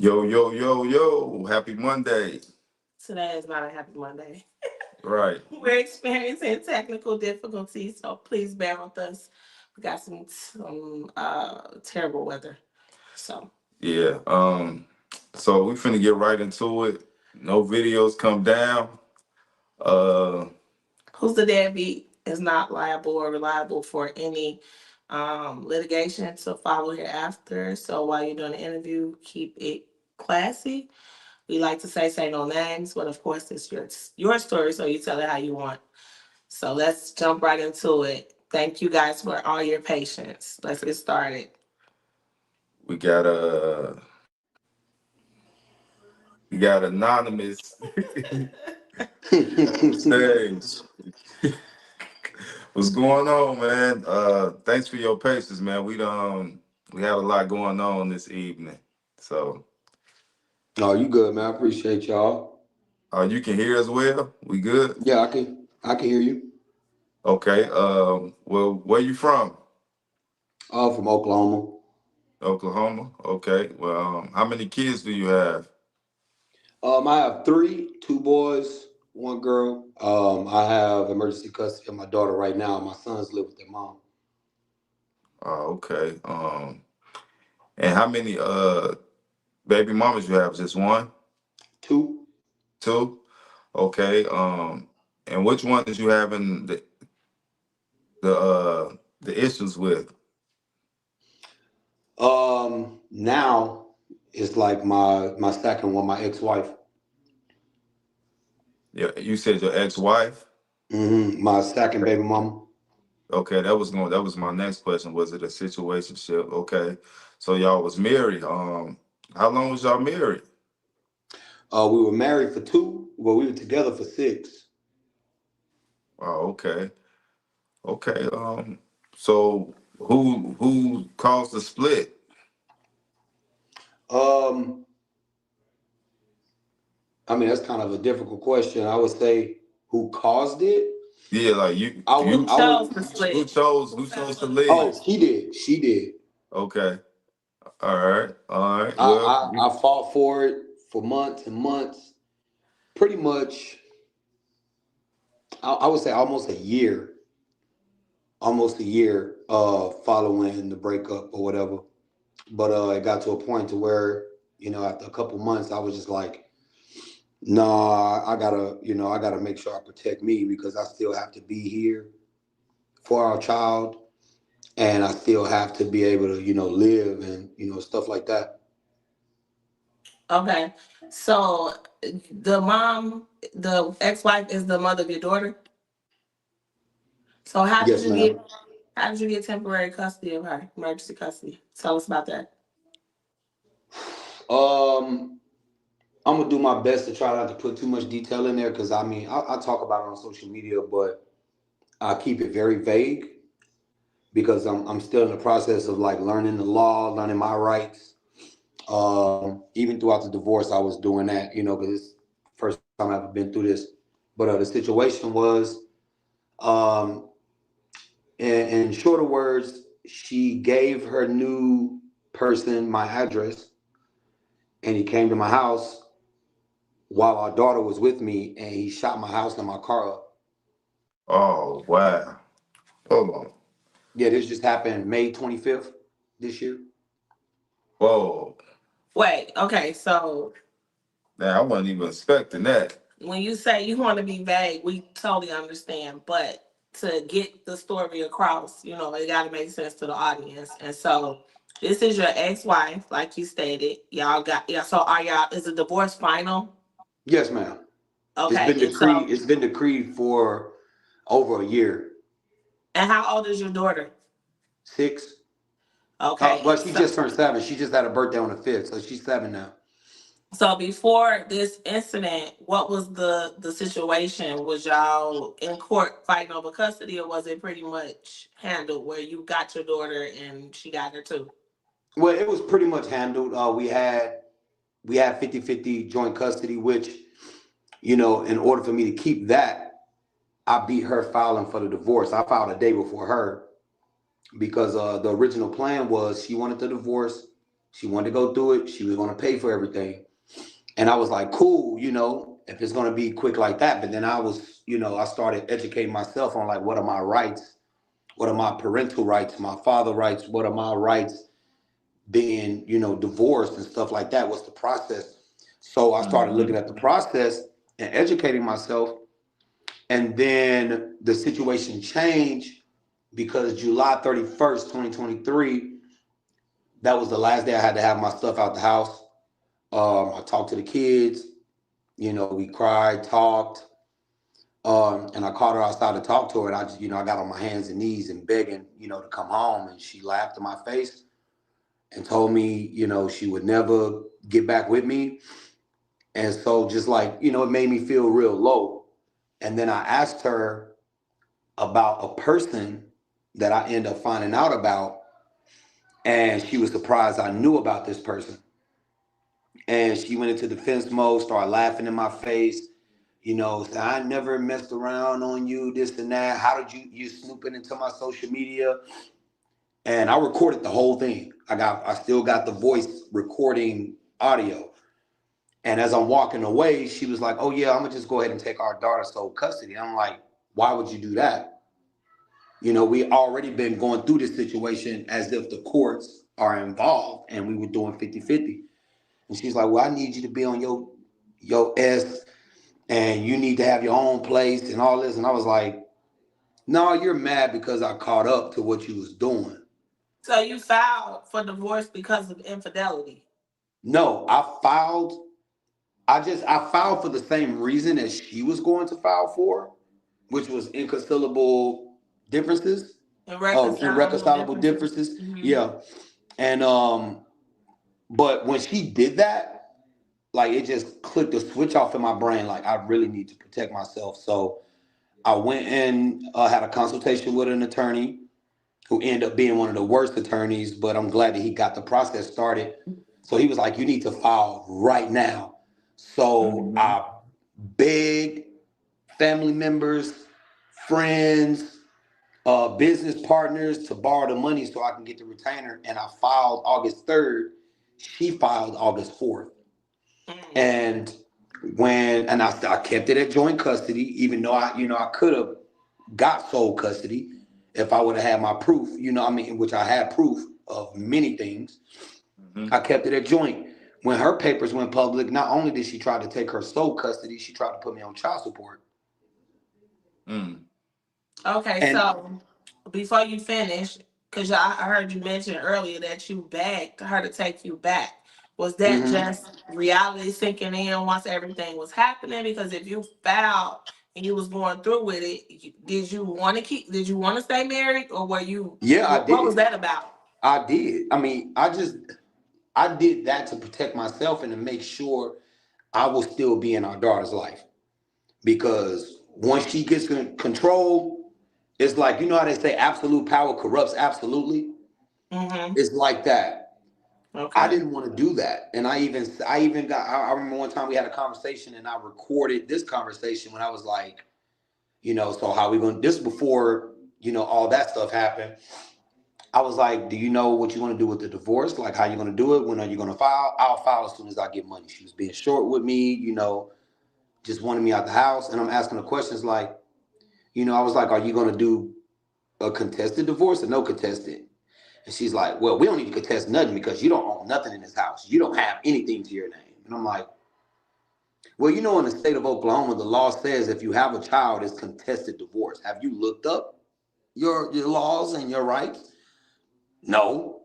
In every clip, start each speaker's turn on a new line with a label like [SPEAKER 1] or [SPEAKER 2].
[SPEAKER 1] Yo, yo, yo, yo. Happy Monday.
[SPEAKER 2] Today is not a happy Monday.
[SPEAKER 1] Right.
[SPEAKER 2] We're experiencing technical difficulties, so please bear with us. We got some terrible weather. So
[SPEAKER 1] Yeah. So we finna get right into it. No videos come down. Uh
[SPEAKER 2] who's the deadbeat is not liable or reliable for any litigation to follow hereafter. So while you're doing the interview, keep it classy. We like to say no names, but of course it's your story, so you tell it how you want. So let's jump right into it. Thank you guys for all your patience. Let's get started.
[SPEAKER 1] we got anonymous on stage. What's going on, man? Thanks for your patience, man. We had a lot going on this evening. So
[SPEAKER 3] Oh, you good, man. I appreciate y'all.
[SPEAKER 1] you can hear as well? We good?
[SPEAKER 3] Yeah, I can hear you.
[SPEAKER 1] Okay. Well, where you from?
[SPEAKER 3] From Oklahoma.
[SPEAKER 1] Oklahoma. Okay. Well, how many kids do you have?
[SPEAKER 3] I have three, two boys, one girl. I have emergency custody of my daughter right now. My sons live with their mom.
[SPEAKER 1] Okay. And how many baby mamas you have? Just one,
[SPEAKER 3] Two.
[SPEAKER 1] two? Okay. And which one is you having the issues with?
[SPEAKER 3] Now it's like my second one, my ex-wife.
[SPEAKER 1] Yeah, you said your ex-wife.
[SPEAKER 3] My second baby mama.
[SPEAKER 1] Okay, that was my next question. Was it a situationship? Okay, so y'all was married. How long was y'all married?
[SPEAKER 3] We were married for two. Well, we were together for six.
[SPEAKER 1] Oh, okay, okay. So who caused the split?
[SPEAKER 3] Um, I mean that's kind of a difficult question. I would say who caused it.
[SPEAKER 1] Yeah, like you
[SPEAKER 3] I
[SPEAKER 2] Who
[SPEAKER 3] would.
[SPEAKER 1] you
[SPEAKER 3] I would.
[SPEAKER 2] chose the
[SPEAKER 1] who
[SPEAKER 2] split?
[SPEAKER 1] chose to leave?
[SPEAKER 3] Oh, she did. She did.
[SPEAKER 1] Okay, all right.
[SPEAKER 3] I,
[SPEAKER 1] Well,
[SPEAKER 3] I fought for it for months and months. Pretty much, I would say almost a year following the breakup or whatever. But it got to a point to where, after a couple months, I was just like, nah, I gotta make sure I protect me because I still have to be here for our child, and I still have to be able to, live and stuff like that.
[SPEAKER 2] Okay. So the ex-wife is the mother of your daughter. So
[SPEAKER 3] Yes, ma'am.
[SPEAKER 2] how did you get temporary custody of her? Emergency custody. Tell us about that.
[SPEAKER 3] Um, I'm gonna do my best to try not to put too much detail in there because I mean I talk about it on social media, but I keep it very vague because I'm still in the process of like learning the law, learning my rights. Even throughout the divorce, I was doing that, because it's the first time I've ever been through this. But the situation was, um, in shorter words, she gave her new person my address, and he came to my house while our daughter was with me, and he shot my house and my car up.
[SPEAKER 1] oh wow, hold on.
[SPEAKER 3] Yeah, this just happened May 25th this year.
[SPEAKER 1] Whoa,
[SPEAKER 2] Wait, okay, so
[SPEAKER 1] man, I wasn't even expecting that.
[SPEAKER 2] when you say you want to be vague, we totally understand. But to get the story across, it got to make sense to the audience. And so this is your ex-wife, like you stated. Yeah. So are y'all? Is the divorce final?
[SPEAKER 3] Yes, ma'am. It's
[SPEAKER 2] Okay.
[SPEAKER 3] been
[SPEAKER 2] And so,
[SPEAKER 3] decreed. It's been decreed for over a year.
[SPEAKER 2] and how old is your daughter?
[SPEAKER 3] Six.
[SPEAKER 2] Okay.
[SPEAKER 3] Well,
[SPEAKER 2] And
[SPEAKER 3] she
[SPEAKER 2] so,
[SPEAKER 3] just turned seven. She just had a birthday on the 5th, so she's seven now.
[SPEAKER 2] so before this incident, what was the situation? Was y'all in court fighting over custody, or was it pretty much handled where you got your daughter and she got her too?
[SPEAKER 3] Well, it was pretty much handled. We had 50-50 joint custody, which, in order for me to keep that, I beat her filing for the divorce. I filed a day before her because the original plan was she wanted the divorce. She wanted to go through it. She was going to pay for everything. And I was like, cool, if it's going to be quick like that. But then I was, I started educating myself on like, what are my rights? What are my parental rights, my father rights? What are my rights being, divorced and stuff like that? What's the process? So I started looking
[SPEAKER 2] Mhm.
[SPEAKER 3] at the process and educating myself. And then the situation changed because July 31st, 2023, that was the last day I had to have my stuff out the house. I talked to the kids, we cried, talked, and I called her outside to talk to her. And I just, I got on my hands and knees and begging, to come home. And she laughed in my face and told me, she would never get back with me. And so just like, it made me feel real low. And then I asked her about a person that I ended up finding out about. And she was surprised I knew about this person. And she went into defense mode, started laughing in my face, said, I never messed around on you, this and that. How did you snooping into my social media? And I recorded the whole thing. I still got the voice recording audio. And as I'm walking away, she was like, oh yeah, I'm gonna just go ahead and take our daughter sole custody. I'm like, why would you do that? We already been going through this situation as if the courts are involved and we were doing 50-50. And she's like, well, I need you to be on your S and you need to have your own place and all this. And I was like, no, you're mad because I caught up to what you was doing.
[SPEAKER 2] So you filed for divorce because of infidelity.
[SPEAKER 3] No, I filed for the same reason as she was going to file for, which was inconcilable differences,
[SPEAKER 2] Irreconcilable
[SPEAKER 3] irreconcilable
[SPEAKER 2] differences.
[SPEAKER 3] differences.
[SPEAKER 2] Mm-hmm.
[SPEAKER 3] Yeah. And but when she did that, like it just clicked a switch off in my brain. Like I really need to protect myself. So I went and had a consultation with an attorney who ended up being one of the worst attorneys, but I'm glad that he got the process started. So he was like, you need to file right now. So
[SPEAKER 1] Mm-hmm.
[SPEAKER 3] I begged family members, friends, business partners to borrow the money so I can get the retainer. And I filed August 3rd. She filed August 4th.
[SPEAKER 2] Mm.
[SPEAKER 3] And I kept it at joint custody, even though I could have got sole custody if I would have had my proof, which I had proof of many things.
[SPEAKER 1] Mm-hmm.
[SPEAKER 3] I kept it at joint. When her papers went public, not only did she try to take her sole custody, she tried to put me on child support.
[SPEAKER 1] Mm.
[SPEAKER 2] Okay,
[SPEAKER 3] And
[SPEAKER 2] so before you finish, because I heard you mention earlier that you begged her to take you back. Was that
[SPEAKER 3] mhm.
[SPEAKER 2] just reality sinking in once everything was happening? Because if you filed and you was going through with it, did you want to keep? Did you want to stay married, or were you?
[SPEAKER 3] Yeah, I
[SPEAKER 2] What was
[SPEAKER 3] did.
[SPEAKER 2] that about?
[SPEAKER 3] I did. I mean, I did that to protect myself and to make sure I will still be in our daughter's life. Because once she gets control, it's like, how they say absolute power corrupts absolutely.
[SPEAKER 2] Mm-hmm.
[SPEAKER 3] It's like that. I
[SPEAKER 2] Okay.
[SPEAKER 3] didn't want to do that. And I remember one time we had a conversation and I recorded this conversation when I was like, so how we going to, this before, all that stuff happened. I was like, do you know what you want to do with the divorce? Like, how you going to do it? When are you going to file? I'll file as soon as I get money. She was being short with me, just wanted me out the house. And I'm asking her questions like, I was like, are you going to do a contested divorce or no contested? And she's like, well, we don't need to contest nothing because you don't own nothing in this house. You don't have anything to your name. And I'm like, well, in the state of Oklahoma, the law says if you have a child, it's contested divorce. Have you looked up your laws and your rights? No.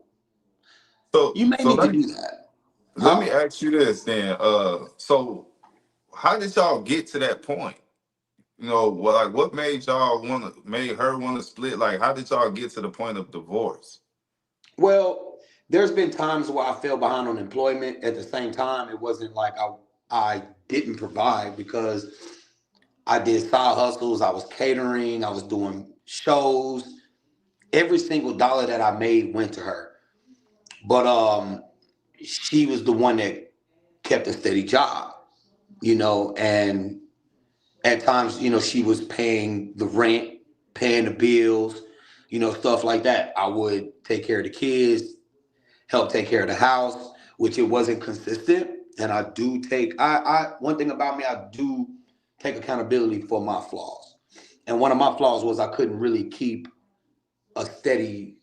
[SPEAKER 1] So
[SPEAKER 3] You may
[SPEAKER 1] so
[SPEAKER 3] need to
[SPEAKER 1] let me
[SPEAKER 3] do that.
[SPEAKER 1] let me
[SPEAKER 3] Huh?
[SPEAKER 1] ask you this then. So how did y'all get to that point? What made made her want to split? Like, how did y'all get to the point of divorce?
[SPEAKER 3] Well, there's been times where I fell behind on employment. At the same time, it wasn't like I didn't provide because I did side hustles. I was catering. I was doing shows. Every single dollar that I made went to her. But she was the one that kept a steady job, and at times, she was paying the rent, paying the bills, stuff like that. I would take care of the kids, help take care of the house, which it wasn't consistent. And I do take I one thing about me, I do take accountability for my flaws. And one of my flaws was I couldn't really keep a steady,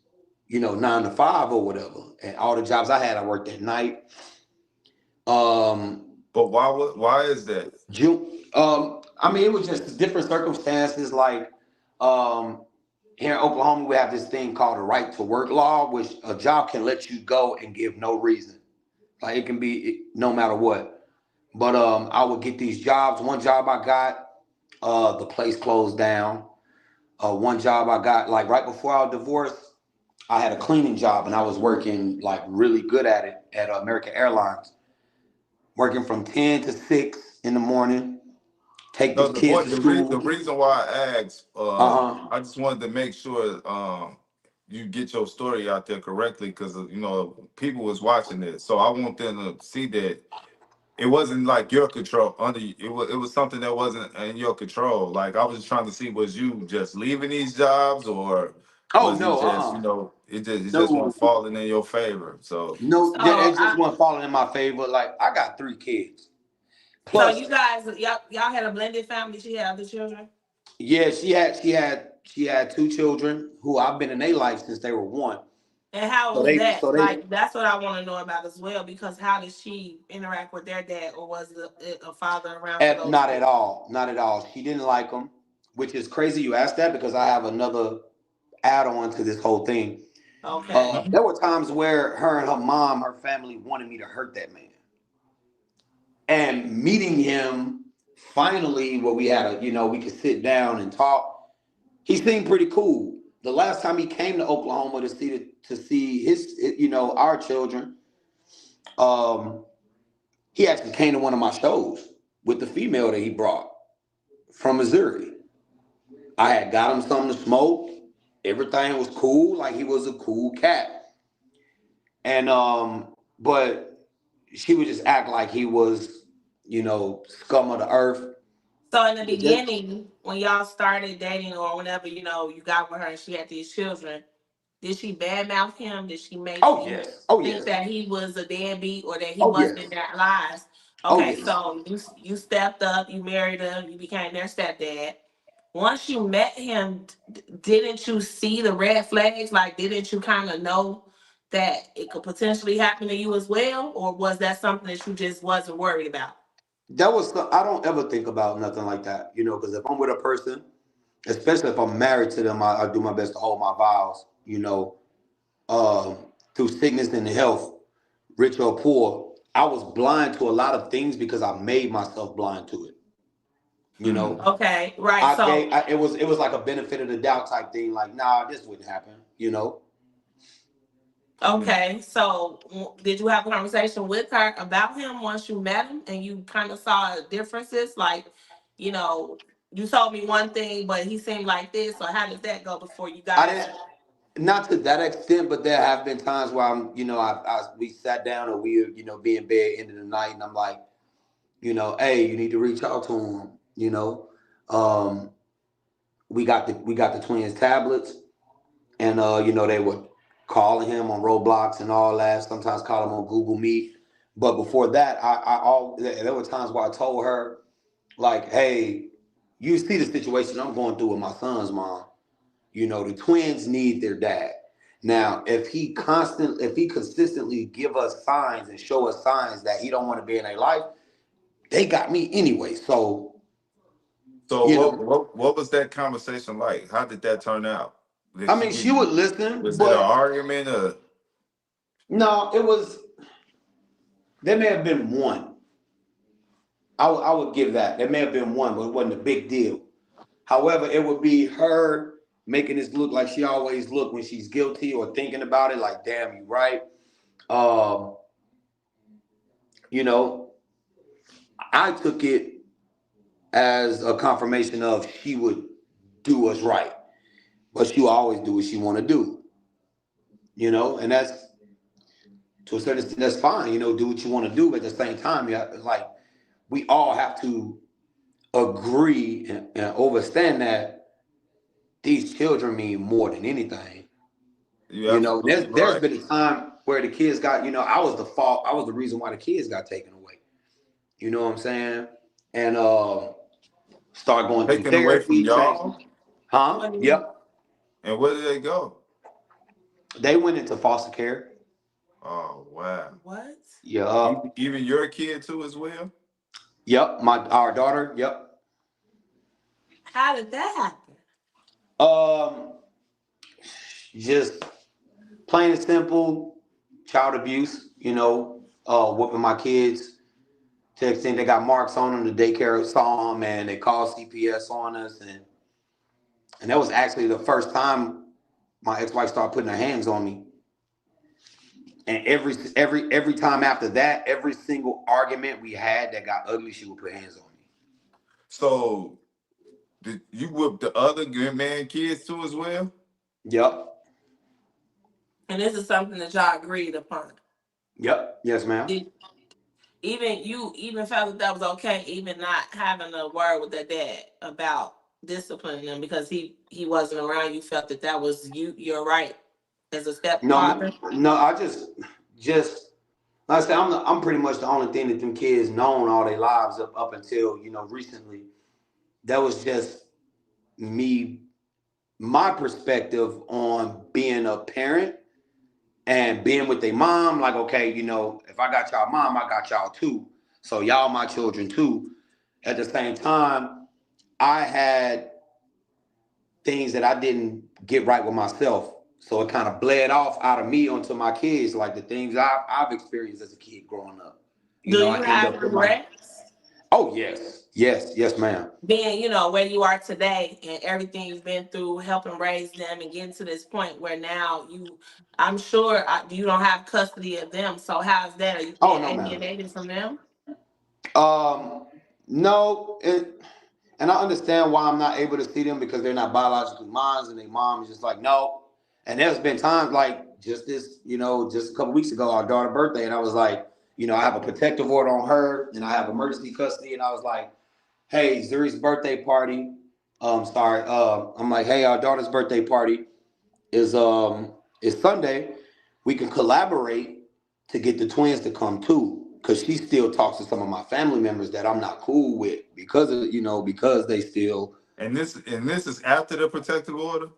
[SPEAKER 3] 9 to 5 or whatever. And all the jobs I had, I worked at night.
[SPEAKER 1] But why is that?
[SPEAKER 3] I mean, it was just different circumstances. Like, um, here in Oklahoma, we have this thing called the right to work law, which a job can let you go and give no reason. Like it can be no matter what. But I would get these jobs. One job I got, the place closed down. One job I got, like right before I was divorced, I had a cleaning job and I was working like really good at it at American Airlines, working from 10 to 6 in the morning, take
[SPEAKER 1] No,
[SPEAKER 3] these kids to
[SPEAKER 1] the
[SPEAKER 3] school.
[SPEAKER 1] reason why I asked,
[SPEAKER 3] Uh-huh.
[SPEAKER 1] I just wanted to make sure you get your story out there correctly because people was watching this, so I want them to see that it wasn't like your control it was something that wasn't in your control. Like I was just trying to see, was you just leaving these jobs, or
[SPEAKER 3] Oh
[SPEAKER 1] was it
[SPEAKER 3] no,
[SPEAKER 1] just it just
[SPEAKER 3] no,
[SPEAKER 1] wasn't falling in your favor? So
[SPEAKER 3] no,
[SPEAKER 2] So
[SPEAKER 3] it just
[SPEAKER 2] I
[SPEAKER 3] wasn't falling in my favor. Like I got 3 kids.
[SPEAKER 2] so
[SPEAKER 3] Plus,
[SPEAKER 2] you guys y'all had a blended family. She had other children.
[SPEAKER 3] yeah, she had 2 children who I've been in their life since they were 1.
[SPEAKER 2] And how
[SPEAKER 3] So
[SPEAKER 2] was
[SPEAKER 3] they
[SPEAKER 2] that?
[SPEAKER 3] so they
[SPEAKER 2] Like, that's what I want to know about as well. Because how did she interact with their dad, or was it a father around for those
[SPEAKER 3] not at
[SPEAKER 2] kids?
[SPEAKER 3] all, not at all. She didn't like them, which is crazy you asked that because I have another add on to this whole thing.
[SPEAKER 2] Okay.
[SPEAKER 3] There were times where her and her mom, her family wanted me to hurt that man. And meeting him finally, where we had we could sit down and talk. He seemed pretty cool. The last time he came to Oklahoma to see his, our children, um, he actually came to one of my shows with the female that he brought from Missouri. I had got him something to smoke. Everything was cool, like he was a cool cat. And but she would just act like he was, scum of the earth.
[SPEAKER 2] So in the
[SPEAKER 3] But just,
[SPEAKER 2] beginning, when y'all started dating, or whenever you got with her and she had these children, did she badmouth him? Did she make
[SPEAKER 3] oh
[SPEAKER 2] you
[SPEAKER 3] yes, oh
[SPEAKER 2] think
[SPEAKER 3] yes,
[SPEAKER 2] that he was a deadbeat or that he
[SPEAKER 3] oh
[SPEAKER 2] wasn't in
[SPEAKER 3] yes,
[SPEAKER 2] their lives?
[SPEAKER 3] oh
[SPEAKER 2] Okay,
[SPEAKER 3] yes.
[SPEAKER 2] so you stepped up, you married him, you became their stepdad. Once you met him, didn't you see the red flags? Like, didn't you kind of know that it could potentially happen to you as well, or was that something that you just wasn't worried about?
[SPEAKER 3] I don't ever think about nothing like that, because if I'm with a person, especially if I'm married to them, I do my best to hold my vows, um, through sickness and health, rich or poor. I was blind to a lot of things because I made myself blind to it. You
[SPEAKER 1] mm.
[SPEAKER 3] know,
[SPEAKER 2] Okay, right. So
[SPEAKER 3] it was like a benefit of the doubt type thing. Like, nah, this wouldn't happen.
[SPEAKER 2] okay, so did you have a conversation with her about him once you met him and you kind of saw differences? Like, you know, you told me one thing, but he seemed like this. So how did that go before you
[SPEAKER 3] I
[SPEAKER 2] guys?
[SPEAKER 3] didn't, not to that extent, but there have been times where we sat down or be in bed end of the night, and I'm like, hey, you need to reach out to him. Um, we got the twins tablets, and they were calling him on Roblox and all that. Sometimes call him on Google Meet. But before that, there were times where I told her like, hey, you see the situation I'm going through with my son's mom. The twins need their dad. Now, if he consistently give us signs and show us signs that he don't want to be in their life, they got me anyway. So,
[SPEAKER 1] So
[SPEAKER 3] you
[SPEAKER 1] what
[SPEAKER 3] know,
[SPEAKER 1] what what was that conversation like? How did that turn out? Did
[SPEAKER 3] I
[SPEAKER 1] she
[SPEAKER 3] mean,
[SPEAKER 1] give
[SPEAKER 3] she would
[SPEAKER 1] you?
[SPEAKER 3] listen,
[SPEAKER 1] Was it an
[SPEAKER 3] but
[SPEAKER 1] argument or?
[SPEAKER 3] no, there may have been one. I would give that. There may have been one, but it wasn't a big deal. However, it would be her making this look like she always look when she's guilty or thinking about it, like, damn, you right. Um, you know, I took it as a confirmation of she would do us right, but she will always do what she want to do, and that's to a certain extent that's fine, do what you want to do, but at the same time, like we all have to agree and understand that these children mean more than anything.
[SPEAKER 1] You absolutely
[SPEAKER 3] There's
[SPEAKER 1] right.
[SPEAKER 3] been a time. where the kids got, I was the fault. I was the reason why the kids got taken away. You know what I'm saying? And start going through
[SPEAKER 1] Taken away from
[SPEAKER 3] therapy, change.
[SPEAKER 1] y'all,
[SPEAKER 3] Huh?
[SPEAKER 2] What do you?
[SPEAKER 3] Yep.
[SPEAKER 1] and where did they go?
[SPEAKER 3] They went into foster care.
[SPEAKER 1] Oh wow.
[SPEAKER 2] What?
[SPEAKER 3] Yep.
[SPEAKER 1] Even your kid too as well.
[SPEAKER 3] Yep. Our daughter. Yep.
[SPEAKER 2] How did that happen?
[SPEAKER 3] Um, just plain and simple child abuse. Whooping my kids to the extent they got marks on them. The daycare saw them and they called CPS on us, and that was actually the first time my ex-wife started putting her hands on me. And every time after that, every single argument we had that got ugly, she would put hands on me.
[SPEAKER 1] So did you whoop the other good man kids too as well?
[SPEAKER 3] Yep.
[SPEAKER 2] And this is something that y'all agreed upon.
[SPEAKER 3] Yep. Yes, ma'am.
[SPEAKER 2] Did even you even felt that was okay, even not having a word with their dad about disciplining them because he wasn't around? You felt that was you're right as a
[SPEAKER 3] No,
[SPEAKER 2] stepfather.
[SPEAKER 3] no. I just like I said, I'm pretty much the only thing that them kids known all their lives up until recently. That was just me, my perspective on being a parent and being with their mom. Like, okay, if I got y'all mom, I got y'all too. So y'all my children too. At the same time, I had things that I didn't get right with myself. So it kind of bled off out of me onto my kids, like the things I've experienced as a kid growing up.
[SPEAKER 2] Do
[SPEAKER 3] I
[SPEAKER 2] you
[SPEAKER 3] end
[SPEAKER 2] have
[SPEAKER 3] up with my.
[SPEAKER 2] regrets?
[SPEAKER 3] Oh yes, yes, yes, ma'am.
[SPEAKER 2] Being, where you are today and everything you've been through, helping raise them and getting to this point where now I'm sure you don't have custody of them. So how's that? Are you
[SPEAKER 3] Oh
[SPEAKER 2] being
[SPEAKER 3] no, ma'am.
[SPEAKER 2] alienated from them?
[SPEAKER 3] Um, no, and I understand why I'm not able to see them because they're not biologically mine, and their mom is just like no. And there's been times like just a couple weeks ago, our daughter's birthday, and I was like, I have a protective order on her, and I have emergency custody, and I was like, hey, Zuri's birthday party. Sorry. I'm like, hey, our daughter's birthday party is is Sunday. We can collaborate to get the twins to come too, because she still talks to some of my family members that I'm not cool with because they still.
[SPEAKER 1] And this is after the protective order.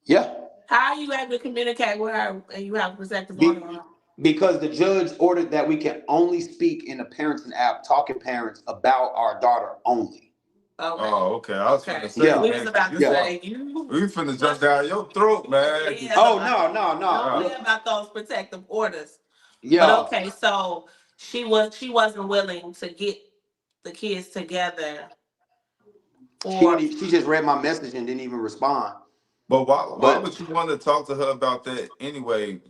[SPEAKER 3] Yeah.
[SPEAKER 2] How are you able to communicate with her and you have a protective order on
[SPEAKER 3] Be,
[SPEAKER 2] her?
[SPEAKER 3] because the judge ordered that we can only speak in the parenting app, talking parents about our daughter only.
[SPEAKER 2] Okay.
[SPEAKER 1] Oh, okay. I was finna
[SPEAKER 2] Okay.
[SPEAKER 1] say,
[SPEAKER 3] Yeah.
[SPEAKER 2] We was
[SPEAKER 1] man,
[SPEAKER 2] about to
[SPEAKER 3] Yeah.
[SPEAKER 2] say you.
[SPEAKER 1] we finna jump down your throat, man.
[SPEAKER 2] Yeah,
[SPEAKER 3] Oh no, no,
[SPEAKER 2] don't
[SPEAKER 3] no.
[SPEAKER 2] play
[SPEAKER 3] Look,
[SPEAKER 2] about those protective orders. But
[SPEAKER 3] yeah.
[SPEAKER 2] okay, so she wasn't willing to get the kids together for.
[SPEAKER 3] She just read my message and didn't even respond.
[SPEAKER 1] But why
[SPEAKER 3] But
[SPEAKER 1] would you want to talk to her about that anyway?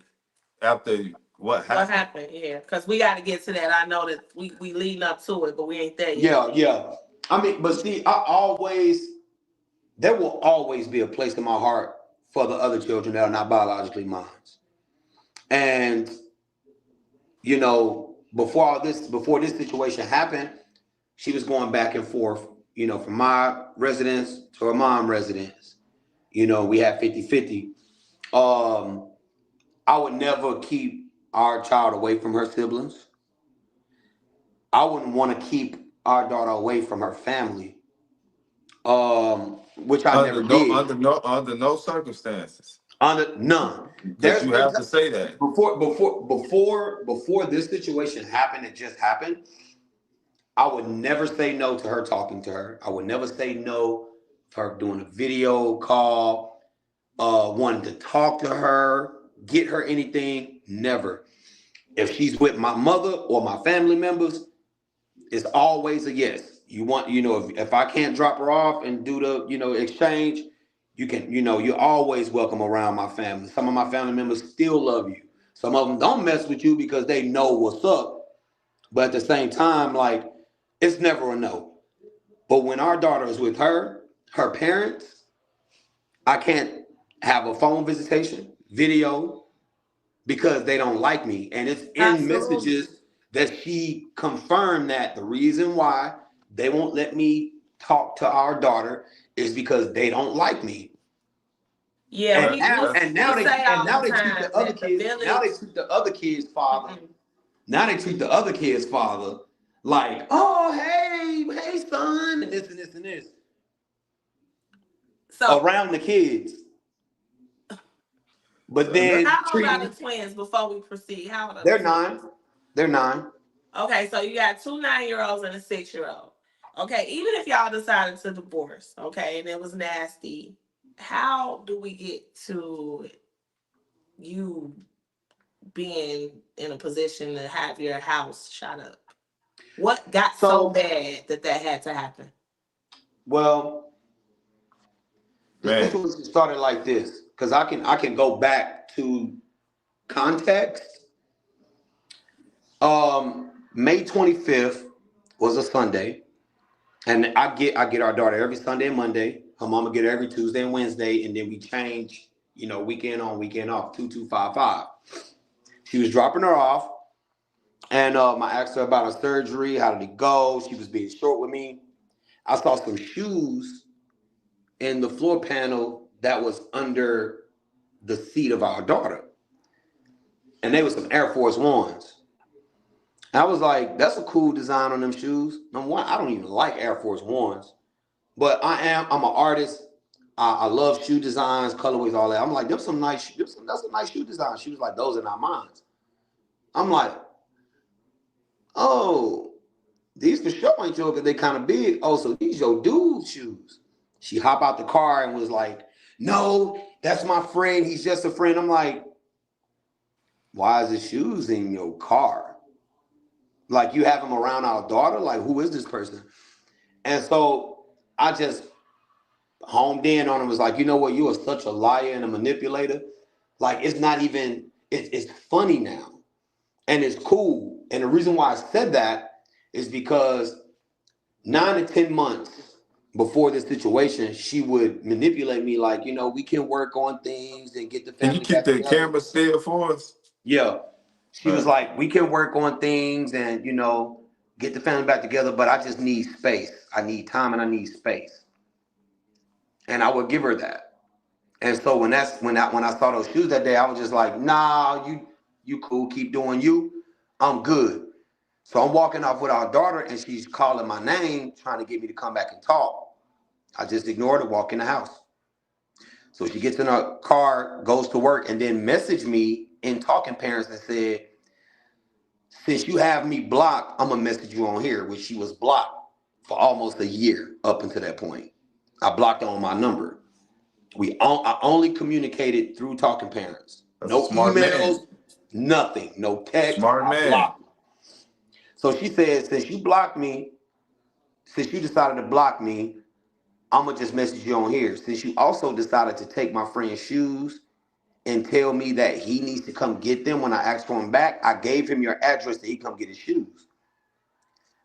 [SPEAKER 1] After what
[SPEAKER 2] What
[SPEAKER 1] happened?
[SPEAKER 2] happened? Yeah, because we got to get to that. I know that we leading up to it, but we ain't there yet.
[SPEAKER 3] yeah, yeah. I mean, but see, there will always be a place in my heart for the other children that are not biologically mine. And before this situation happened, she was going back and forth, from my residence to her mom residence. We had 50-50. Um, I would never keep our child away from her siblings. I wouldn't want to keep our daughter away from her family, which I
[SPEAKER 1] Under
[SPEAKER 3] never
[SPEAKER 1] no
[SPEAKER 3] did.
[SPEAKER 1] circumstances,
[SPEAKER 3] Under none.
[SPEAKER 1] because
[SPEAKER 3] There's
[SPEAKER 1] you
[SPEAKER 3] been
[SPEAKER 1] have to say that.
[SPEAKER 3] before this situation happened. It just happened. I would never say no to her talking to her. I would never say no to her doing a video call, wanting to talk to her, get her anything. Never. If she's with my mother or my family members, it's always a yes. If I can't drop her off and do the, exchange, you can, you're always welcome around my family. Some of my family members still love you. Some of them don't mess with you because they know what's up. But at the same time, like, it's never a no. But when our daughter is with her parents, I can't have a phone visitation, video, because they don't like me. And it's in
[SPEAKER 2] Absolutely.
[SPEAKER 3] messages that she confirmed that the reason why they won't let me talk to our daughter is because they don't like me.
[SPEAKER 2] Yeah,
[SPEAKER 3] And
[SPEAKER 1] That,
[SPEAKER 2] we
[SPEAKER 3] now
[SPEAKER 2] we
[SPEAKER 1] that's
[SPEAKER 3] and
[SPEAKER 2] we
[SPEAKER 3] now
[SPEAKER 1] that's
[SPEAKER 3] they
[SPEAKER 2] say
[SPEAKER 3] and
[SPEAKER 2] all
[SPEAKER 3] now
[SPEAKER 2] the
[SPEAKER 3] they treat
[SPEAKER 2] time
[SPEAKER 3] the other
[SPEAKER 2] that the
[SPEAKER 3] kids. Now they
[SPEAKER 2] village.
[SPEAKER 3] treat the other kid's father.
[SPEAKER 2] Mm-mm.
[SPEAKER 3] Now they treat the other kid's father like, oh hey son, and this and this and this
[SPEAKER 2] So,
[SPEAKER 3] around the kids. But
[SPEAKER 1] and that,
[SPEAKER 3] then
[SPEAKER 2] how old are
[SPEAKER 3] treating
[SPEAKER 2] the twins before we proceed? How old are the
[SPEAKER 3] they're
[SPEAKER 2] twins?
[SPEAKER 3] 9. They're 9.
[SPEAKER 2] Okay, so you got two 9-year-olds and a 6-year-old. Okay, even if y'all decided to divorce, okay, and it was nasty, how do we get to you being in a position to have your house shot up? What got so
[SPEAKER 3] So
[SPEAKER 2] bad that that had to happen?
[SPEAKER 3] well, the
[SPEAKER 1] man.
[SPEAKER 3] situation started like this because I can go back to context. May 25th was a Sunday, and I get our daughter every Sunday and Monday. Her mama get her every Tuesday and Wednesday, and then we change, weekend on, weekend off, 2255. She was dropping her off, and I asked her about her surgery. How did it go? She was being short with me. I saw some shoes in the floor panel that was under the seat of our daughter, and they were some Air Force Ones. And I was like, "That's a cool design on them shoes." Number one, I don't even like Air Force Ones, but I'm an artist. I love shoe designs, colorways, all that. I'm like, "That's some nice, that's a nice shoe design." She was like, "Those are not mine." I'm like, "Oh, these for sure ain't yours because they kind of big. Oh, so these your dude shoes." She hopped out the car and was like, "No, that's my friend. He's just a friend." I'm like, "Why is the shoes in your car? Like you have him around our daughter? Like who is this person?" And so I just homed in on him. Was like, "You know what? You are such a liar and a manipulator. Like it's not even. It's funny now, and it's cool. And the reason why I said that is because 9 to 10 months before this situation, she would manipulate me like, we can work on things and get the
[SPEAKER 1] Can you
[SPEAKER 3] family
[SPEAKER 1] keep
[SPEAKER 3] back
[SPEAKER 1] the
[SPEAKER 3] together.
[SPEAKER 1] camera still for us?
[SPEAKER 3] Yeah. She was
[SPEAKER 1] Uh,
[SPEAKER 3] like, we can work on things and, get the family back together, but I just need space. I need time and I need space. And I would give her that. And so when I saw those shoes that day, I was just like, nah, you cool, keep doing you. I'm good. So I'm walking off with our daughter and she's calling my name, trying to get me to come back and talk. I just ignored her, walk in the house. So she gets in her car, goes to work, and then messaged me in Talking Parents and said, since you have me blocked, I'm gonna message you on here, which she was blocked for almost a year up until that point. I blocked her on my number. I only communicated through Talking Parents.
[SPEAKER 1] that's a
[SPEAKER 3] No
[SPEAKER 1] smart man.
[SPEAKER 3] emails, nothing, no text.
[SPEAKER 1] Smart
[SPEAKER 3] I
[SPEAKER 1] man.
[SPEAKER 3] blocked her. So she said, since you decided to block me, I'm gonna just message you on here. Since you also decided to take my friend's shoes and tell me that he needs to come get them when I asked for him back, I gave him your address that he come get his shoes.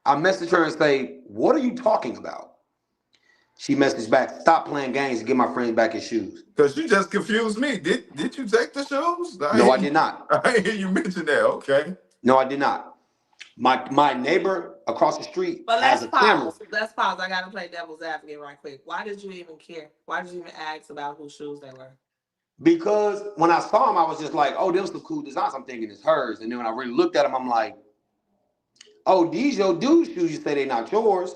[SPEAKER 3] I messaged her and say, what are you talking about? She messaged back, stop playing games and get my friend back his shoes.
[SPEAKER 1] Cause you just confused me. Did you take the shoes?
[SPEAKER 3] No, I did not.
[SPEAKER 1] I ain't hear you mention that. Okay.
[SPEAKER 3] No, I did not. My neighbor across the street
[SPEAKER 2] But
[SPEAKER 3] has
[SPEAKER 2] let's
[SPEAKER 3] a camera.
[SPEAKER 2] pause. Let's pause. I gotta play devil's advocate right quick. Why did you even care? Why did you even ask about whose shoes they were?
[SPEAKER 3] Because when I saw him, I was just like, oh, them some cool designs. I'm thinking it's hers. And then when I really looked at him, I'm like, oh, these your dude shoes. You say they not yours.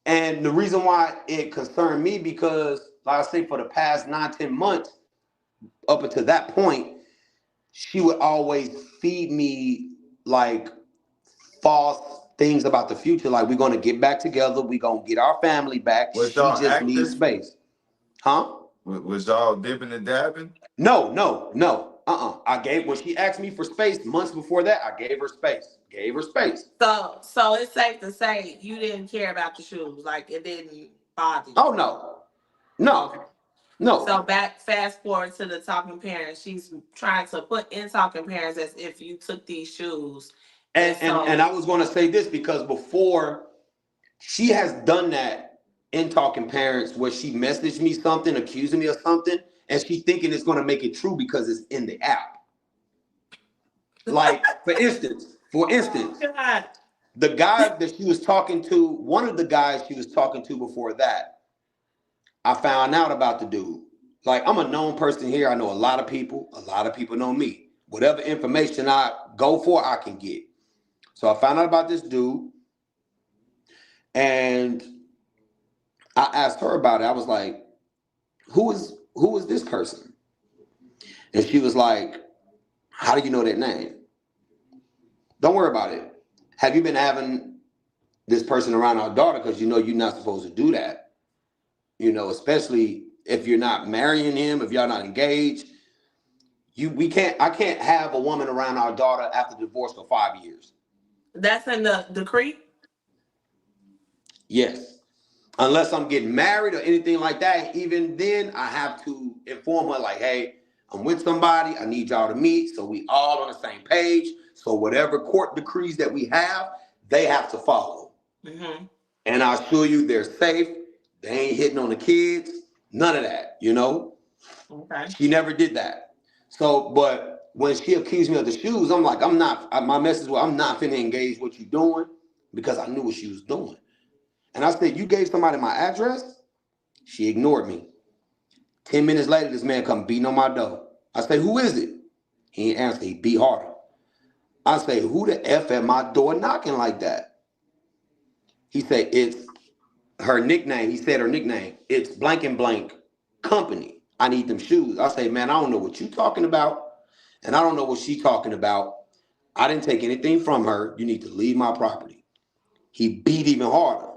[SPEAKER 3] And the reason why it concerned me because, like I say, for the past 9, 10 months, up until that point, she would always feed me like false things about the future. Like we're gonna get back together, we're gonna get our family back.
[SPEAKER 1] Was
[SPEAKER 3] She
[SPEAKER 1] y'all
[SPEAKER 3] just needs
[SPEAKER 1] active?
[SPEAKER 3] space. Huh?
[SPEAKER 1] Was y'all dipping and dabbing?
[SPEAKER 3] No, no, no. I gave when she asked me for space months before that, I gave her space. Gave her space.
[SPEAKER 2] So it's safe to say you didn't care about the shoes. Like it didn't bother you.
[SPEAKER 3] Oh no. No.
[SPEAKER 2] Okay. So
[SPEAKER 3] No.
[SPEAKER 2] back fast forward to the talking parents. She's trying to put in talking parents as if you took these shoes. And
[SPEAKER 3] And
[SPEAKER 2] so
[SPEAKER 3] I was gonna say this because before she has done that in Talking Parents where she messaged me something, accusing me of something, and she thinking it's gonna make it true because it's in the app. Like, for instance,
[SPEAKER 2] God.
[SPEAKER 3] the guy that she was talking to, one of the guys she was talking to before that, I found out about the dude. Like, I'm a known person here. I know a lot of people. A lot of people know me. Whatever information I go for, I can get. So I found out about this dude, and I asked her about it. I was like, who is this person? And she was like, how do you know that name? Don't worry about it. Have you been having this person around our daughter? Because you know you're not supposed to do that. You know, especially if you're not marrying him, if y'all not engaged. I can't have a woman around our daughter after divorce for 5 years.
[SPEAKER 2] That's in the decree.
[SPEAKER 3] Yes. Unless I'm getting married or anything like that, even then I have to inform her like, hey, I'm with somebody. I need y'all to meet so we all on the same page. So whatever court decrees that we have, they have to follow.
[SPEAKER 2] Mm-hmm.
[SPEAKER 3] And I assure you they're safe. They ain't hitting on the kids. None of that, you know?
[SPEAKER 2] Okay.
[SPEAKER 3] She never did that. So, but when she accused me of the shoes, I'm like, my message was, I'm not finna engage what you doing because I knew what she was doing. And I said, you gave somebody my address? She ignored me. 10 minutes later, this man come beating on my door. I say, who is it? He ain't answer. He beat harder. I say, who the F at my door knocking like that? He said, it's her nickname. He said her nickname. It's blank and blank company. I need them shoes. I say, man, I don't know what you talking about. And I don't know what she talking about. I didn't take anything from her. You need to leave my property. He beat even harder.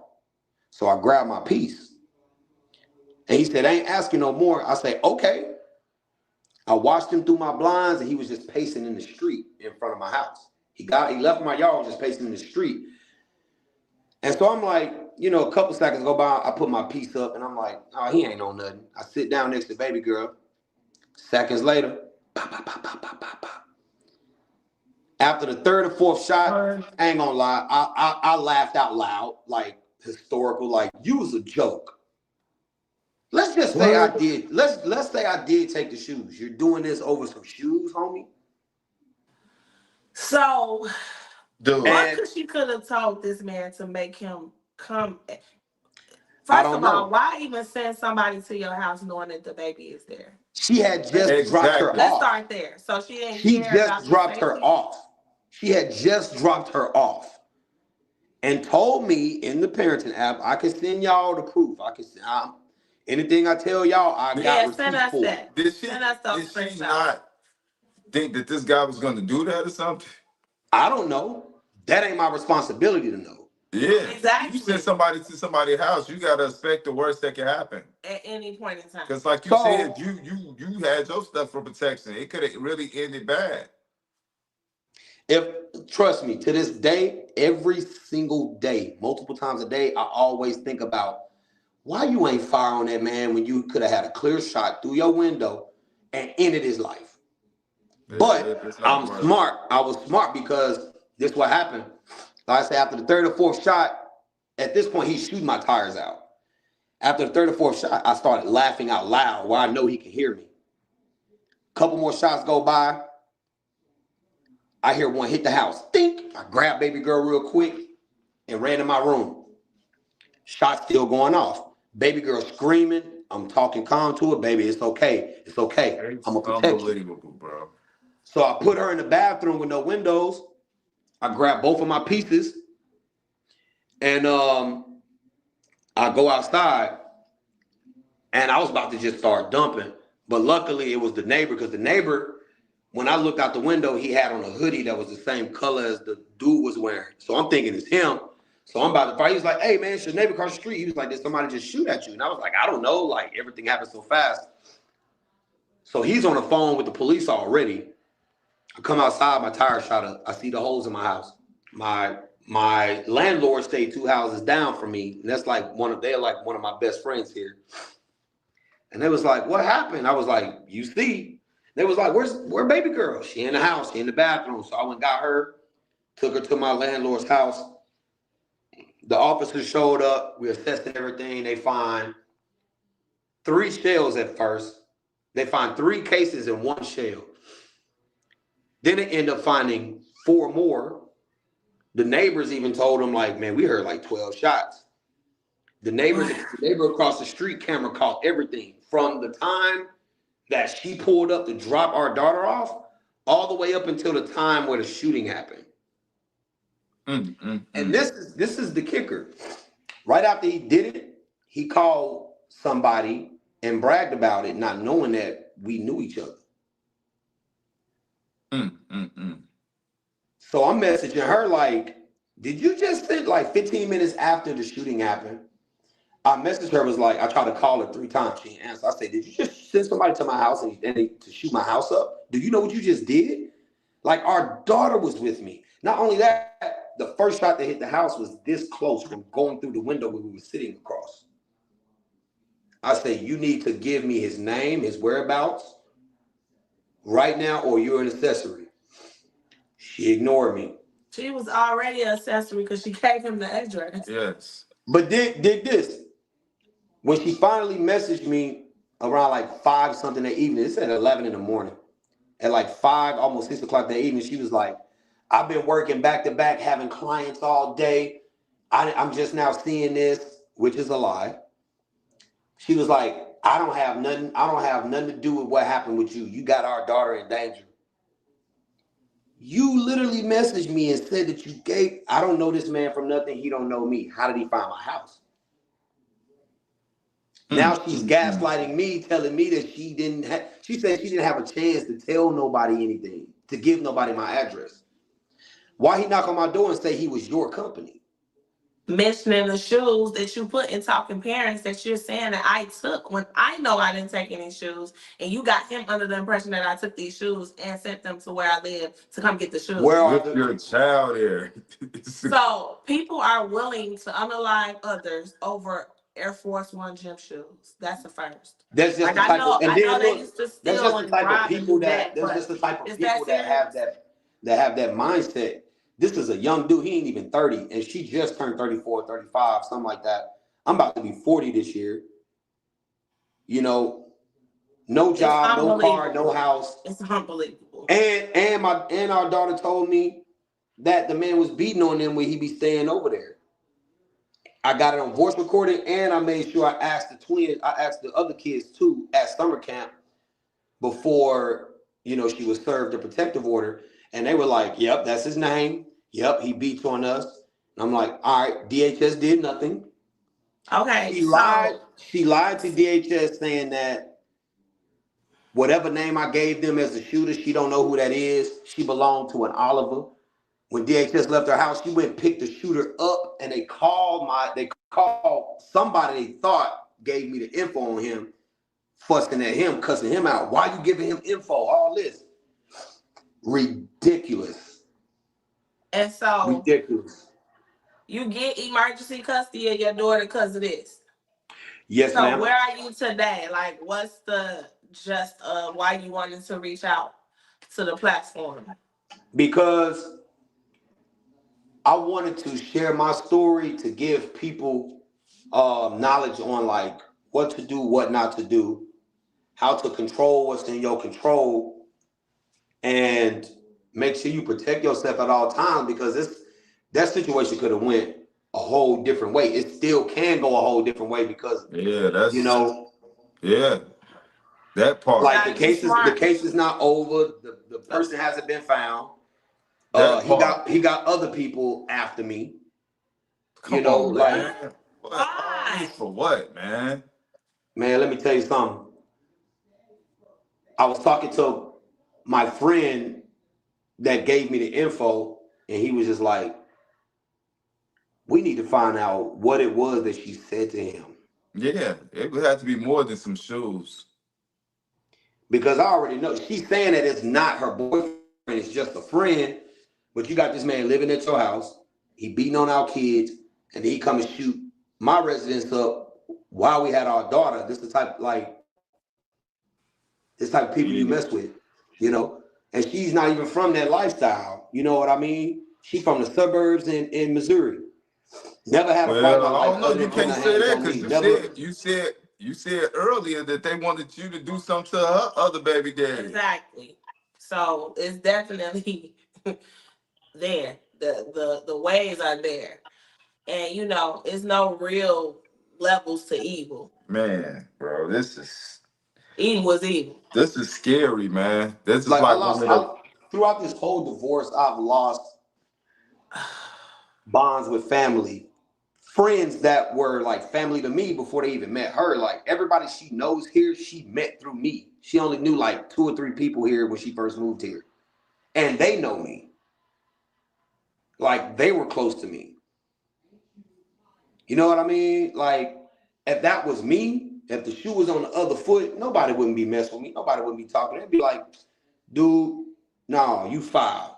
[SPEAKER 3] So I grabbed my piece. And he said, I ain't asking no more. I say, okay. I watched him through my blinds and he was just pacing in the street in front of my house. He left my yard just pacing in the street. And so I'm like, you know, a couple seconds go by, I put my piece up and I'm like, oh, he ain't on nothing. I sit down next to baby girl. Seconds later, pop, pop, pop, pop, pop, pop, pop. After the third or fourth shot, I ain't gonna lie, I laughed out loud, like historical, like you was a joke. Let's just say I did. Let's say I did take the shoes. You're doing this over some shoes, homie.
[SPEAKER 2] So,
[SPEAKER 1] Dude,
[SPEAKER 2] what
[SPEAKER 3] And
[SPEAKER 2] she could have told this man to make him come?
[SPEAKER 3] I
[SPEAKER 2] First
[SPEAKER 3] don't
[SPEAKER 2] of all,
[SPEAKER 3] know.
[SPEAKER 2] why even send somebody to your house knowing that the baby is there?
[SPEAKER 3] She had
[SPEAKER 2] Let's
[SPEAKER 3] just dropped her
[SPEAKER 1] exactly.
[SPEAKER 2] let's
[SPEAKER 3] off.
[SPEAKER 2] start there. So she didn't
[SPEAKER 3] She
[SPEAKER 2] care
[SPEAKER 3] just
[SPEAKER 2] about the
[SPEAKER 3] dropped her
[SPEAKER 2] safety.
[SPEAKER 3] off. She had just dropped her off and told me in the parenting app, I can send y'all the proof. I can send anything I tell y'all, I got
[SPEAKER 2] Yeah, send
[SPEAKER 3] receipts
[SPEAKER 2] us
[SPEAKER 3] for.
[SPEAKER 2] that.
[SPEAKER 1] Did she
[SPEAKER 2] Send us those
[SPEAKER 1] did she
[SPEAKER 2] screenshots.
[SPEAKER 1] not think that this guy was gonna do that or something?
[SPEAKER 3] I don't know. That ain't my responsibility to know.
[SPEAKER 1] Yeah. You send
[SPEAKER 2] Exactly.
[SPEAKER 1] somebody to somebody's house, you gotta expect the worst that can happen.
[SPEAKER 2] At any point in time.
[SPEAKER 1] Cause like you said,
[SPEAKER 3] So
[SPEAKER 1] you had your stuff for protection. It could have really ended bad.
[SPEAKER 3] if trust me, to this day, every single day, multiple times a day, I always think about why you ain't fire on that man when you could have had a clear shot through your window and ended his life. But
[SPEAKER 1] It's not
[SPEAKER 3] I'm
[SPEAKER 1] worth it.
[SPEAKER 3] smart. I was smart because this what happened. Like I said, after the third or fourth shot, at this point, he's shooting my tires out. After the third or fourth shot, I started laughing out loud where I know he can hear me. A couple more shots go by. I hear one hit the house. Think. I grab baby girl real quick and ran in my room. Shot still going off. Baby girl screaming. I'm talking calm to her. Baby, it's okay. It's okay. I'm
[SPEAKER 1] It's
[SPEAKER 3] going to protect you.
[SPEAKER 1] unbelievable, bro.
[SPEAKER 3] So I put her in the bathroom with no windows. I grab both of my pieces and I go outside and I was about to just start dumping. But luckily it was the neighbor because the neighbor, when I looked out the window, he had on a hoodie that was the same color as the dude was wearing. So I'm thinking it's him. So I'm about to fight. He was like, hey man, it's your neighbor across the street. He was like, did somebody just shoot at you? And I was like, I don't know. Like everything happened so fast. So he's on the phone with the police already. I come outside, my tire shot up. I see the holes in my house. My landlord stayed 2 houses down from me, and they're like one of my best friends here. And they was like, "What happened?" I was like, "You see?" They was like, "Where baby girl? She in the house, she in the bathroom." So I went and got her, took her to my landlord's house. The officers showed up. We assessed everything. They find 3 shells at first. They find 3 cases in one shell. Then they end up finding 4 more. The neighbors even told them, like, man, we heard like 12 shots. The neighbor across the street camera caught everything from the time that she pulled up to drop our daughter off, all the way up until the time where the shooting happened. And this is the kicker. Right after he did it, he called somebody and bragged about it, not knowing that we knew each other. So I'm messaging her like, did you just send like 15 minutes after the shooting happened? I messaged her, was like, I tried to call her 3 times. She didn't answer. I said, did you just send somebody to my house to shoot my house up? Do you know what you just did? Like, our daughter was with me. Not only that, the first shot that hit the house was this close from going through the window where we were sitting across. I said, you need to give me his name, his whereabouts right now, or you're an accessory. She ignored me.
[SPEAKER 2] She was already an accessory because she gave him the address.
[SPEAKER 1] Yes.
[SPEAKER 3] But did this. When she finally messaged me around like 5 something that evening, it's at 11 in the morning. At like 5, almost 6 o'clock that evening, she was like, I've been working back to back, having clients all day. I'm just now seeing this, which is a lie. She was like, I don't have nothing to do with what happened with you. You got our daughter in danger. You literally messaged me and said that I don't know this man from nothing. He don't know me. How did he find my house? Now she's gaslighting me, telling me that she said she didn't have a chance to tell nobody anything, to give nobody my address. Why he knock on my door and say he was your company?
[SPEAKER 2] Mentioning the shoes that you put in Talking Parents that you're saying that I took when I know I didn't take any shoes, and you got him under the impression that I took these shoes and sent them to where I live to come get the shoes.
[SPEAKER 3] Where are
[SPEAKER 1] With your child there.
[SPEAKER 2] So people are willing to unalive others over Air Force One gym shoes. That's the first.
[SPEAKER 3] That's just
[SPEAKER 2] Like
[SPEAKER 3] the type of, and
[SPEAKER 2] I
[SPEAKER 3] then
[SPEAKER 2] know they
[SPEAKER 3] look,
[SPEAKER 2] used to
[SPEAKER 3] that's
[SPEAKER 2] steal
[SPEAKER 3] just the
[SPEAKER 2] and
[SPEAKER 3] type of
[SPEAKER 2] rob and
[SPEAKER 3] people
[SPEAKER 2] do that,
[SPEAKER 3] that's
[SPEAKER 2] but
[SPEAKER 3] just the type of
[SPEAKER 2] is
[SPEAKER 3] people
[SPEAKER 2] that serious?
[SPEAKER 3] that have that mindset. This is a young dude, he ain't even 30, and she just turned 34, 35, something like that. I'm about to be 40 this year. You know, no
[SPEAKER 2] It's
[SPEAKER 3] job, no car, no
[SPEAKER 2] unbelievable.
[SPEAKER 3] house.
[SPEAKER 2] It's unbelievable.
[SPEAKER 3] And our daughter told me that the man was beating on them when he be staying over there. I got it on voice recording, and I made sure I asked the other kids too at summer camp before, she was served a protective order, and they were like, "Yep, that's his name. Yep, he beats on us." And I'm like, "All right, DHS did nothing."
[SPEAKER 2] Okay,
[SPEAKER 3] She lied.
[SPEAKER 2] so
[SPEAKER 3] She lied to DHS saying that whatever name I gave them as the shooter, she don't know who that is. She belonged to an Oliver. When DHS left her house, she went and picked the shooter up, and they called somebody they thought gave me the info on him, fussing at him, cussing him out. Why you giving him info? All this. Ridiculous.
[SPEAKER 2] and so
[SPEAKER 3] Ridiculous.
[SPEAKER 2] you get emergency custody of your daughter because of this.
[SPEAKER 3] Yes,
[SPEAKER 2] So
[SPEAKER 3] ma'am.
[SPEAKER 2] where are you today? Like, what's the just why you wanted to reach out to the platform?
[SPEAKER 3] Because I wanted to share my story to give people knowledge on like what to do, what not to do, how to control what's in your control, and make sure you protect yourself at all times, because that situation could have went a whole different way. It still can go a whole different way because
[SPEAKER 1] Yeah,
[SPEAKER 3] you
[SPEAKER 1] that's
[SPEAKER 3] know,
[SPEAKER 1] yeah. That
[SPEAKER 2] You
[SPEAKER 1] part.
[SPEAKER 3] like
[SPEAKER 2] gotta be
[SPEAKER 3] the
[SPEAKER 2] smart.
[SPEAKER 3] case is not over. The person hasn't been found.
[SPEAKER 1] That
[SPEAKER 3] He
[SPEAKER 1] part.
[SPEAKER 3] got other people after me.
[SPEAKER 1] Come on,
[SPEAKER 3] Like,
[SPEAKER 1] man. What? All
[SPEAKER 2] Why?
[SPEAKER 1] this for what, man?
[SPEAKER 3] man, let me tell you something. I was talking to my friend that gave me the info, and he was just like, we need to find out what it was that she said to him.
[SPEAKER 1] Yeah, it would have to be more than some shoes.
[SPEAKER 3] Because I already know she's saying that it's not her boyfriend, it's just a friend. But you got this man living at your house, he beating on our kids, and then he come and shoot my residence up while we had our daughter. This type of people you mess
[SPEAKER 1] Yeah.
[SPEAKER 3] with, you know. And she's not even from that lifestyle. You know what I mean? She's from the suburbs in Missouri. Never had a fight in
[SPEAKER 1] Well,
[SPEAKER 3] her
[SPEAKER 1] I
[SPEAKER 3] life
[SPEAKER 1] don't know.
[SPEAKER 3] other
[SPEAKER 1] You
[SPEAKER 3] than putting
[SPEAKER 1] can't
[SPEAKER 3] her
[SPEAKER 1] say
[SPEAKER 3] hands
[SPEAKER 1] that
[SPEAKER 3] on
[SPEAKER 1] because
[SPEAKER 3] me. Never.
[SPEAKER 1] you said earlier that they wanted you to do something to her other baby daddy.
[SPEAKER 2] Exactly. So it's definitely there. The ways are there. And it's no real levels to evil.
[SPEAKER 1] Man, bro, this is
[SPEAKER 2] Eating was evil.
[SPEAKER 1] This is scary, man. This is
[SPEAKER 3] Like I
[SPEAKER 1] like one
[SPEAKER 3] lost,
[SPEAKER 1] of the
[SPEAKER 3] throughout this whole divorce, I've lost bonds with family, friends that were like family to me before they even met her. Like everybody she knows here, she met through me. She only knew like 2 or 3 people here when she first moved here, and they know me. Like they were close to me. You know what I mean? Like if that was me, if the shoe was on the other foot, nobody wouldn't be messing with me. Nobody wouldn't be talking. They'd be like, dude, no, you filed.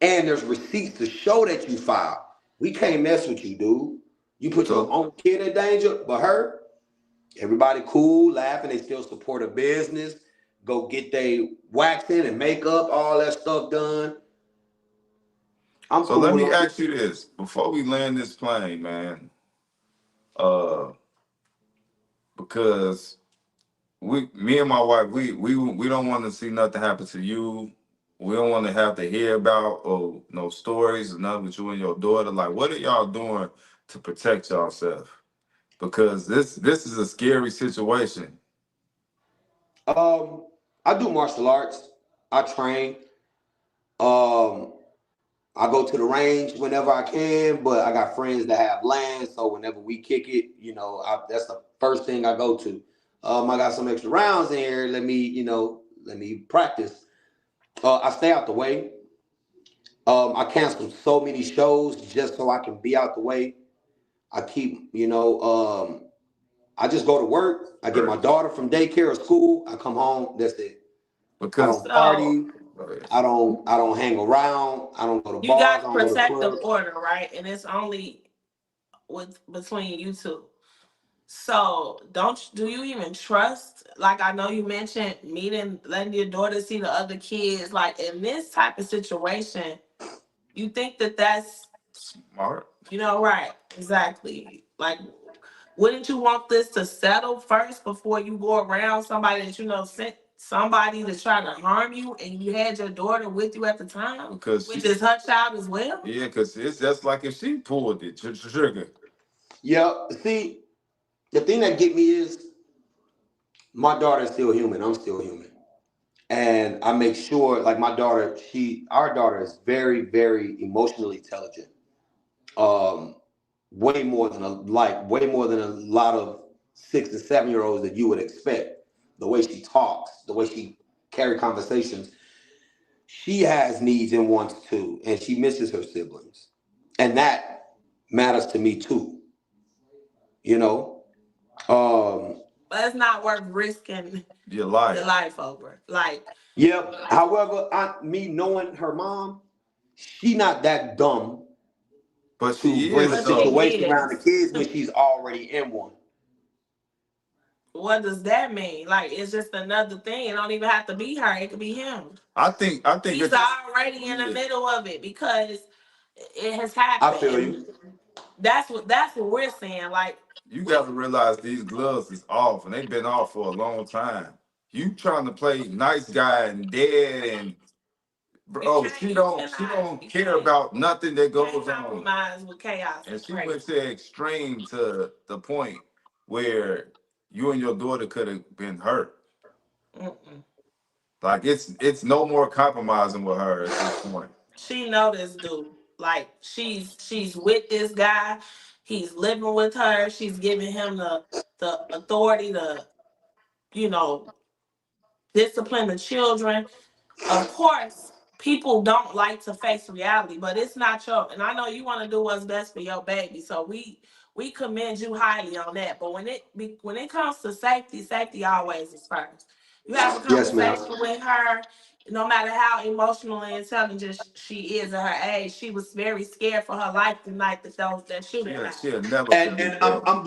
[SPEAKER 3] And there's receipts to show that you filed. We can't mess with you, dude. You put your
[SPEAKER 1] so
[SPEAKER 3] own kid in danger, but her, everybody cool, laughing, they still support a business, go get their waxing and makeup, all that stuff done. I'm
[SPEAKER 1] so let
[SPEAKER 3] cool
[SPEAKER 1] me
[SPEAKER 3] on
[SPEAKER 1] ask
[SPEAKER 3] it.
[SPEAKER 1] you this before we land this plane, man. Uh, because me and my wife, we don't want to see nothing happen to you. We don't want to have to hear about or no stories or nothing with you and your daughter. Like, what are y'all doing to protect yourself? Because this is a scary situation.
[SPEAKER 3] Um, I do martial arts. I train. Um, I go to the range whenever I can, but I got friends that have land, so whenever we kick it, that's the first thing I go to. I got some extra rounds in here. Let me practice. I stay out the way. I cancel so many shows just so I can be out the way. I keep, I just go to work. I get my
[SPEAKER 1] Right.
[SPEAKER 3] daughter from daycare or school. I come home. That's it. I
[SPEAKER 1] Because
[SPEAKER 3] don't
[SPEAKER 2] So
[SPEAKER 3] party. I don't hang around. I don't go to
[SPEAKER 2] you
[SPEAKER 3] bars.
[SPEAKER 2] got
[SPEAKER 3] I don't go to
[SPEAKER 2] protective
[SPEAKER 3] clubs.
[SPEAKER 2] order, right? And it's only with between you two. So don't do you even trust? Like I know you mentioned meeting, letting your daughter see the other kids. Like in this type of situation, you think that that's
[SPEAKER 1] smart.
[SPEAKER 2] right? Exactly. Like, wouldn't you want this to settle first before you go around somebody that sent somebody to try to harm you, and you had your daughter with you at the time,
[SPEAKER 1] Because
[SPEAKER 2] which is her child as well?
[SPEAKER 1] yeah, because it's just like if she pulled it, trigger.
[SPEAKER 3] Yeah. See, the thing that get me is my daughter is still human. I'm still human. And I make sure, like our daughter is very, very emotionally intelligent. Um, way more than a lot of 6 and 7 year olds that you would expect. The way she talks, the way she carry conversations, she has needs and wants too, and she misses her siblings, and that matters to me too. You know.
[SPEAKER 2] But it's not worth risking
[SPEAKER 1] Your
[SPEAKER 2] your
[SPEAKER 1] life.
[SPEAKER 2] life over. Like,
[SPEAKER 3] Yep. However, me knowing her mom, she not that dumb
[SPEAKER 1] But
[SPEAKER 3] to
[SPEAKER 1] she
[SPEAKER 3] bring a
[SPEAKER 1] is
[SPEAKER 2] but she
[SPEAKER 1] though.
[SPEAKER 3] situation around the
[SPEAKER 2] is.
[SPEAKER 3] kids when she's already in one.
[SPEAKER 2] What does that mean? Like, it's just another thing. It don't even have to be her. It could be him.
[SPEAKER 1] I think
[SPEAKER 2] He's
[SPEAKER 1] it's
[SPEAKER 2] already in the
[SPEAKER 1] yeah.
[SPEAKER 2] middle of it because it has
[SPEAKER 3] I
[SPEAKER 2] happened,
[SPEAKER 3] feel
[SPEAKER 2] and
[SPEAKER 3] you.
[SPEAKER 2] that's what we're saying. Like,
[SPEAKER 1] You got to realize these gloves is off, and they've been off for a long time. You trying to play nice guy and dead, and
[SPEAKER 2] you
[SPEAKER 1] bro,
[SPEAKER 2] can't,
[SPEAKER 1] she
[SPEAKER 2] you
[SPEAKER 1] don't she
[SPEAKER 2] cannot,
[SPEAKER 1] don't
[SPEAKER 2] you
[SPEAKER 1] care
[SPEAKER 2] can't,
[SPEAKER 1] about nothing that
[SPEAKER 2] you can't
[SPEAKER 1] goes on.
[SPEAKER 2] compromise with chaos.
[SPEAKER 1] And
[SPEAKER 2] It's
[SPEAKER 1] she
[SPEAKER 2] crazy.
[SPEAKER 1] went to extreme to the point where you and your daughter could have been hurt.
[SPEAKER 2] Mm-mm.
[SPEAKER 1] Like it's no more compromising with her at this point.
[SPEAKER 2] She know this dude. Like, she's with this guy. He's living with her. She's giving him the authority to you know discipline the children. Of course, people don't like to face reality, but it's not your. And I know you want to do what's best for your baby, so we commend you highly on that. But when it comes to safety, safety always is first. You have a
[SPEAKER 3] Yes, ma'am.
[SPEAKER 2] conversation with her. No matter how emotionally intelligent she is at her age, she was very scared for her life the night that shooting happened.
[SPEAKER 1] She'll never
[SPEAKER 3] And
[SPEAKER 1] forget that.
[SPEAKER 2] And
[SPEAKER 3] I'm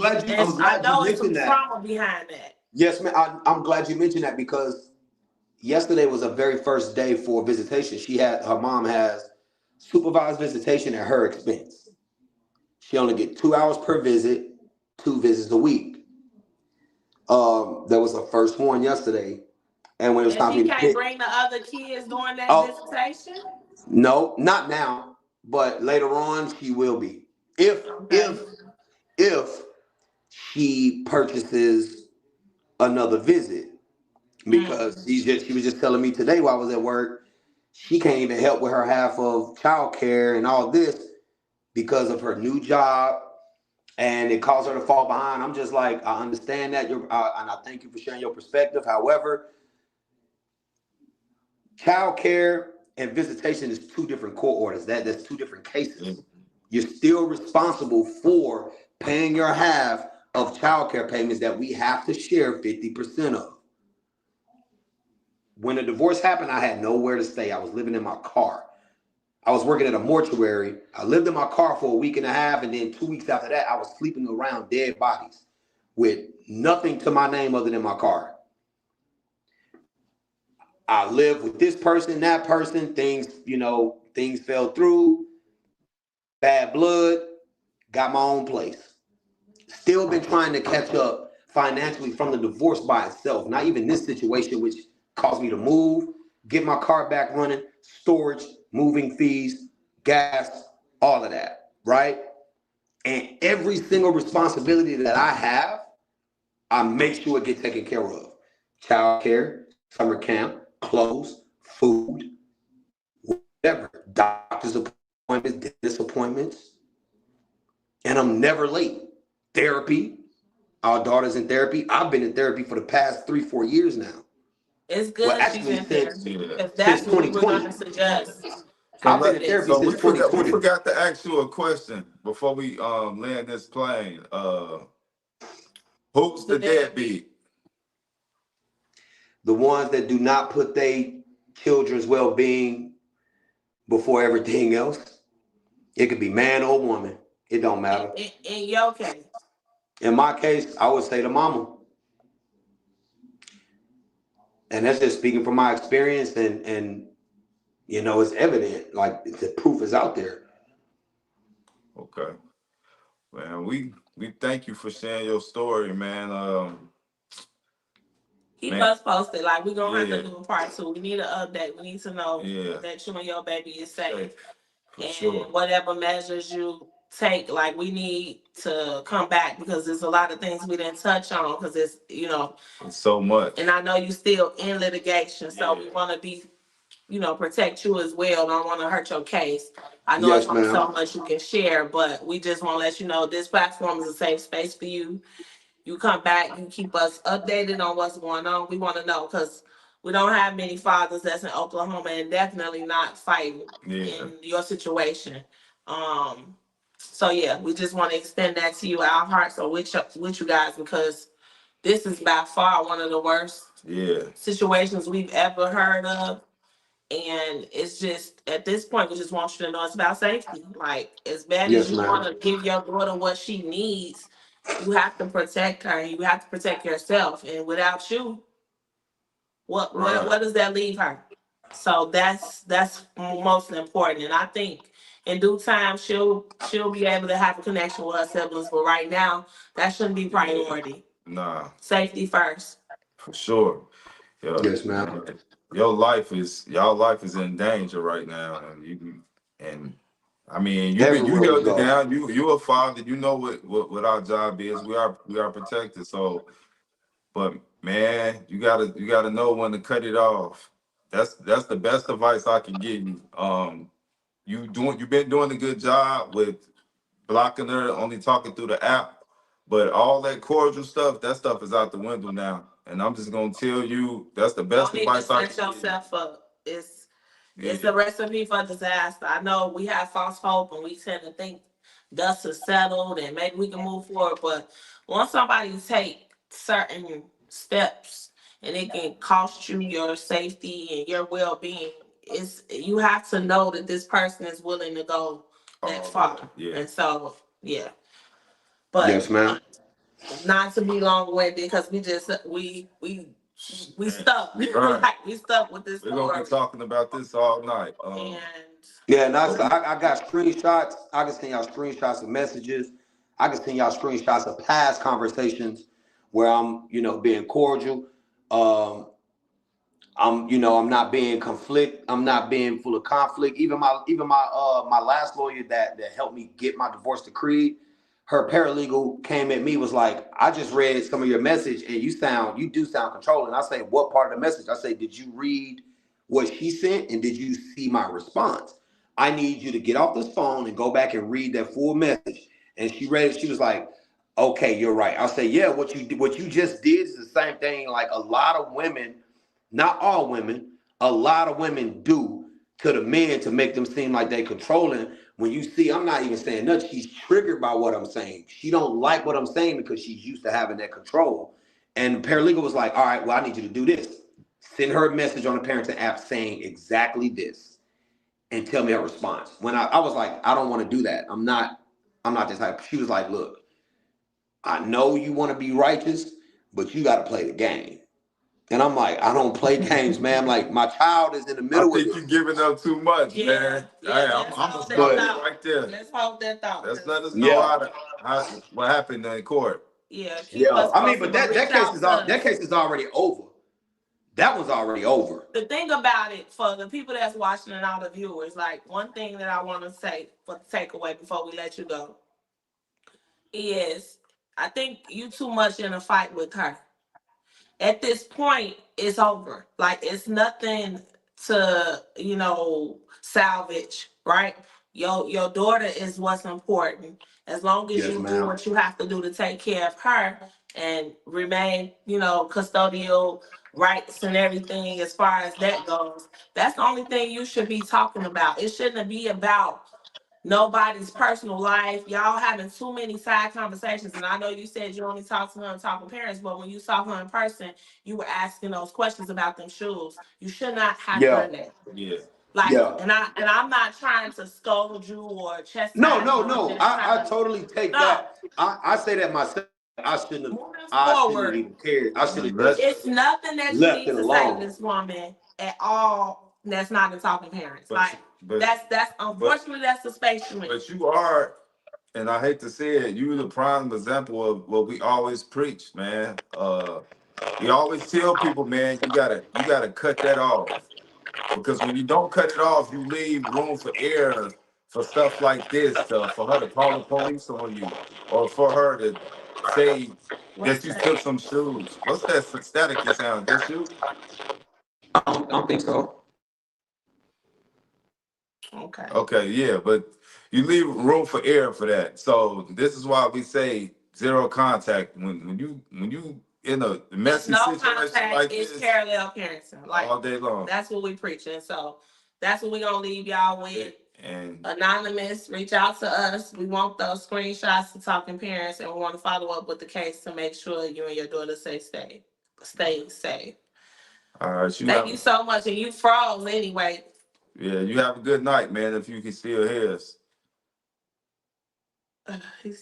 [SPEAKER 2] I
[SPEAKER 3] glad you
[SPEAKER 2] know it's some
[SPEAKER 3] mentioned that.
[SPEAKER 2] trauma behind that.
[SPEAKER 3] Yes, ma'am. I'm glad you mentioned that because yesterday was a very first day for visitation. Her mom has supervised visitation at her expense. She only get 2 hours per visit, 2 visits a week. That was the first one yesterday, and when it was
[SPEAKER 2] And
[SPEAKER 3] time for
[SPEAKER 2] she
[SPEAKER 3] me to
[SPEAKER 2] can't
[SPEAKER 3] pick,
[SPEAKER 2] bring the other kids during that
[SPEAKER 3] oh
[SPEAKER 2] visitation.
[SPEAKER 3] no, not now, but later on she will be. If
[SPEAKER 2] Okay.
[SPEAKER 3] if if she purchases another visit because she was just telling me today while I was at work, she can't even help with her half of childcare and all this because of her new job, and it caused her to fall behind. I'm just like, I understand that, and I thank you for sharing your perspective. However, childcare and visitation is two different court orders. That's two different cases. You're still responsible for paying your half of childcare payments that we have to share 50% of. When the divorce happened, I had nowhere to stay. I was living in my car. I was working at a mortuary. I lived in my car for a week and a half, and then 2 weeks after that, I was sleeping around dead bodies with nothing to my name other than my car. I lived with this person, that person. Things fell through. Bad blood. Got my own place. Still been trying to catch up financially from the divorce by itself. Not even this situation, which caused me to move, get my car back running, storage, moving fees, gas, all of that, right? And every single responsibility that I have, I make sure it gets taken care of. Child care, summer camp, clothes, food, whatever. Doctor's appointments, dentist appointments. And I'm never late. Therapy. Our daughter's in therapy. I've been in therapy for the past 3-4 years now.
[SPEAKER 2] It's
[SPEAKER 3] Well,
[SPEAKER 2] good she's
[SPEAKER 3] actually,
[SPEAKER 2] in
[SPEAKER 3] since
[SPEAKER 2] therapy because
[SPEAKER 3] since
[SPEAKER 2] that's what we were
[SPEAKER 3] 2020.
[SPEAKER 2] gonna suggest
[SPEAKER 1] So
[SPEAKER 3] I've been
[SPEAKER 2] after
[SPEAKER 3] in
[SPEAKER 2] this.
[SPEAKER 3] therapy
[SPEAKER 1] so
[SPEAKER 3] since
[SPEAKER 1] we
[SPEAKER 3] 2020.
[SPEAKER 1] forgot to ask you a question before we land this plane. Who's
[SPEAKER 2] The
[SPEAKER 1] the
[SPEAKER 2] deadbeat.
[SPEAKER 1] deadbeat?
[SPEAKER 3] The ones that do not put their children's well-being before everything else. It could be man or woman. It don't matter.
[SPEAKER 2] In your case.
[SPEAKER 3] In my case, I would say the mama. And that's just speaking from my experience, and it's evident. Like, the proof is out there.
[SPEAKER 1] Okay, man. We thank you for sharing your story, man.
[SPEAKER 2] Keep
[SPEAKER 1] Man,
[SPEAKER 2] us posted. Like we're gonna have to
[SPEAKER 1] yeah,
[SPEAKER 2] do a part two. We need an update. We need to know
[SPEAKER 1] yeah,
[SPEAKER 2] that you and your baby is safe.
[SPEAKER 1] for sure.
[SPEAKER 2] And whatever measures you take, like we need to come back because there's a lot of things we didn't touch on because
[SPEAKER 1] It's so much.
[SPEAKER 2] and I know you still in litigation, so we want to be, protect you as well. Don't want to hurt your case. I know it's
[SPEAKER 3] Yes,
[SPEAKER 2] only
[SPEAKER 3] ma'am.
[SPEAKER 2] so much you can share, but we just want to let you know this platform is a safe space for you. You come back, you keep us updated on what's going on. We want to know because we don't have many fathers that's in Oklahoma and definitely not fighting
[SPEAKER 1] Yeah,
[SPEAKER 2] in your situation. So yeah, we just want to extend that to you. Our hearts are with you guys because this is by far one of the worst
[SPEAKER 1] yeah,
[SPEAKER 2] situations we've ever heard of. And it's just at this point, we just want you to know it's about safety. Like as bad as
[SPEAKER 3] Yes,
[SPEAKER 2] you
[SPEAKER 3] ma'am.
[SPEAKER 2] want to give your daughter what she needs, you have to protect her and you have to protect yourself. And without you,
[SPEAKER 1] right.
[SPEAKER 2] what does that leave her? So that's most important. And I think in due time she'll be able to have a connection with her siblings. But right now, that shouldn't be
[SPEAKER 1] Yeah,
[SPEAKER 2] priority.
[SPEAKER 1] nah,
[SPEAKER 2] Safety first.
[SPEAKER 1] for sure. Yeah,
[SPEAKER 3] Yes, ma'am.
[SPEAKER 1] man. Y'all life is in danger right now, and I mean you
[SPEAKER 3] Everywhere we
[SPEAKER 1] held it
[SPEAKER 3] go.
[SPEAKER 1] down. You a father. You know what our job is. We are protected. So, but man, you gotta know when to cut it off. That's the best advice I can give you. You've been doing a good job with blocking her, only talking through the app. But all that cordial stuff, that stuff is out the window now. And I'm just gonna tell you, that's the
[SPEAKER 2] Don't
[SPEAKER 1] best
[SPEAKER 2] even
[SPEAKER 1] advice I
[SPEAKER 2] set
[SPEAKER 1] can give you.
[SPEAKER 2] yourself up. It's
[SPEAKER 1] Yeah,
[SPEAKER 2] a recipe for disaster. I know we have false hope and we tend to think dust is settled and maybe we can move forward. But once somebody take certain steps and it can cost you your safety and your well being, it's you have to know that this person is willing to go that far.
[SPEAKER 1] yeah,
[SPEAKER 2] And so yeah. But
[SPEAKER 3] Yes, ma'am.
[SPEAKER 2] not to be long winded because we stuck.
[SPEAKER 1] right.
[SPEAKER 2] Like we stuck with this
[SPEAKER 1] We're gonna
[SPEAKER 2] story.
[SPEAKER 1] be talking about this all night.
[SPEAKER 2] And
[SPEAKER 3] Yeah, and
[SPEAKER 1] But we,
[SPEAKER 3] I got screenshots. I can send y'all screenshots of messages. I can send y'all screenshots of past conversations where I'm, being cordial. Um, I'm not being conflict. I'm not being full of conflict. Even my last lawyer that helped me get my divorce decree, her paralegal came at me, was like, I just read some of your message and you do sound controlling. I say, what part of the message? I say, did you read what she sent and did you see my response? I need you to get off this phone and go back and read that full message. And she read it. She was like, okay, you're right. I'll say, yeah, what you just did is the same thing like a lot of women, not all women, a lot of women do to the men to make them seem like they controlling. When you see, I'm not even saying nothing. She's triggered by what I'm saying. She don't like what I'm saying because she's used to having that control. And the paralegal was like, all right, well, I need you to do this. Send her a message on the parenting app saying exactly this and tell me her response. When I was like, I don't want to do that. I'm not this type. She was like, look, I know you want to be righteous, but you got to play the game. And I'm like, I don't play games, man. I'm like, my child is in the
[SPEAKER 1] I
[SPEAKER 3] middle of
[SPEAKER 1] think
[SPEAKER 3] this.
[SPEAKER 1] you're giving up too much, man. Hey, I'm gonna stop
[SPEAKER 3] But
[SPEAKER 1] you right there.
[SPEAKER 2] Let's hold that thought.
[SPEAKER 1] Let's let us know
[SPEAKER 3] yeah,
[SPEAKER 1] what happened in court.
[SPEAKER 2] Yeah, keep
[SPEAKER 3] yeah.
[SPEAKER 2] us
[SPEAKER 3] I mean,
[SPEAKER 2] posted,
[SPEAKER 3] but
[SPEAKER 2] but reach out to
[SPEAKER 3] that
[SPEAKER 2] us.
[SPEAKER 3] case is already over. That one's already over.
[SPEAKER 2] The thing about it, for the people that's watching and all the viewers, like one thing that I want to say for the takeaway before we let you go is I think you too much in a fight with her. At this point, it's over. Like it's nothing to, salvage, right? Your daughter is what's important. As long as
[SPEAKER 3] Yes,
[SPEAKER 2] you do
[SPEAKER 3] ma'am.
[SPEAKER 2] what you have to do to take care of her and remain, custodial rights and everything as far as that goes, that's the only thing you should be talking about. It shouldn't be about nobody's personal life. Y'all having too many side conversations. And I know you said you only talk to her and talk with parents, but when you saw her in person, you were asking those questions about them shoes. You should not have
[SPEAKER 3] Yeah,
[SPEAKER 2] done that.
[SPEAKER 1] Yeah.
[SPEAKER 2] Like,
[SPEAKER 3] yeah.
[SPEAKER 2] and I'm not trying to scold you or
[SPEAKER 3] No,
[SPEAKER 2] chastise
[SPEAKER 3] no,
[SPEAKER 2] you. I'm
[SPEAKER 3] no.
[SPEAKER 2] just trying
[SPEAKER 3] I
[SPEAKER 2] to
[SPEAKER 3] totally take
[SPEAKER 2] no.
[SPEAKER 3] that. I say that myself. I shouldn't have.
[SPEAKER 2] Moving
[SPEAKER 3] I shouldn't have
[SPEAKER 2] forward,
[SPEAKER 3] even cared. I should have
[SPEAKER 1] Let
[SPEAKER 3] just
[SPEAKER 2] it's nothing that you
[SPEAKER 3] left
[SPEAKER 2] need
[SPEAKER 3] it
[SPEAKER 2] to say to
[SPEAKER 3] alone.
[SPEAKER 2] this woman at all that's not in talking parents.
[SPEAKER 1] but
[SPEAKER 2] Like
[SPEAKER 1] but
[SPEAKER 2] that's
[SPEAKER 1] but
[SPEAKER 2] unfortunately that's the space you're in.
[SPEAKER 1] but you are, and I hate to say it, you the prime example of what we always preach, man. We always tell people, man, you gotta cut that off. Because when you don't cut it off, you leave room for error for stuff like this, for her to call the police on you, or for her to say
[SPEAKER 2] What's
[SPEAKER 1] that you
[SPEAKER 2] that?
[SPEAKER 1] took some shoes. What's that staticky sound? That you?
[SPEAKER 3] I don't think so.
[SPEAKER 2] Okay.
[SPEAKER 1] Okay, yeah, but you leave room for error for that. So this is why we say zero contact when you in a
[SPEAKER 2] It's
[SPEAKER 1] messy
[SPEAKER 2] no
[SPEAKER 1] situation
[SPEAKER 2] contact.
[SPEAKER 1] like
[SPEAKER 2] It's
[SPEAKER 1] this
[SPEAKER 2] parallel parenting. Like
[SPEAKER 1] all day long.
[SPEAKER 2] that's what we preaching. So that's what we gonna leave y'all with.
[SPEAKER 1] And
[SPEAKER 2] Anonymous, reach out to us. We want those screenshots to talking parents, and we want to follow up with the case to make sure you and your daughter stay safe.
[SPEAKER 1] all right,
[SPEAKER 2] Thank you so much. And you froze anyway.
[SPEAKER 1] yeah, you have a good night, man. If you can still hear us.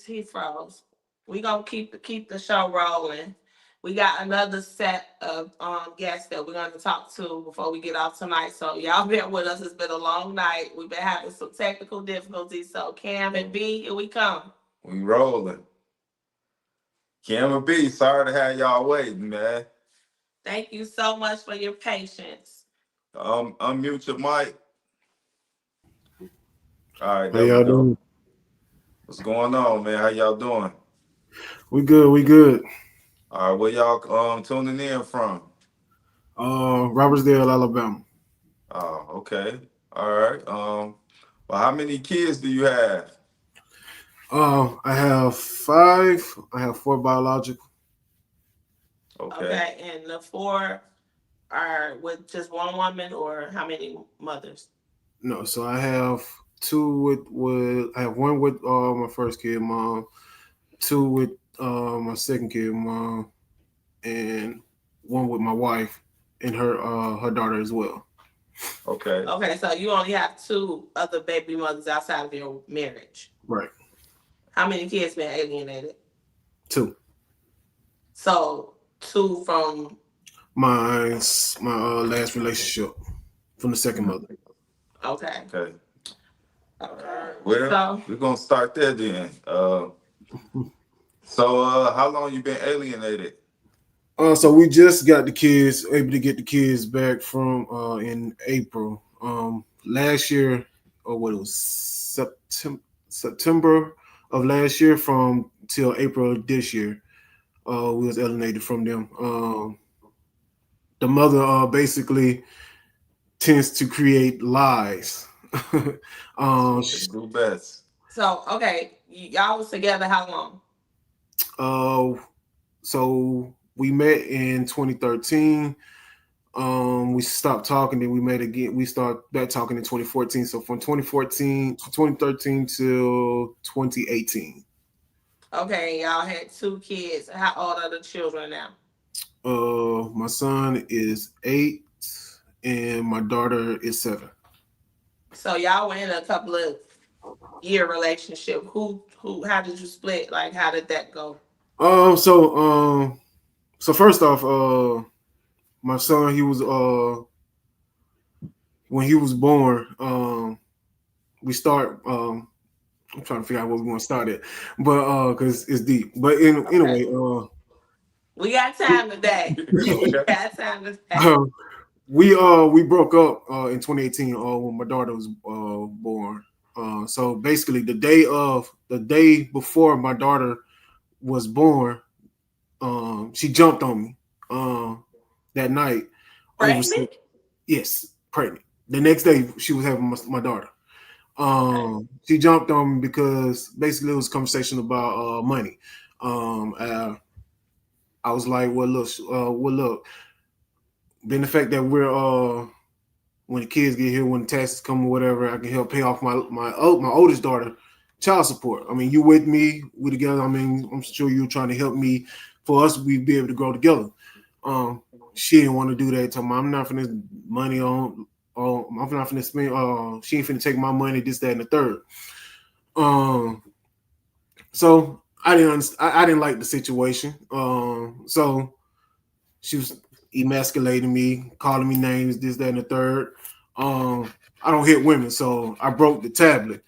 [SPEAKER 2] He froze. We gonna keep the show rolling. We got another set of guests that we're gonna talk to before we get off tonight. So y'all been with us. It's been a long night. We've been having some technical difficulties. So Cam and B, here we come.
[SPEAKER 1] We rolling. Cam and B, sorry to have y'all waiting, man.
[SPEAKER 2] Thank you so much for your patience.
[SPEAKER 1] Unmute your mic. All right,
[SPEAKER 4] How
[SPEAKER 1] there we
[SPEAKER 4] y'all
[SPEAKER 1] go.
[SPEAKER 4] doing?
[SPEAKER 1] What's going on, man? How y'all doing?
[SPEAKER 4] We good. We good.
[SPEAKER 1] All right, where y'all tuning in from?
[SPEAKER 4] Robertsdale, Alabama.
[SPEAKER 1] Oh, okay. All right. Well, how many kids do you have?
[SPEAKER 4] I have five. I have four biological.
[SPEAKER 1] Okay.
[SPEAKER 2] Okay, and the four are with just one woman, or how many mothers?
[SPEAKER 4] No, so I have two with I have one with my first kid mom, two with my second kid mom, and one with my wife and her daughter as well.
[SPEAKER 1] Okay.
[SPEAKER 2] Okay, so you only have two other baby mothers outside of your marriage.
[SPEAKER 4] Right.
[SPEAKER 2] How many kids been alienated?
[SPEAKER 4] Two.
[SPEAKER 2] So two from
[SPEAKER 4] My last relationship from the second mother.
[SPEAKER 2] okay.
[SPEAKER 1] Okay.
[SPEAKER 2] Okay.
[SPEAKER 1] Well,
[SPEAKER 2] So
[SPEAKER 1] we're gonna start there then. How long you been alienated?
[SPEAKER 4] So we just got the kids, able to get the kids back from in April. Last year, or what it was September of last year from till April of this year. We was alienated from them. The mother basically tends to create lies.
[SPEAKER 1] That's
[SPEAKER 4] um,
[SPEAKER 1] what they do best.
[SPEAKER 2] So okay, y'all was together how long?
[SPEAKER 4] uh, so we met in 2013. We stopped talking, then we met again. We started back talking in 2014. So from 2013 till 2018.
[SPEAKER 2] Okay, y'all had two kids. How old are the children now?
[SPEAKER 4] My son is 8 and my daughter is 7.
[SPEAKER 2] So y'all were in a couple of year relationship. Who? How did you split? Like, how did that go?
[SPEAKER 4] Um, so so first off, my son, he was when he was born, we start I'm trying to figure out where we want to start it, but because it's deep. But
[SPEAKER 2] Okay,
[SPEAKER 4] anyway,
[SPEAKER 2] we got time today. We
[SPEAKER 1] Okay.
[SPEAKER 2] got time today.
[SPEAKER 4] uh, we broke up in 2018 when my daughter was born. So basically, the day before my daughter was born, she jumped on me that night over
[SPEAKER 2] Pregnant?
[SPEAKER 4] yes, pregnant. The next day she was having my daughter.
[SPEAKER 2] Okay.
[SPEAKER 4] She jumped on me because basically it was a conversation about money. I was like, look, then the fact that we're when the kids get here, when the taxes come or whatever, I can help pay off my oldest daughter child support. I mean, you with me, we together. I mean, I'm sure you're trying to help me for us, we be able to grow together. Um, she didn't want to do that. Told me, I'm not finna money on. I'm not finna spend. She ain't finna take my money. This, that, and the third. Um, so I didn't like the situation. So she was emasculating me, calling me names, this, that, and the third. I don't hit women, so I broke the tablet.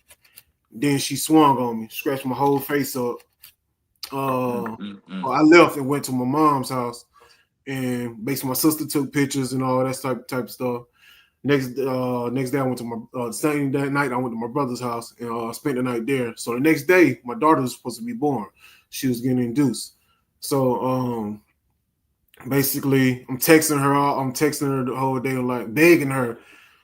[SPEAKER 4] Then she swung on me, scratched my whole face up.
[SPEAKER 1] Mm-mm-mm.
[SPEAKER 4] I left and went to my mom's house, and basically my sister took pictures and all that type of stuff. Next day I went to my same that night I went to my brother's house and spent the night there. So the next day my daughter was supposed to be born. She was getting induced. So basically I'm texting her the whole day, like begging her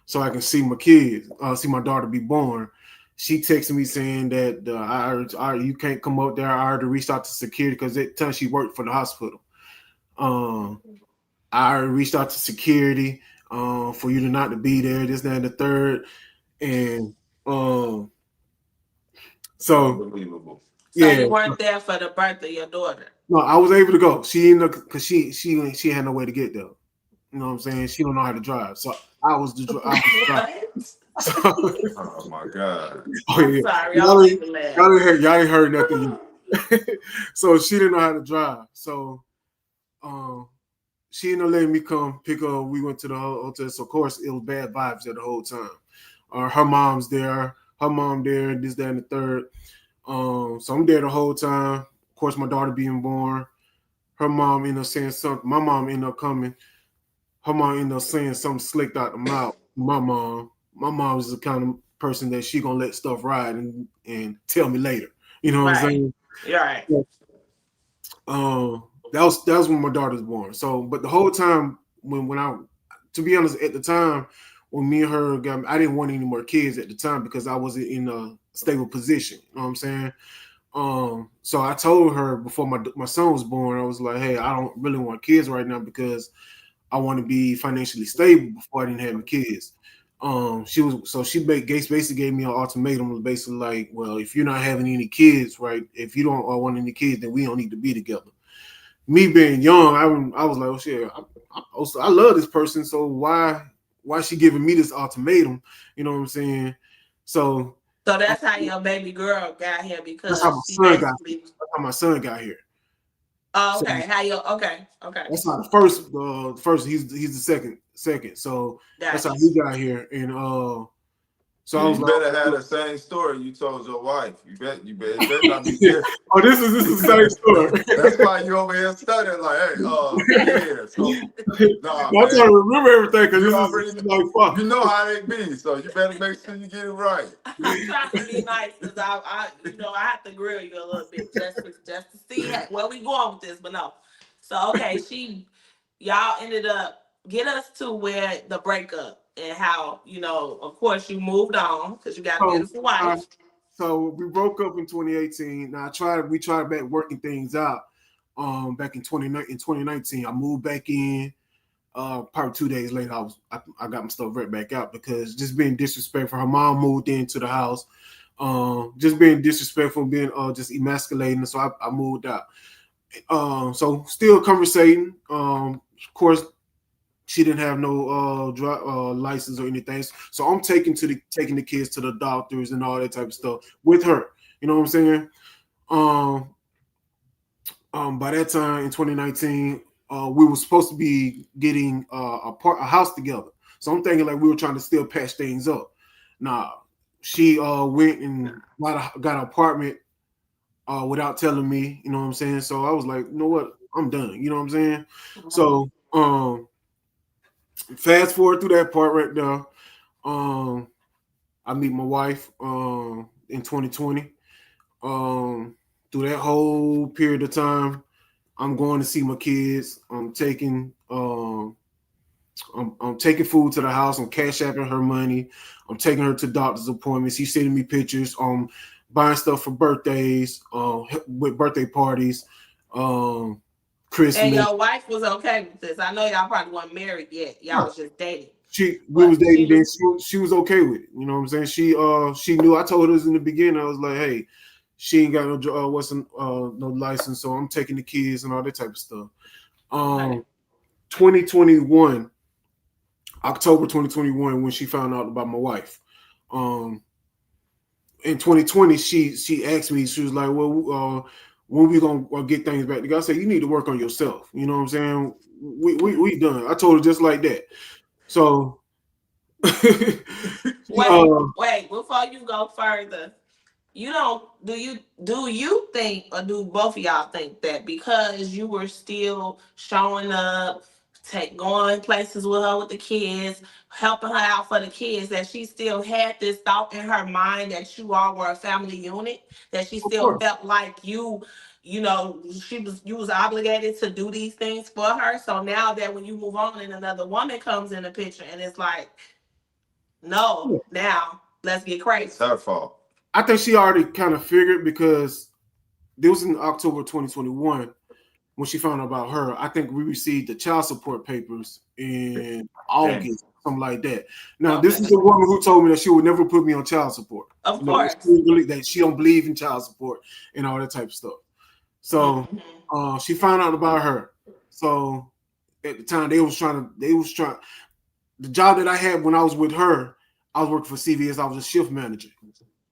[SPEAKER 4] so I can see my kids, see my daughter be born. She texted me saying that you can't come up there. I already reached out to security because at the time she worked for the hospital. Um, I already reached out to security for you to not to be there, this, that, and the third. And um, so
[SPEAKER 1] Unbelievable.
[SPEAKER 2] So
[SPEAKER 4] yeah,
[SPEAKER 2] you weren't there for the birth of your daughter.
[SPEAKER 4] no, I was able to go. She ended up because she had no way to get there. You know what I'm saying? She don't know how to drive, so I was driving.
[SPEAKER 2] What?
[SPEAKER 4] So,
[SPEAKER 1] Oh my God.
[SPEAKER 4] oh
[SPEAKER 2] I'm
[SPEAKER 4] yeah,
[SPEAKER 2] sorry, y'all make me laugh.
[SPEAKER 4] y'all ain't heard nothing yet. So she didn't know how to drive. So um, she ended up letting me come pick her. We went to the hotel. So of course it was bad vibes there the whole time. Her mom's there, her mom there, this, that, and the third. So I'm there the whole time. Of course, my daughter being born. Her mom ended up saying something. My mom ended up coming. Her mom ended up saying something slicked out the mouth. My mom. My mom is the kind of person that she gonna let stuff ride and tell me later. You know what I'm
[SPEAKER 2] Right.
[SPEAKER 4] saying?
[SPEAKER 2] You're right.
[SPEAKER 4] That was when my daughter was born. So, but the whole time when I, to be honest, at the time when me and her got, I didn't want any more kids at the time because I wasn't in a stable position. You know what I'm saying? So I told her before my son was born, I was like, hey, I don't really want kids right now because I want to be financially stable before I didn't have my kids. She basically gave me an ultimatum, basically like, well, if you're not having any kids, right? If you don't want any kids, then we don't need to be together. Me being young, I was like, oh shit, I love this person, so why is she giving me this ultimatum? You know what I'm saying? So
[SPEAKER 2] So that's how your baby girl got here
[SPEAKER 4] that's how my
[SPEAKER 2] because she
[SPEAKER 4] son got.
[SPEAKER 2] basically.
[SPEAKER 4] That's how my son got here.
[SPEAKER 2] Oh,
[SPEAKER 4] So
[SPEAKER 2] okay. How you? Okay. Okay.
[SPEAKER 4] that's not the first. First, he's the second. So that's how
[SPEAKER 2] Got you.
[SPEAKER 4] he got here. And So I was
[SPEAKER 1] You
[SPEAKER 4] like,
[SPEAKER 1] better have the same story you told your wife. It better not be different.
[SPEAKER 4] oh, this is the same
[SPEAKER 1] That's
[SPEAKER 4] story.
[SPEAKER 1] why you over here studying like, hey, yeah. So, nah,
[SPEAKER 4] I'm trying
[SPEAKER 1] man,
[SPEAKER 4] to remember everything because
[SPEAKER 1] you
[SPEAKER 4] this
[SPEAKER 1] already
[SPEAKER 4] is like fuck.
[SPEAKER 1] you know how they be. So you better make sure you get it right.
[SPEAKER 2] I'm trying to be nice because I have to grill you a little bit just to see where we going with this. But no, so okay, y'all ended up get us to where the breakup and how of course you moved on because you got a
[SPEAKER 4] So,
[SPEAKER 2] beautiful
[SPEAKER 4] uh,
[SPEAKER 2] wife.
[SPEAKER 4] so we broke up in 2018. Now we tried back working things out. Back in 2019, I moved back in. Probably 2 days later, I got my stuff right back out because just being disrespectful. Her mom moved into the house. Just being disrespectful, being just emasculating. So I moved out. So still conversating. Of course, she didn't have no license or anything. So I'm taking the kids to the doctors and all that type of stuff with her. You know what I'm saying? Um, by that time in 2019, we were supposed to be getting a house together. So I'm thinking like we were trying to still patch things up. Nah, she went and got an apartment without telling me. You know what I'm saying? So I was like, you know what? I'm done. You know what I'm saying? So fast forward through that part right there. Um, I meet my wife in 2020. Through that whole period of time, I'm going to see my kids. I'm taking food to the house. I'm cash apping her money. I'm taking her to doctor's appointments. She's sending me pictures. Buying stuff for birthdays. With birthday parties.
[SPEAKER 2] And
[SPEAKER 4] Christmas.
[SPEAKER 2] your wife was okay with this. I know y'all probably weren't married yet. Y'all was just dating.
[SPEAKER 4] We was
[SPEAKER 2] But
[SPEAKER 4] dating. Then she was okay with it. You know what I'm saying? She knew. I told her in the beginning. I was like, hey, she ain't got no license, so I'm taking the kids and all that type of stuff.
[SPEAKER 2] okay.
[SPEAKER 4] 2021, October 2021, when she found out about my wife. In 2020, she asked me. She was like, well, when we gonna get things back together? I said, you need to work on yourself. You know what I'm saying? We done. I told her just like that. So.
[SPEAKER 2] Wait, before you go further, you don't do you think, or do both of y'all think that because you were still showing up, going places with her with the kids, helping her out for the kids, that she still had this thought in her mind that you all were a family unit, that she
[SPEAKER 4] Of
[SPEAKER 2] still
[SPEAKER 4] course.
[SPEAKER 2] felt like you was obligated to do these things for her. So now that when you move on and another woman comes in the picture and it's like, no, now let's get
[SPEAKER 1] It's
[SPEAKER 2] crazy.
[SPEAKER 1] her fault.
[SPEAKER 4] I think she already kind of figured because this was in October 2021 when she found out about her. I think we received the child support papers in
[SPEAKER 1] Damn.
[SPEAKER 4] August, something like that. Now, this is
[SPEAKER 2] Okay.
[SPEAKER 4] the woman who told me that she would never put me on child support.
[SPEAKER 2] Of
[SPEAKER 4] You know,
[SPEAKER 2] course.
[SPEAKER 4] that she don't believe in child support and all that type of stuff. So
[SPEAKER 2] Mhm.
[SPEAKER 4] she found out about her. So at the time, the job that I had when I was with her, I was working for CVS. I was a shift manager.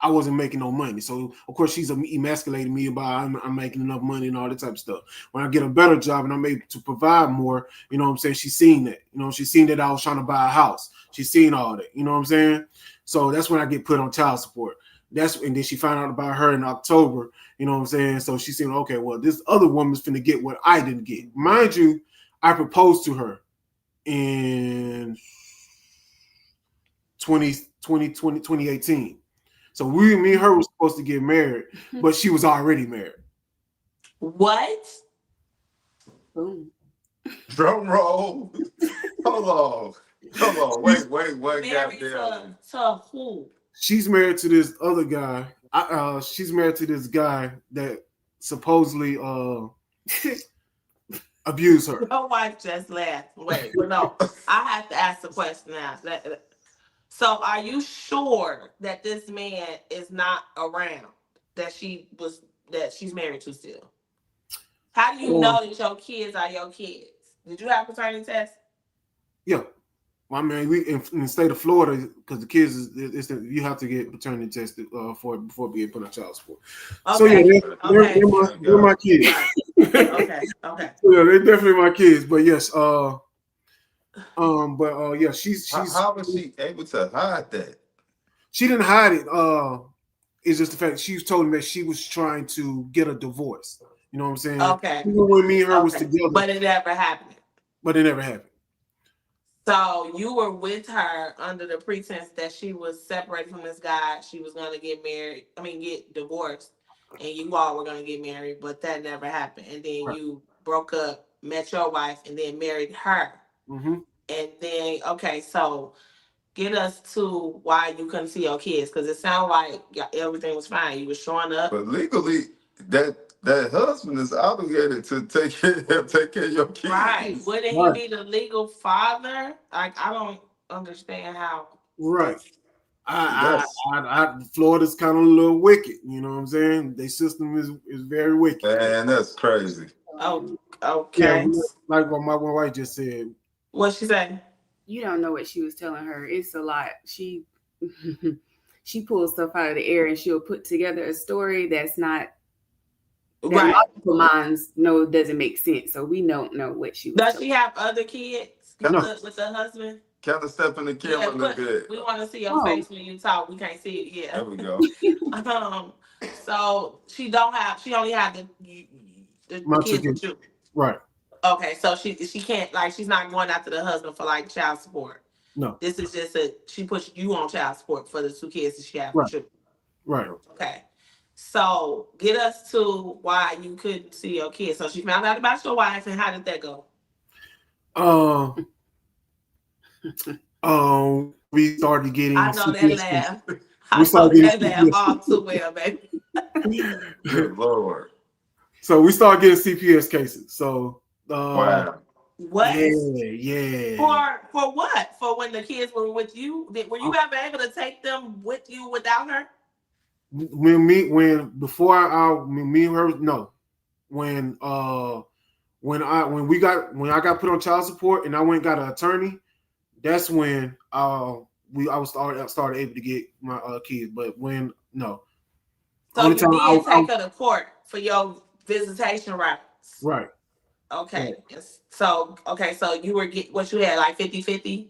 [SPEAKER 4] I wasn't making no money. So of course she's emasculating me about I'm making enough money and all that type of stuff. When I get a better job and I'm able to provide more, you know what I'm saying? She's seen that. You know, she's seen that I was trying to buy a house. She's seen all that. You know what I'm saying? So that's when I get put on child support. And then she found out about her in October. You know what I'm saying? So she's saying, okay, well, this other woman's finna get what I didn't get. Mind you, I proposed to her in 2018. So me and her were supposed to get married, but she was already married.
[SPEAKER 2] What?
[SPEAKER 5] Boom.
[SPEAKER 1] Drum roll. Hold on. Hold on. Wait.
[SPEAKER 2] Married
[SPEAKER 1] Goddamn.
[SPEAKER 2] to who?
[SPEAKER 4] She's married to this other guy. She's married to this guy that supposedly abused her.
[SPEAKER 2] Your wife just laughed. Wait, but no, I have to ask the question now. So, are you sure that this man is not around? That she's married to still? How do you
[SPEAKER 4] Um,
[SPEAKER 2] know that your kids are your kids? Did you have paternity tests?
[SPEAKER 4] yeah. Well, I mean, we in the state of Florida, because the kids you have to get paternity tested before being put on child support. So yeah,
[SPEAKER 2] Okay. Okay.
[SPEAKER 4] they're my kids.
[SPEAKER 2] Right. Okay. Okay.
[SPEAKER 4] So, yeah, they're definitely my kids. But yes, yeah, she's
[SPEAKER 1] How was she able to hide that?
[SPEAKER 4] She didn't hide it. It's just the fact she was told me that she was trying to get a divorce. You know what I'm saying?
[SPEAKER 2] Okay.
[SPEAKER 4] Even when me and her was
[SPEAKER 2] Okay.
[SPEAKER 4] together,
[SPEAKER 2] But it never happened.
[SPEAKER 4] but it never happened.
[SPEAKER 2] So you were with her under the pretense that she was separated from this guy. She was going to get married. I mean, get divorced, and you all were going to get married, but that never happened. And then
[SPEAKER 4] Right.
[SPEAKER 2] you broke up, met your wife, and then married her.
[SPEAKER 4] Mm-hmm.
[SPEAKER 2] And then, okay, so get us to why you couldn't see your kids, because it sounded like everything was fine. You were showing up.
[SPEAKER 1] But legally, that husband is obligated to take care of your kids.
[SPEAKER 2] Right. Wouldn't he
[SPEAKER 4] Right.
[SPEAKER 2] be the legal father? Like, I don't understand how.
[SPEAKER 4] Right.
[SPEAKER 1] That's
[SPEAKER 4] Florida's kind of a little wicked. You know what I'm saying? Their system is very wicked.
[SPEAKER 1] man, that's crazy.
[SPEAKER 2] Oh,
[SPEAKER 4] Yeah,
[SPEAKER 2] okay.
[SPEAKER 4] like what my wife just said.
[SPEAKER 2] What she say?
[SPEAKER 5] You don't know what she was telling her. It's a lot. She she pulls stuff out of the air and she'll put together a story that's not that
[SPEAKER 2] Right.
[SPEAKER 5] logical minds know doesn't make sense. So we don't know what she was
[SPEAKER 2] Does
[SPEAKER 5] telling.
[SPEAKER 2] she have other kids with,
[SPEAKER 4] No.
[SPEAKER 2] with the husband?
[SPEAKER 1] Kind of step in the camera a little bit.
[SPEAKER 2] We want to see your
[SPEAKER 5] Oh.
[SPEAKER 2] face when you talk. We can't see it
[SPEAKER 1] There
[SPEAKER 2] yet.
[SPEAKER 1] we go.
[SPEAKER 2] So she don't have. She only have the
[SPEAKER 4] My
[SPEAKER 2] kids
[SPEAKER 4] two
[SPEAKER 2] with
[SPEAKER 4] kids.
[SPEAKER 2] you.
[SPEAKER 4] Right.
[SPEAKER 2] Okay, so she can't, like, she's not going after the husband for like child support.
[SPEAKER 4] No.
[SPEAKER 2] This is just she puts you on child support for the 2 kids that she has
[SPEAKER 4] Right.
[SPEAKER 2] with you.
[SPEAKER 4] Right.
[SPEAKER 2] Okay. So get us to why you couldn't see your kids. So she found out about your wife, and how did that go?
[SPEAKER 4] We started getting
[SPEAKER 2] I know that
[SPEAKER 4] CPS
[SPEAKER 2] laugh.
[SPEAKER 4] cases.
[SPEAKER 2] I
[SPEAKER 4] We
[SPEAKER 2] know
[SPEAKER 4] started
[SPEAKER 2] that
[SPEAKER 4] getting
[SPEAKER 2] laugh all too well, baby.
[SPEAKER 1] Good Lord.
[SPEAKER 4] So we started getting CPS cases. So
[SPEAKER 1] Wow.
[SPEAKER 2] What?
[SPEAKER 4] yeah.
[SPEAKER 2] For what? For when the kids were with you? Were you ever able to take them with you without her?
[SPEAKER 4] When me and her no. When I got put on child support and I went and got an attorney, that's when I was started able to get my kids. But when no.
[SPEAKER 2] So
[SPEAKER 4] Only
[SPEAKER 2] you
[SPEAKER 4] time
[SPEAKER 2] did take her to court for your visitation rights.
[SPEAKER 4] right.
[SPEAKER 2] Okay.
[SPEAKER 4] Right.
[SPEAKER 2] Yes. So you were what you had, like 50-50?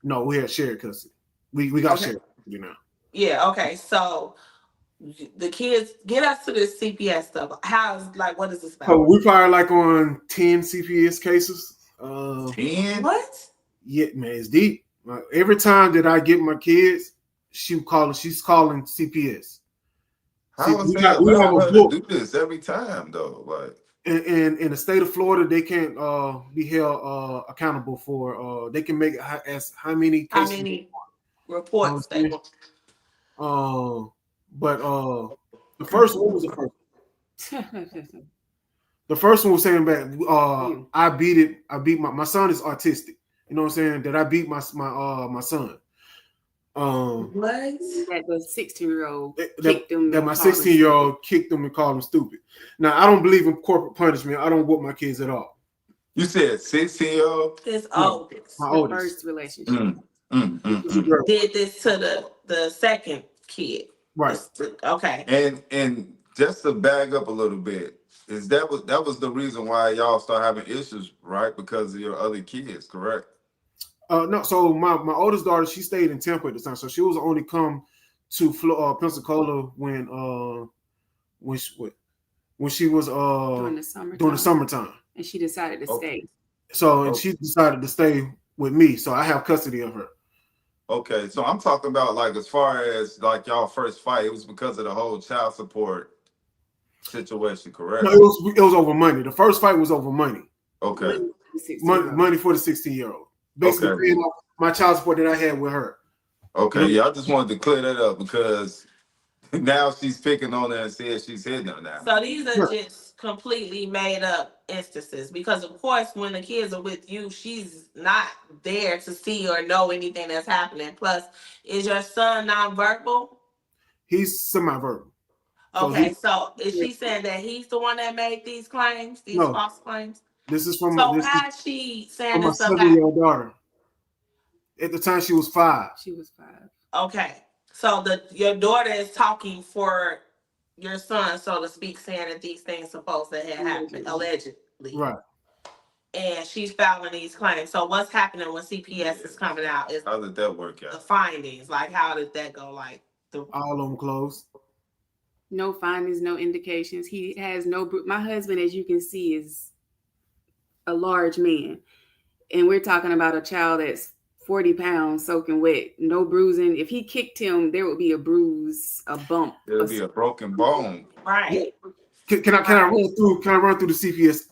[SPEAKER 4] No, we had shared custody. We got
[SPEAKER 2] Okay.
[SPEAKER 4] shared custody now.
[SPEAKER 2] Yeah, okay. So the kids, get us to this CPS stuff. What is this about?
[SPEAKER 4] So we probably like on 10 CPS cases.
[SPEAKER 1] 10?
[SPEAKER 2] What?
[SPEAKER 4] Yeah, man, it's deep. Every time that I get my kids, she's calling CPS. See,
[SPEAKER 1] How is
[SPEAKER 4] we
[SPEAKER 1] that
[SPEAKER 4] have
[SPEAKER 1] allow
[SPEAKER 4] a
[SPEAKER 1] her to
[SPEAKER 4] book.
[SPEAKER 1] do this every time though? Like,
[SPEAKER 4] In the state of Florida, they can't be held accountable for. They can make how many
[SPEAKER 2] How
[SPEAKER 4] cases.
[SPEAKER 2] many reports they want?
[SPEAKER 4] But the first one was the first. The first one was saying that I beat it. I beat my son is autistic. You know what I'm saying? That I beat my son.
[SPEAKER 2] What?
[SPEAKER 5] That the 16-year-old kicked him.
[SPEAKER 4] That my 16-year-old kicked him and called him stupid. Now I don't believe in corporate punishment. I don't whoop my kids at all.
[SPEAKER 1] you said 16-year-old?
[SPEAKER 2] His oldest.
[SPEAKER 4] My
[SPEAKER 5] The
[SPEAKER 4] oldest.
[SPEAKER 5] first relationship.
[SPEAKER 2] Did this to the second kid.
[SPEAKER 4] Right.
[SPEAKER 2] Okay.
[SPEAKER 1] And just to back up a little bit, that was the reason why y'all start having issues, right? Because of your other kids, correct?
[SPEAKER 4] No, so my oldest daughter, she stayed in Tampa at the time, so she was only come to Pensacola when she was
[SPEAKER 5] During the summertime.
[SPEAKER 4] during the summertime.
[SPEAKER 5] And she decided to stay.
[SPEAKER 4] So and she decided to stay with me, so I have custody of her.
[SPEAKER 1] Okay, so I'm talking about like as far as like y'all first fight, it was because of the whole child support situation, correct?
[SPEAKER 4] No, it was over money. The first fight was over money.
[SPEAKER 1] Okay.
[SPEAKER 4] Money for the 16-year-old. Basically paying off my child support that I had with her.
[SPEAKER 1] Okay, yeah, I just wanted to clear that up because now she's picking on her and says she's hitting her now.
[SPEAKER 2] So these are just completely made up instances, because of course when the kids are with you, she's not there to see or know anything that's happening. Plus, is your son nonverbal?
[SPEAKER 4] He's semi-verbal.
[SPEAKER 2] Okay, so is she saying that he's the one that made these claims, these false claims?
[SPEAKER 4] This is from
[SPEAKER 2] how is she saying
[SPEAKER 4] my
[SPEAKER 2] this stuff?
[SPEAKER 4] 7-year-old daughter. At the time, she was 5.
[SPEAKER 5] She was 5.
[SPEAKER 2] Okay, so your daughter is talking for your son, so to speak, saying that these things supposed to have happened allegedly.
[SPEAKER 4] Right.
[SPEAKER 2] and she's filing these claims. So what's happening when CPS is coming out is
[SPEAKER 1] How did that work
[SPEAKER 2] the
[SPEAKER 1] out?
[SPEAKER 2] findings. Like, how did that go? Like the
[SPEAKER 4] All of them closed.
[SPEAKER 5] No findings, no indications. He has no. My husband, as you can see, is a large man, and we're talking about a child that's 40 pounds soaking wet, no bruising. If he kicked him, there would be a bruise, a bump.
[SPEAKER 1] There'll be a broken bone.
[SPEAKER 2] right.
[SPEAKER 4] Can I run through? Can I run through the CPS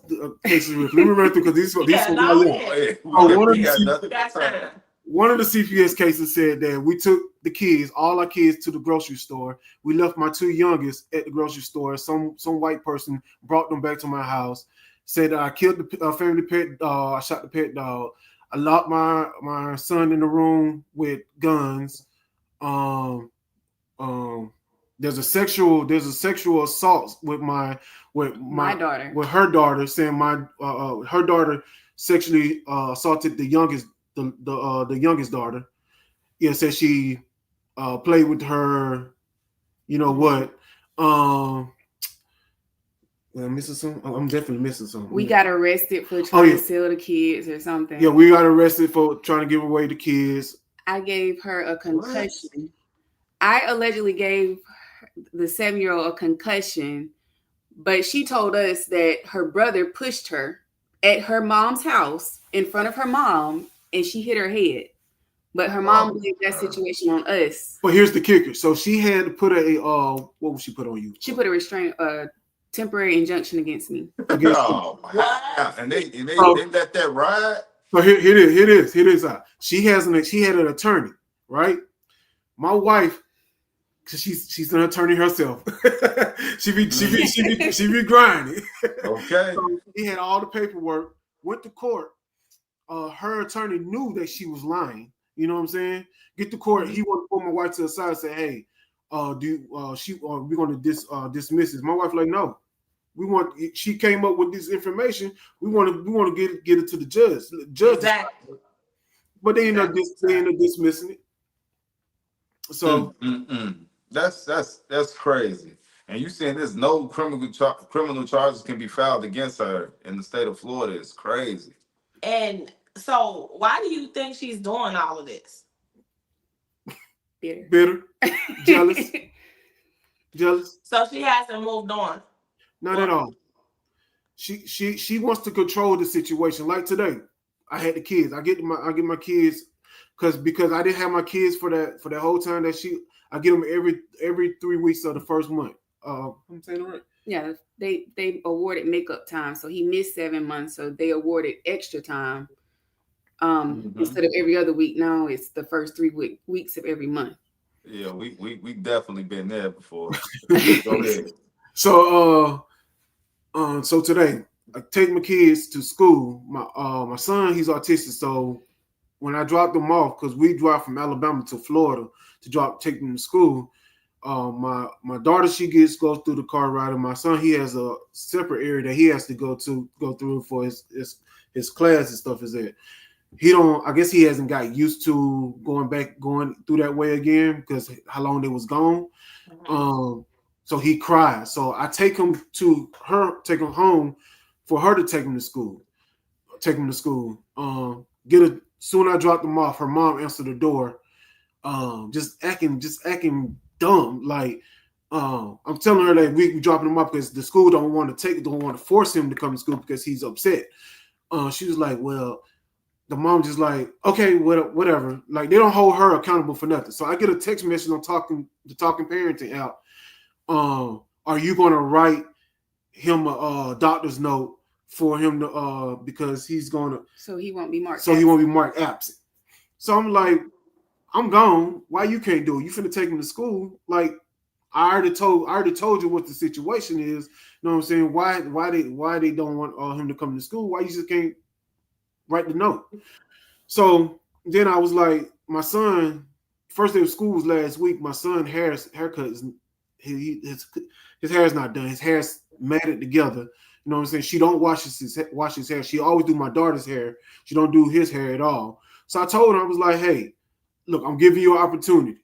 [SPEAKER 4] cases? Let me run through because these
[SPEAKER 2] Yeah,
[SPEAKER 4] are
[SPEAKER 2] no,
[SPEAKER 4] yeah.
[SPEAKER 2] yeah.
[SPEAKER 4] Oh,
[SPEAKER 1] We got nothing.
[SPEAKER 2] That's time.
[SPEAKER 4] One of the CPS cases said that we took the kids, all our kids, to the grocery store. We left my two youngest at the grocery store. Some white person brought them back to my house. Said I killed the family pet dog. I shot the pet dog. I locked my son in the room with guns. Um, there's a sexual assault with
[SPEAKER 5] My daughter.
[SPEAKER 4] with her daughter, saying her daughter sexually assaulted the youngest daughter. Yeah, said she played with her. You know what? I'm missing some. I'm definitely missing something.
[SPEAKER 5] We got arrested for trying to sell the kids or something.
[SPEAKER 4] Yeah, we got arrested for trying to give away the kids.
[SPEAKER 5] I gave her a concussion. What? I allegedly gave the 7-year-old a concussion, but she told us that her brother pushed her at her mom's house in front of her mom, and she hit her head. But her mom blamed that situation on us.
[SPEAKER 4] But here's the kicker. So she had to put what would she put on you?
[SPEAKER 5] She put a temporary injunction against me.
[SPEAKER 1] Oh, and they let that ride.
[SPEAKER 4] So here it is. She had an attorney, right? My wife, cause she's an attorney herself. she be grinding.
[SPEAKER 1] Okay.
[SPEAKER 4] So he had all the paperwork. Went to court. Her attorney knew that she was lying. You know what I'm saying? Get to court. He wanted to pull my wife to the side and say, "Hey, we're going to dismiss this." My wife like, "No, she came up with this information. We want to get it to the judge.
[SPEAKER 2] Exactly.
[SPEAKER 4] But they end up dismissing it. So
[SPEAKER 1] that's crazy. And you saying there's no criminal charges can be filed against her in the state of Florida? It's crazy.
[SPEAKER 2] And so, why do you think she's doing all of this?
[SPEAKER 4] Bitter, jealous.
[SPEAKER 2] So she hasn't moved on.
[SPEAKER 4] Not at all. She wants to control the situation. Like today, I had the kids. I get my kids because I didn't have my kids for that whole time that I get them every 3 weeks of the first month. I'm saying it right.
[SPEAKER 5] Yeah, they awarded makeup time, so he missed 7 months, so they awarded extra time. Instead of every other week, now it's the first 3 weeks of every month.
[SPEAKER 1] Yeah, we definitely been there before. Go ahead.
[SPEAKER 4] So so today I take my kids to school. My son, he's autistic, so when I dropped them off, because we drive from Alabama to Florida to take them to school. My daughter, she goes through the car ride, and my son, he has a separate area that he has to go through for his class and stuff. Is that I guess he hasn't got used to going through that way again because how long they was gone. So he cries. So I take him home for her to take him to school. Soon I dropped them off. Her mom answered the door, just acting dumb. Like I'm telling her that we dropping him off because the school don't want to force him to come to school because he's upset. She was like, well, the mom just like, okay, whatever. Like they don't hold her accountable for nothing. So I get a text message on Talking Parenting app. Are you going to write him a doctor's note for him to because he's going to
[SPEAKER 5] so he won't be marked
[SPEAKER 4] absent. So I'm like, I'm gone. Why you can't do it? You finna take him to school? Like I already told you what the situation is. You know what I'm saying? Why they don't want him to come to school? Why you just can't write the note? So then I was like, my son, first day of school was last week. My son's haircut is his hair is not done. His hair's matted together. You know what I'm saying? She don't wash his hair. She always do my daughter's hair. She don't do his hair at all. So I told her, I was like, hey, look, I'm giving you an opportunity.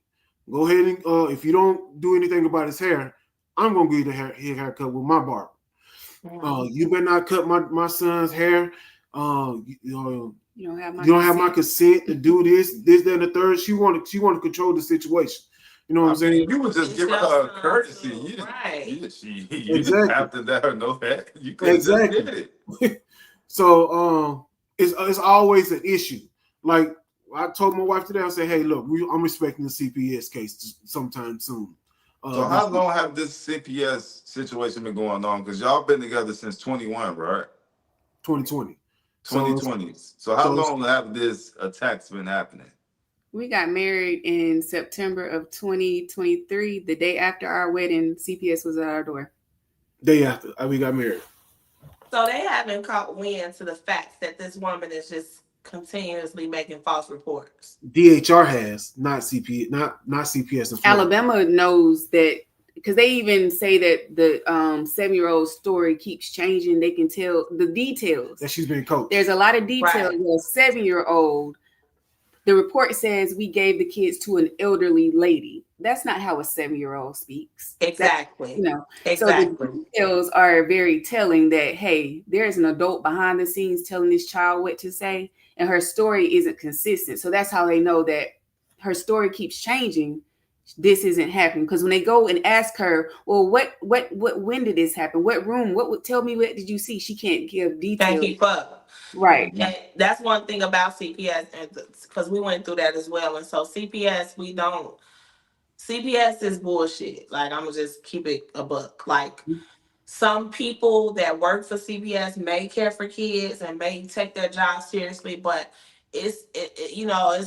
[SPEAKER 4] Go ahead and if you don't do anything about his hair, I'm gonna give you his haircut with my barber. You better not cut my son's hair
[SPEAKER 5] You don't have my
[SPEAKER 4] you don't have my
[SPEAKER 5] consent.
[SPEAKER 4] consent to do this, that, and the third. She wanted to control the situation. You know what I'm
[SPEAKER 1] I mean,
[SPEAKER 4] saying?
[SPEAKER 1] you was just
[SPEAKER 2] It's
[SPEAKER 1] giving
[SPEAKER 2] your
[SPEAKER 1] her a
[SPEAKER 2] son,
[SPEAKER 1] courtesy.
[SPEAKER 2] too. Right.
[SPEAKER 1] You didn't
[SPEAKER 4] Exactly.
[SPEAKER 1] have to let her know that. You could have just
[SPEAKER 4] Exactly.
[SPEAKER 1] did it.
[SPEAKER 4] So it's always an issue. Like I told my wife today, I said, "Hey, look, I'm respecting the CPS case sometime soon."
[SPEAKER 1] So
[SPEAKER 4] This
[SPEAKER 1] how long have this CPS situation been going on? Because y'all been together since 21, right?
[SPEAKER 4] 2020. So
[SPEAKER 1] 2020. So how
[SPEAKER 4] so
[SPEAKER 1] long have this attacks been happening?
[SPEAKER 5] We got married in September of 2023. The day after our wedding, CPS was at our door.
[SPEAKER 4] day after we got married.
[SPEAKER 2] So they haven't caught wind to the facts that this woman is just continuously making false reports.
[SPEAKER 4] DHR has not CPS, not CPS in Florida.
[SPEAKER 5] Alabama knows that because they even say that the 7-year-old story keeps changing. They can tell the details.
[SPEAKER 4] That she's been coached.
[SPEAKER 5] There's a lot of details.
[SPEAKER 2] Right.
[SPEAKER 5] A 7-year-old. The report says we gave the kids to an elderly lady. That's not how a 7-year-old speaks.
[SPEAKER 2] Exactly.
[SPEAKER 5] So the
[SPEAKER 2] Exactly.
[SPEAKER 5] details are very telling that, hey, there's an adult behind the scenes telling this child what to say, and her story isn't consistent. So that's how they know that her story keeps changing. This isn't happening. Because when they go and ask her, well, when did this happen? What room? Tell me, what did you see? She can't give details.
[SPEAKER 2] Can't keep up.
[SPEAKER 5] Right.
[SPEAKER 2] And that's one thing about CPS, because we went through that as well. And so CPS, CPS is bullshit. Like, I'm gonna just keep it a buck. Like, some people that work for CPS may care for kids and may take their job seriously, but it's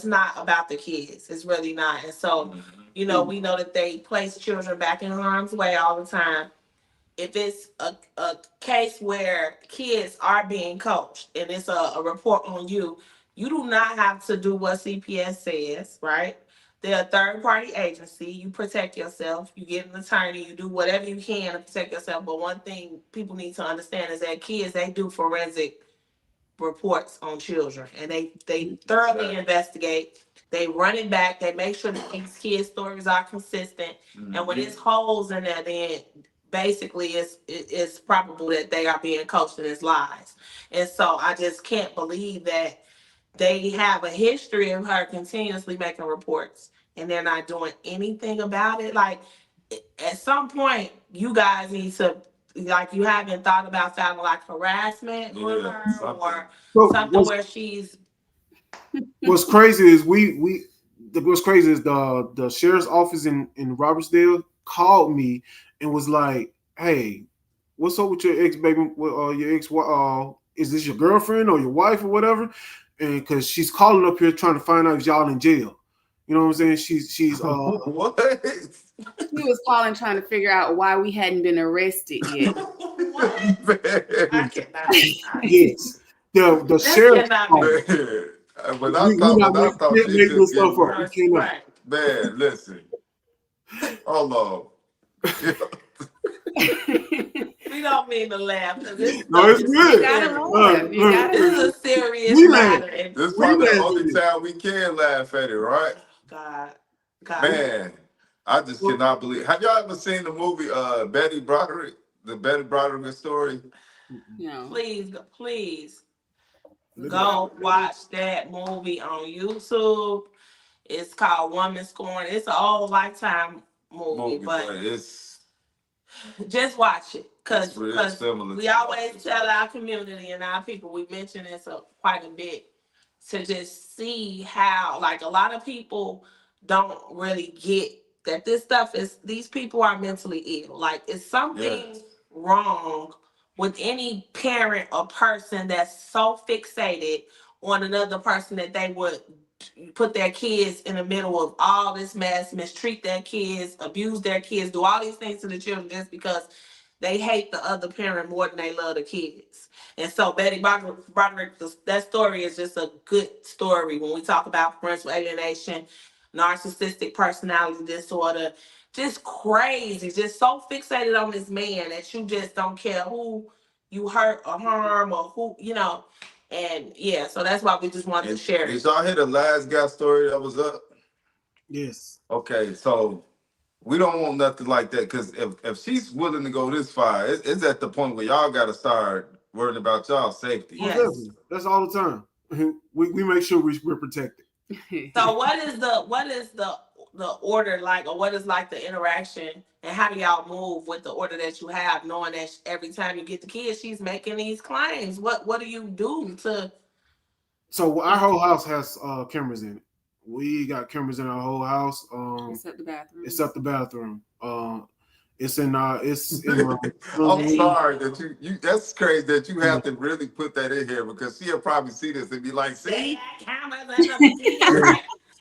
[SPEAKER 2] not about the kids. It's really not. And so, we know that they place children back in harm's way all the time. If it's a case where kids are being coached and it's a report on you, you do not have to do what CPS says, right? They're a third party agency. You protect yourself. You get an attorney. You do whatever you can to protect yourself. But one thing people need to understand is that kids, they do forensic reports on children, and they thoroughly investigate. They run it back. They make sure that these kids' stories are consistent. And when there's holes in there, then basically it's probable that they are being coached in his lies. And so I just can't believe that they have a history of her continuously making reports and they're not doing anything about it. Like, at some point, you guys need to, like, you haven't thought about sounding like harassment on her or
[SPEAKER 4] So
[SPEAKER 2] something where she's.
[SPEAKER 4] what's crazy is what's crazy is the sheriff's office in Robertsdale called me and was like, "Hey, what's up with your ex baby? Your ex? Is this your girlfriend or your wife or whatever?" And because she's calling up here trying to find out if y'all in jail. You know what I'm saying? She's
[SPEAKER 1] What?
[SPEAKER 5] He was calling trying to figure out why we hadn't been arrested yet.
[SPEAKER 2] What? I cannot.
[SPEAKER 4] yes. The
[SPEAKER 2] That
[SPEAKER 4] sheriff
[SPEAKER 2] cannot
[SPEAKER 4] called.
[SPEAKER 2] be.
[SPEAKER 1] Man, when
[SPEAKER 4] We not
[SPEAKER 1] I
[SPEAKER 4] making,
[SPEAKER 1] thought
[SPEAKER 4] can't
[SPEAKER 1] she
[SPEAKER 4] make this
[SPEAKER 1] just
[SPEAKER 4] stuff
[SPEAKER 1] getting
[SPEAKER 4] up. We cannot.
[SPEAKER 2] Right.
[SPEAKER 1] man, listen. Hold on.
[SPEAKER 2] We don't mean to laugh because this
[SPEAKER 4] No, it's
[SPEAKER 2] is
[SPEAKER 4] good.
[SPEAKER 5] You gotta laugh. You gotta
[SPEAKER 2] this is
[SPEAKER 5] laugh.
[SPEAKER 2] a serious
[SPEAKER 4] We laugh.
[SPEAKER 2] matter.
[SPEAKER 1] This is
[SPEAKER 4] We
[SPEAKER 1] probably the
[SPEAKER 4] laugh
[SPEAKER 1] only
[SPEAKER 4] at it.
[SPEAKER 1] time we can laugh at it, right?
[SPEAKER 2] God.
[SPEAKER 1] Man, I just cannot believe. Have y'all ever seen the movie Betty Broderick? The Betty Broderick story?
[SPEAKER 5] No.
[SPEAKER 2] Please
[SPEAKER 4] Look at
[SPEAKER 2] go watch that movie on YouTube. It's called Woman Scorn. It's an old Lifetime movie, but
[SPEAKER 1] it's
[SPEAKER 2] just watch it.
[SPEAKER 1] It's
[SPEAKER 2] Because
[SPEAKER 1] real similar
[SPEAKER 2] we
[SPEAKER 1] to
[SPEAKER 2] always tell our community and our people, we mention this quite a bit, to just see how, like, a lot of people don't really get that this stuff is, these people are mentally ill. Like, it's something wrong with any parent or person that's so fixated on another person that they would put their kids in the middle of all this mess, mistreat their kids, abuse their kids, do all these things to the children just because they hate the other parent more than they love the kids. And so Betty Broderick, that story is just a good story when we talk about parental alienation, narcissistic personality disorder, just crazy, just so fixated on this man that you just don't care who you hurt or harm or who. And yeah, so that's why we just wanted to share
[SPEAKER 1] Did
[SPEAKER 2] it.
[SPEAKER 1] y'all hear the last guy story that was up?
[SPEAKER 4] Yes.
[SPEAKER 1] Okay, so we don't want nothing like that because if she's willing to go this far, it's at the point where y'all got to start worrying about y'all safety.
[SPEAKER 2] Yes.
[SPEAKER 4] Definitely. That's all the time. We make sure we're protected.
[SPEAKER 2] So what is the order like, or what is like the interaction, and how do y'all move with the order that you have, knowing that every time you get the kids, she's making these claims? What do you do to?
[SPEAKER 4] So our whole house has cameras in it. We got cameras in our whole house.
[SPEAKER 5] Except the bathroom.
[SPEAKER 4] Except the bathroom. It's in our
[SPEAKER 1] I'm sorry that you that's crazy that you have to really put that in here, because she'll probably see this and be like,
[SPEAKER 2] They
[SPEAKER 1] see?
[SPEAKER 2] had cameras in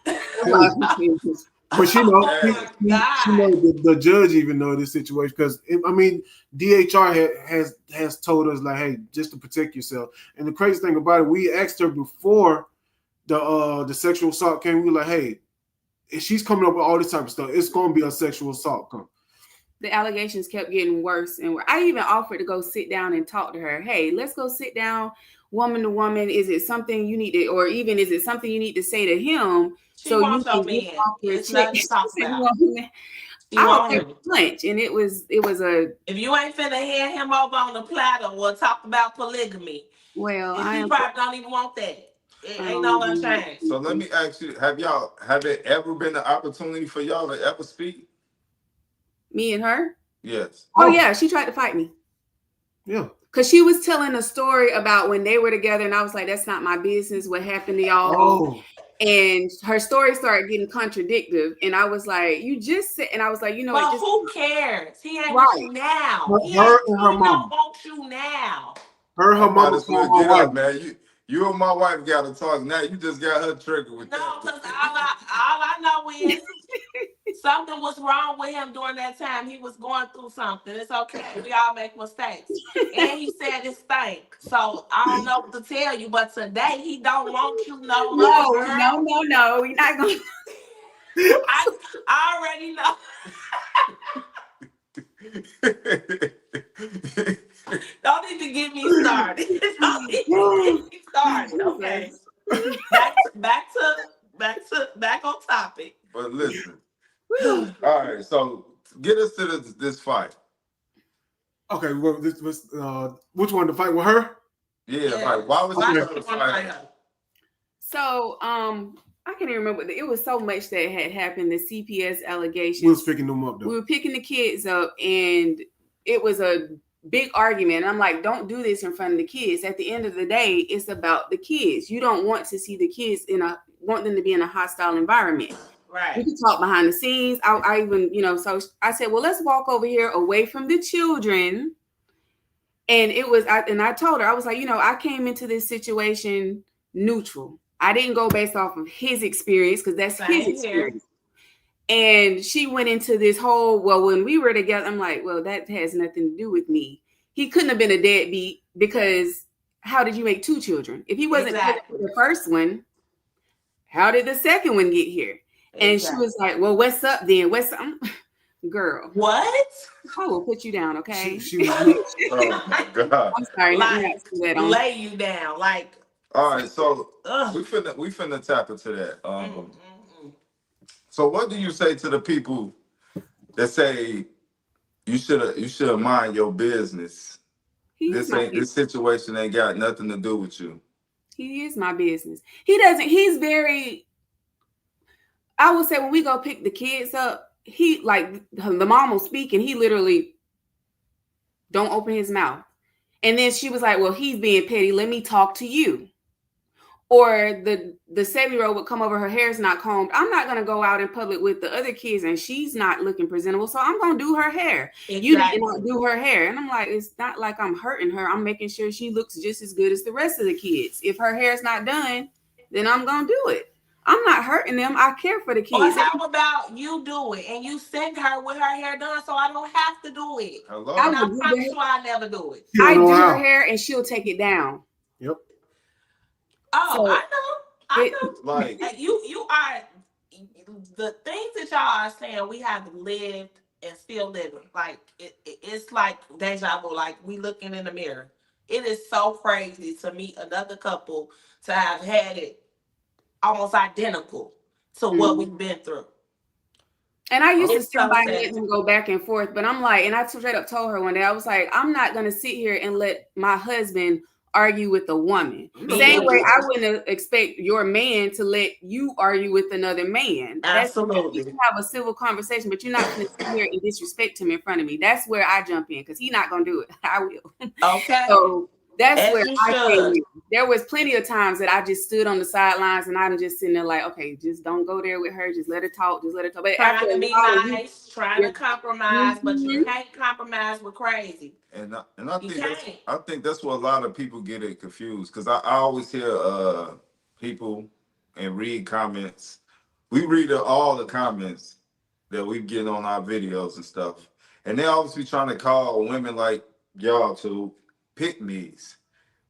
[SPEAKER 2] the kids.
[SPEAKER 4] But she know,
[SPEAKER 2] Oh my
[SPEAKER 4] she
[SPEAKER 2] God.
[SPEAKER 4] know the judge even know this situation, because I mean, DHR has told us like, hey, just to protect yourself. And the crazy thing about it, we asked her before the sexual assault came. We were like, hey, if she's coming up with all this type of stuff, it's going to be a sexual assault.
[SPEAKER 5] The allegations kept getting worse and worse. I even offered to go sit down and talk to her. Hey, let's go sit down, woman to woman. Is it something you need to, or even is it something you need to say to him?
[SPEAKER 2] She
[SPEAKER 5] So you
[SPEAKER 2] wants your
[SPEAKER 5] can get
[SPEAKER 2] man.
[SPEAKER 5] off your
[SPEAKER 2] It's
[SPEAKER 5] check.
[SPEAKER 2] nothing to talk about. She
[SPEAKER 5] I
[SPEAKER 2] want
[SPEAKER 5] offered
[SPEAKER 2] him.
[SPEAKER 5] lunch, and it was a.
[SPEAKER 2] If you ain't finna hand him over on the platter, we'll talk about polygamy.
[SPEAKER 5] Well,
[SPEAKER 2] And
[SPEAKER 5] I
[SPEAKER 2] she
[SPEAKER 5] am.
[SPEAKER 2] probably don't even want that. It ain't no gonna change.
[SPEAKER 1] So let me ask you, have it ever been an opportunity for y'all to ever speak?
[SPEAKER 5] Me and her?
[SPEAKER 1] Yes.
[SPEAKER 5] Oh yeah, she tried to fight me.
[SPEAKER 4] Yeah.
[SPEAKER 5] Because she was telling a story about when they were together, and I was like, that's not my business, what happened to y'all.
[SPEAKER 4] Oh.
[SPEAKER 5] And her story started getting contradictive. And I was like, you just said, and I was like, you know,
[SPEAKER 2] But
[SPEAKER 5] just
[SPEAKER 2] who cares? He ain't
[SPEAKER 5] right.
[SPEAKER 2] with you now.
[SPEAKER 4] Her
[SPEAKER 2] He
[SPEAKER 4] and her
[SPEAKER 2] don't
[SPEAKER 4] mom.
[SPEAKER 2] want you now.
[SPEAKER 4] Her and her
[SPEAKER 1] I might
[SPEAKER 4] mama
[SPEAKER 1] as well
[SPEAKER 4] called my
[SPEAKER 1] get
[SPEAKER 4] wife.
[SPEAKER 1] up, man. You and my wife got to talk now. You just got her triggered with
[SPEAKER 2] No,
[SPEAKER 1] that.
[SPEAKER 2] because all I know is something was wrong with him during that time. He was going through something. It's okay. We all make mistakes. And he said it stank. So I don't know what to tell you, but today he don't want you no more, girl.
[SPEAKER 5] No. We're not going to.
[SPEAKER 2] I already know. Don't even get me started. Don't even get me started. Okay. Back on topic.
[SPEAKER 1] But listen. All right, so get us to this fight.
[SPEAKER 4] Okay, well, this was which one, to fight with her?
[SPEAKER 1] Yeah, like why was
[SPEAKER 2] Why
[SPEAKER 1] you
[SPEAKER 2] you
[SPEAKER 1] trying to
[SPEAKER 2] wanna
[SPEAKER 1] fight
[SPEAKER 2] fight
[SPEAKER 1] her?
[SPEAKER 2] her?
[SPEAKER 5] So, I can't even remember. It was so much that had happened. The CPS allegations.
[SPEAKER 4] We was picking them up though.
[SPEAKER 5] We were picking the kids up, and it was a big argument. I'm like, don't do this in front of the kids. At the end of the day, it's about the kids. You don't want to see the kids want them to be in a hostile environment.
[SPEAKER 2] Right.
[SPEAKER 5] We can talk behind the scenes. I even, so I said, well, let's walk over here away from the children. And I told her, I was like, I came into this situation neutral. I didn't go based off of his experience, because that's his experience. And she went into this whole, well, when we were together, I'm like, well, that has nothing to do with me. He couldn't have been a deadbeat, because how did you make two children? If he wasn't the first one, how did the second one get here? And she was like, well, what's up then? What's up? Girl.
[SPEAKER 2] What?
[SPEAKER 5] I will put you down, okay?
[SPEAKER 4] She was
[SPEAKER 1] Oh my God.
[SPEAKER 5] I'm sorry.
[SPEAKER 2] Like, lay you down. Like,
[SPEAKER 1] all right, so we finna tap into that. So what do you say to the people that say you should mind your business? This situation ain't got nothing to do with you.
[SPEAKER 5] He is my business. He's very, I would say, when we go pick the kids up, he, like, the mom will speak and he literally don't open his mouth. And then she was like, well, he's being petty. Let me talk to you. Or the 7-year-old would come over, her hair's not combed. I'm not going to go out in public with the other kids and she's not looking presentable, so I'm going to do her hair. Exactly. You did not do her hair. And I'm like, it's not like I'm hurting her. I'm making sure she looks just as good as the rest of the kids. If her hair's not done, then I'm going to do it. I'm not hurting them. I care for the kids.
[SPEAKER 2] Or how about you do it and you send her with her hair done so I don't have to do it?
[SPEAKER 1] Hello?
[SPEAKER 2] And I promise you I never do it.
[SPEAKER 5] I do her hair and she'll take it down.
[SPEAKER 4] Yep.
[SPEAKER 2] Oh, so I know.
[SPEAKER 1] Like,
[SPEAKER 2] you are, the things that y'all are saying, we have lived and still living. Like it's like deja vu. Like we looking in the mirror. It is so crazy to meet another couple to have had it almost identical to what we've been through.
[SPEAKER 5] And I used to
[SPEAKER 2] It's
[SPEAKER 5] stand
[SPEAKER 2] so
[SPEAKER 5] by and let
[SPEAKER 2] sad.
[SPEAKER 5] them go back and forth, but I'm like, and I straight up told her one day, I was like, I'm not gonna sit here and let my husband argue with a woman. Same way
[SPEAKER 2] Exactly.
[SPEAKER 5] I wouldn't expect your man to let you argue with another man. That's we
[SPEAKER 2] Absolutely.
[SPEAKER 5] can have a civil conversation, but you're not gonna sit here and disrespect him in front of me. That's where I jump in because he's not gonna do it. I will.
[SPEAKER 2] Okay.
[SPEAKER 5] So that's
[SPEAKER 2] As
[SPEAKER 5] where
[SPEAKER 2] you
[SPEAKER 5] I came
[SPEAKER 2] should.
[SPEAKER 5] in. There was plenty of times that I just stood on the sidelines and I'm just sitting there like, okay, just don't go there with her. Just let her talk. Just let her talk. But after
[SPEAKER 2] Trying to
[SPEAKER 5] a
[SPEAKER 2] be
[SPEAKER 5] while, you,
[SPEAKER 2] nice, trying
[SPEAKER 5] you're
[SPEAKER 2] to compromise, but you
[SPEAKER 5] mhm.
[SPEAKER 2] can't compromise with crazy.
[SPEAKER 1] And I
[SPEAKER 2] You
[SPEAKER 1] think that's
[SPEAKER 2] can't.
[SPEAKER 1] I think that's where a lot of people get it confused because I always hear people and read comments. We read all the comments that we get on our videos and stuff, and they always be trying to call women like y'all to pick me's.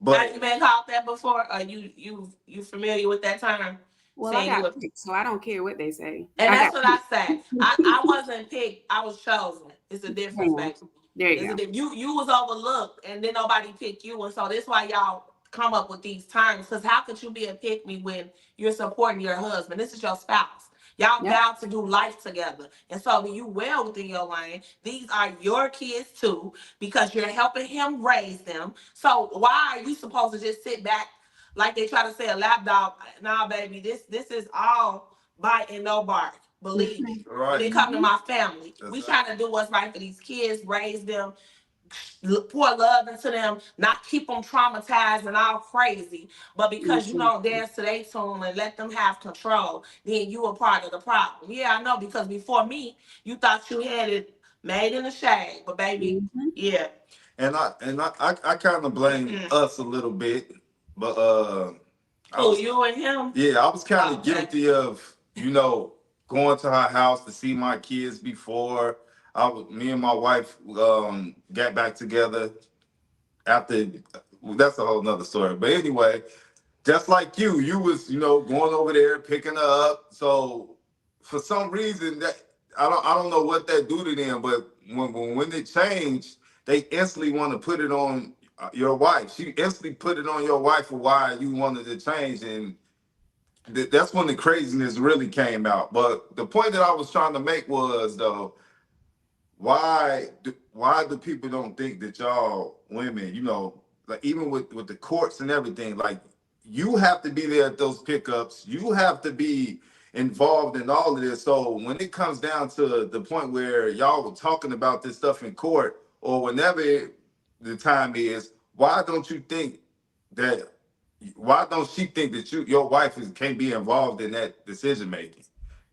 [SPEAKER 2] Have you
[SPEAKER 1] But
[SPEAKER 2] been called that before? Are you familiar with that term?
[SPEAKER 5] Well, I
[SPEAKER 2] Saying you
[SPEAKER 5] got
[SPEAKER 2] were,
[SPEAKER 5] picked, so I don't care what they say.
[SPEAKER 2] and
[SPEAKER 5] I got
[SPEAKER 2] that's what I
[SPEAKER 5] picked.
[SPEAKER 2] say. I wasn't picked. I was chosen. It's a difference,
[SPEAKER 5] Damn.
[SPEAKER 2] baby.
[SPEAKER 5] There you
[SPEAKER 2] It's a
[SPEAKER 5] go.
[SPEAKER 2] you was overlooked, and then nobody picked you, and so that's why y'all come up with these terms. Because how could you be a pick me when you're supporting your husband? This is your spouse. Y'all
[SPEAKER 5] Yep.
[SPEAKER 2] vowed to do life together, and so when you well within your lane, these are your kids too, because you're helping him raise them. So why are you supposed to just sit back like they try to say a lapdog? Nah, baby, this is all bite and no bark. Believe me. When
[SPEAKER 1] right,
[SPEAKER 2] it come to
[SPEAKER 5] Mhm.
[SPEAKER 2] my family, we
[SPEAKER 1] exactly.
[SPEAKER 2] trying to do what's right for these kids, raise them, pour love into them, not keep them traumatized and all crazy. But because you don't dance to their tune and let them have control, then you are part of the problem. Yeah, I know, because before me, you thought you had it made in the shade, but baby,
[SPEAKER 5] Mhm.
[SPEAKER 2] yeah.
[SPEAKER 1] And I kind of blame us a little bit, but I
[SPEAKER 2] Who,
[SPEAKER 1] was
[SPEAKER 2] you and him?
[SPEAKER 1] yeah, I was kind of
[SPEAKER 2] Okay.
[SPEAKER 1] guilty of going to her house to see my kids before me and my wife got back together after. That's a whole nother story, but anyway, just like you was going over there picking her up. So for some reason that I don't know what that do to them, but when they change, they instantly want to put it on your wife. She instantly put it on your wife for why you wanted to change, and that's when the craziness really came out. But the point that I was trying to make was though, why do people don't think that y'all women, like even with the courts and everything, like you have to be there at those pickups, you have to be involved in all of this. So when it comes down to the point where y'all were talking about this stuff in court or whenever the time is, why don't you think that why don't she think that your wife can't be involved in that decision making?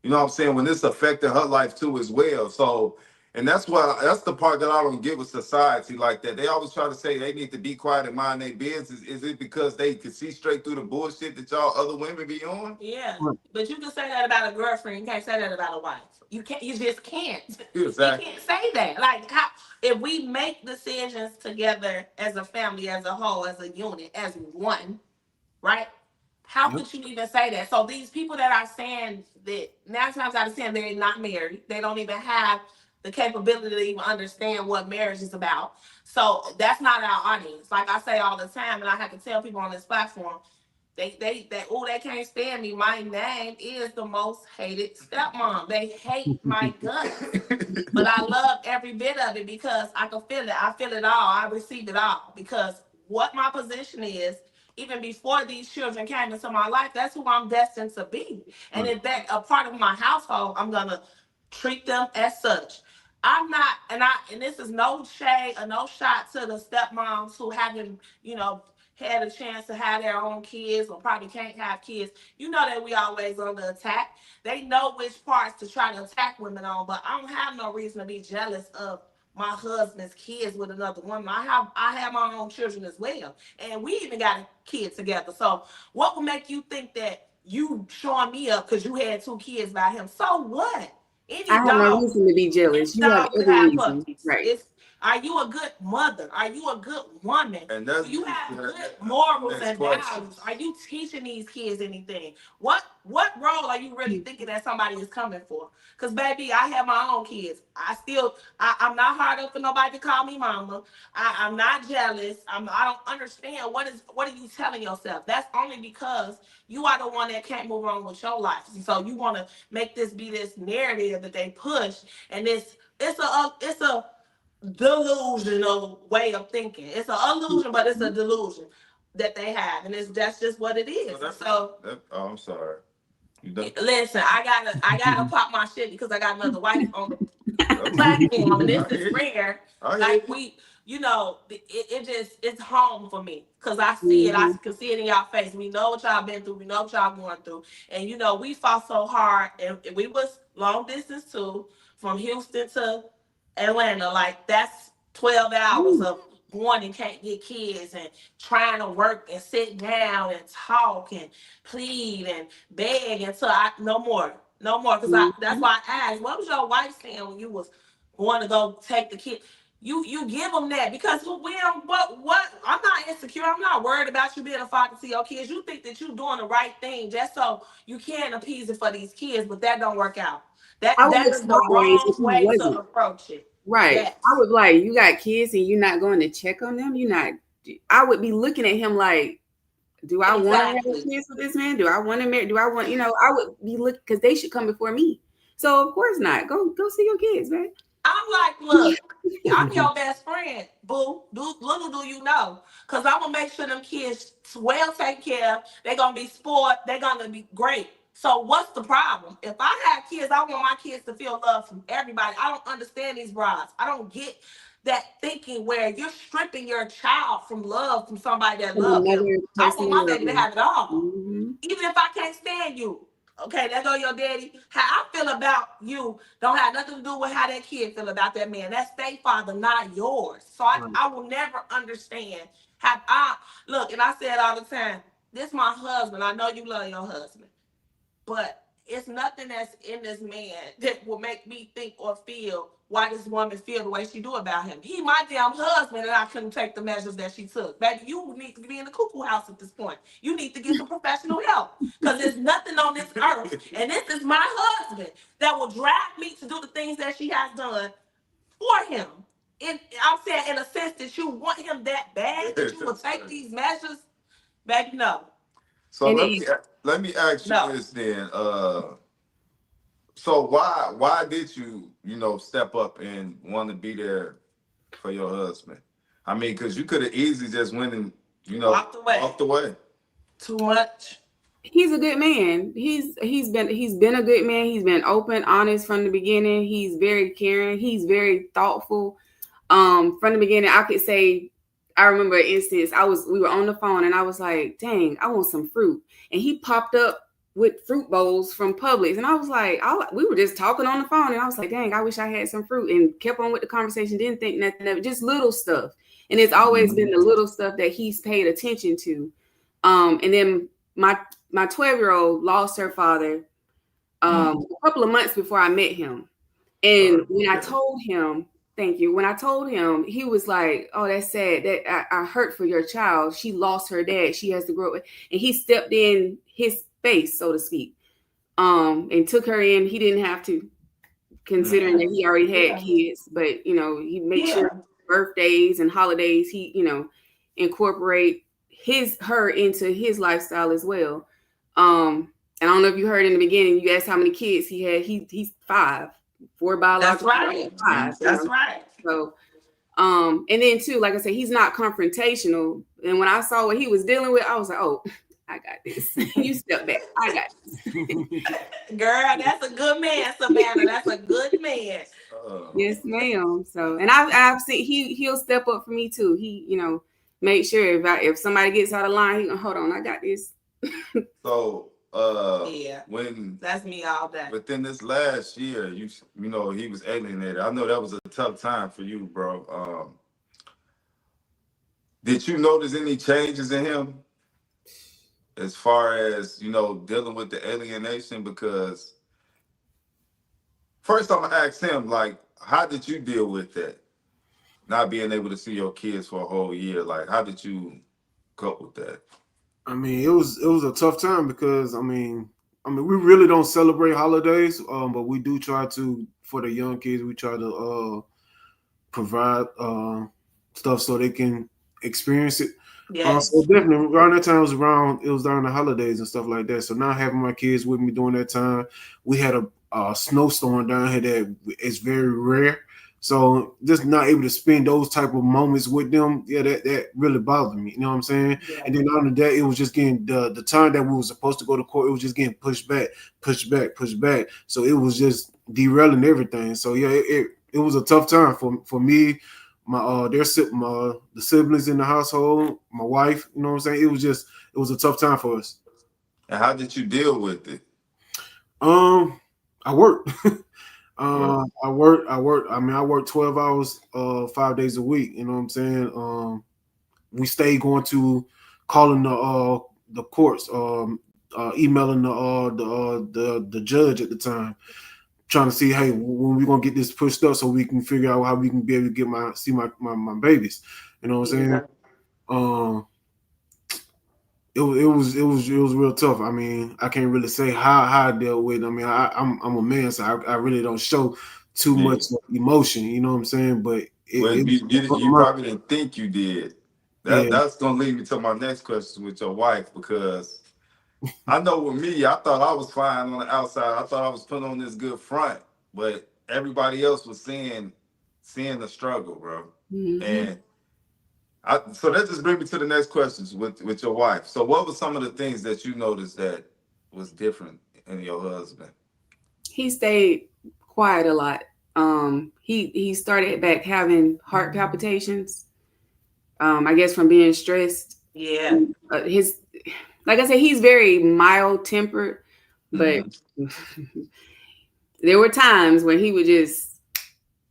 [SPEAKER 1] You know what I'm saying? When this affected her life too as well. So, and that's the part that I don't get with society like that. They always try to say they need to be quiet and mind their business. Is it because they can see straight through the bullshit that y'all other women be on?
[SPEAKER 2] Yeah,
[SPEAKER 4] Right.
[SPEAKER 2] but you can say that about a girlfriend. You can't say that about a wife. You can't. You just can't. You
[SPEAKER 1] Exactly.
[SPEAKER 2] can't say that. Like, how, if we make decisions together as a family, as a whole, as a unit, as one, right? How
[SPEAKER 4] Yep.
[SPEAKER 2] could you even say that? So these people that are saying that 9 times out of 10 they're not married, they don't even have the capability to even understand what marriage is about. So that's not our audience. Like I say all the time, and I have to tell people on this platform, they can't stand me. My name is the most hated stepmom. They hate my guts. But I love every bit of it because I can feel it. I feel it all. I receive it all. Because what my position is, even before these children came into my life, that's who I'm destined to be. And
[SPEAKER 1] Right.
[SPEAKER 2] if that a part of my household, I'm gonna treat them as such. I'm not, and this is no shade or no shot to the stepmoms who haven't, had a chance to have their own kids or probably can't have kids. You know that we always under attack. They know which parts to try to attack women on, but I don't have no reason to be jealous of my husband's kids with another woman. I have my own children as well, and we even got a kid together. So what would make you think that you showing me up because you had 2 kids by him? So what?
[SPEAKER 5] I
[SPEAKER 2] Any
[SPEAKER 5] have no
[SPEAKER 2] dog,
[SPEAKER 5] reason to be
[SPEAKER 2] any
[SPEAKER 5] jealous. You have
[SPEAKER 2] dog could
[SPEAKER 5] every
[SPEAKER 2] have
[SPEAKER 5] reason.
[SPEAKER 2] puppies.
[SPEAKER 5] Right.
[SPEAKER 2] Are you a good mother? Are you a good woman?
[SPEAKER 1] And that's
[SPEAKER 2] Do you have good morals and values? Are you teaching these kids anything? What role are you really thinking that somebody is coming for? Because baby, I have my own kids. I'm not hard up for nobody to call me mama. I'm not jealous. I don't understand what are you telling yourself? That's only because you are the one that can't move on with your life. So you want to make this be this narrative that they push, and it's a delusional way of thinking. It's an illusion, but it's a delusion that they have, and that's just what it is.
[SPEAKER 1] Oh, I'm sorry.
[SPEAKER 2] Listen, I gotta pop my shit because I got another wife on the platform, and this is rare. Like it's home for me because I see it. I can see it in y'all face. We know what y'all been through. We know what y'all going through, and we fought so hard, and we was long distance too, from Houston to Atlanta. Like that's 12 hours of going and can't get kids and trying to work and sit down and talk and plead and beg until I no more. No more. Because that's why I asked, what was your wife saying when you was going to go take the kid? You give them that because we don't what I'm not insecure. I'm not worried about you being a father to your kids. You think that you're doing the right thing just so you can appease it for these kids, but that don't work out. That is the wrong way to approach it.
[SPEAKER 5] Right.
[SPEAKER 2] Yes.
[SPEAKER 5] I would like, you got kids and you're not going to check on them. You're not. I would be looking at him like, do I want to have kids with this man? Do I want to marry? Do I want, I would be looking because they should come before me. So of course not. Go see your kids, man.
[SPEAKER 2] I'm like, look, I'm your best friend, boo. Little do you know. Because I'm going to make sure them kids well taken care of. They're going to be spoiled. They're going to be great. So what's the problem? If I have kids, I want my kids to feel love from everybody. I don't understand these brides. I don't get that thinking where you're stripping your child from love from somebody that loves them. I want my baby to have it all. Even if I can't stand you. Okay, there go your daddy. How I feel about you don't have nothing to do with how that kid feel about that man. That's their father, not yours. So I will never understand how I look, and I say it all the time. This my husband. I know you love your husband. But it's nothing that's in this man that will make me think or feel why this woman feel the way she do about him. He my damn husband, and I couldn't take the measures that she took. Baby, you need to be in the cuckoo house at this point. You need to get some professional help because there's nothing on this earth, and this is my husband that will drag me to do the things that she has done for him. I'm saying in a sense that you want him that bad that you will take these measures, baby. No.
[SPEAKER 1] So let me ask you this then. So why did you step up and want to be there for your husband? I mean, because you could have easily just went and walked away.
[SPEAKER 2] Too much.
[SPEAKER 5] He's a good man. He's been a good man. He's been open, honest from the beginning. He's very caring. He's very thoughtful. From the beginning, I could say, I remember an instance. We were on the phone and I was like, dang, I want some fruit. And he popped up with fruit bowls from Publix. And I was like, we were just talking on the phone. And I was like, dang, I wish I had some fruit, and kept on with the conversation. Didn't think nothing of it, just little stuff. And it's always been the little stuff that he's paid attention to. And then my 12-year-old lost her father a couple of months before I met him. And when I told him, thank you. When I told him, he was like, oh, that's sad. That I hurt for your child. She lost her dad. She has to grow up. And he stepped in his space, so to speak, and took her in. He didn't have to, considering that he already had kids. But, he makes sure birthdays and holidays, he, incorporate her into his lifestyle as well. And I don't know if you heard in the beginning, you asked how many kids he had. He's 5. 4 biological.
[SPEAKER 2] That's right.
[SPEAKER 5] 5.
[SPEAKER 2] That's right.
[SPEAKER 5] So, and then too, like I said, he's not confrontational. And when I saw what he was dealing with, I was like, oh, I got this. You step back. I got this.
[SPEAKER 2] Girl, that's a good man, Savannah. That's a good man.
[SPEAKER 5] Yes, ma'am. So, and I've seen he'll step up for me too. He, make sure if somebody gets out of line, he gonna hold on. I got this.
[SPEAKER 1] So, when
[SPEAKER 2] that's me all day.
[SPEAKER 1] Within this last year, he was alienated. I know that was a tough time for you, bro. Did you notice any changes in him as far as dealing with the alienation? Because first, I'm gonna ask him, like, how did you deal with that? not being able to see your kids for a whole year? Like, how did you cope with that?
[SPEAKER 4] I mean, it was a tough time because I mean, we really don't celebrate holidays, but we do try to for the young kids. We try to provide stuff so they can experience it. So
[SPEAKER 2] Yes.
[SPEAKER 4] definitely around that time it was during the holidays and stuff like that. So now having my kids with me during that time, we had a snowstorm down here that is very rare. So just not able to spend those type of moments with them, yeah, that really bothered me. You know what I'm saying?
[SPEAKER 2] Yeah.
[SPEAKER 4] And then on that, it was just getting the time that we were supposed to go to court. It was just getting pushed back, pushed back, pushed back. So it was just derailing everything. So yeah, it was a tough time for me, my the siblings in the household, my wife. You know what I'm saying? It was a tough time for us.
[SPEAKER 1] And how did you deal with it?
[SPEAKER 4] I worked.
[SPEAKER 1] Well,
[SPEAKER 4] I work. I mean, I work 12 hours, 5 days a week. You know what I'm saying? We stayed going to calling the courts, emailing the judge at the time, trying to see, hey, when we gonna get this pushed up so we can figure out how we can be able to get my babies. You know what I'm saying?
[SPEAKER 2] Yeah.
[SPEAKER 4] Um, it was real tough. I mean, I can't really say how I dealt with it. I mean, I'm a man, so I really don't show too
[SPEAKER 1] yeah.
[SPEAKER 4] much emotion. You know what I'm saying? But
[SPEAKER 1] Well,
[SPEAKER 4] it
[SPEAKER 1] you probably didn't think you did.
[SPEAKER 4] yeah.
[SPEAKER 1] That's gonna lead me to my next question with your wife, because I know with me, I thought I was fine on the outside. I thought I was putting on this good front, but everybody else was seeing the struggle, bro.
[SPEAKER 5] Mm-hmm.
[SPEAKER 1] And so that just brings me to the next questions with your wife. So what were some of the things that you noticed that was different in your husband?
[SPEAKER 5] He stayed quiet a lot. He started back having heart palpitations. I guess from being stressed.
[SPEAKER 2] Yeah.
[SPEAKER 5] His, like I said, he's very mild tempered, but
[SPEAKER 1] Mhm.
[SPEAKER 5] there were times when he would just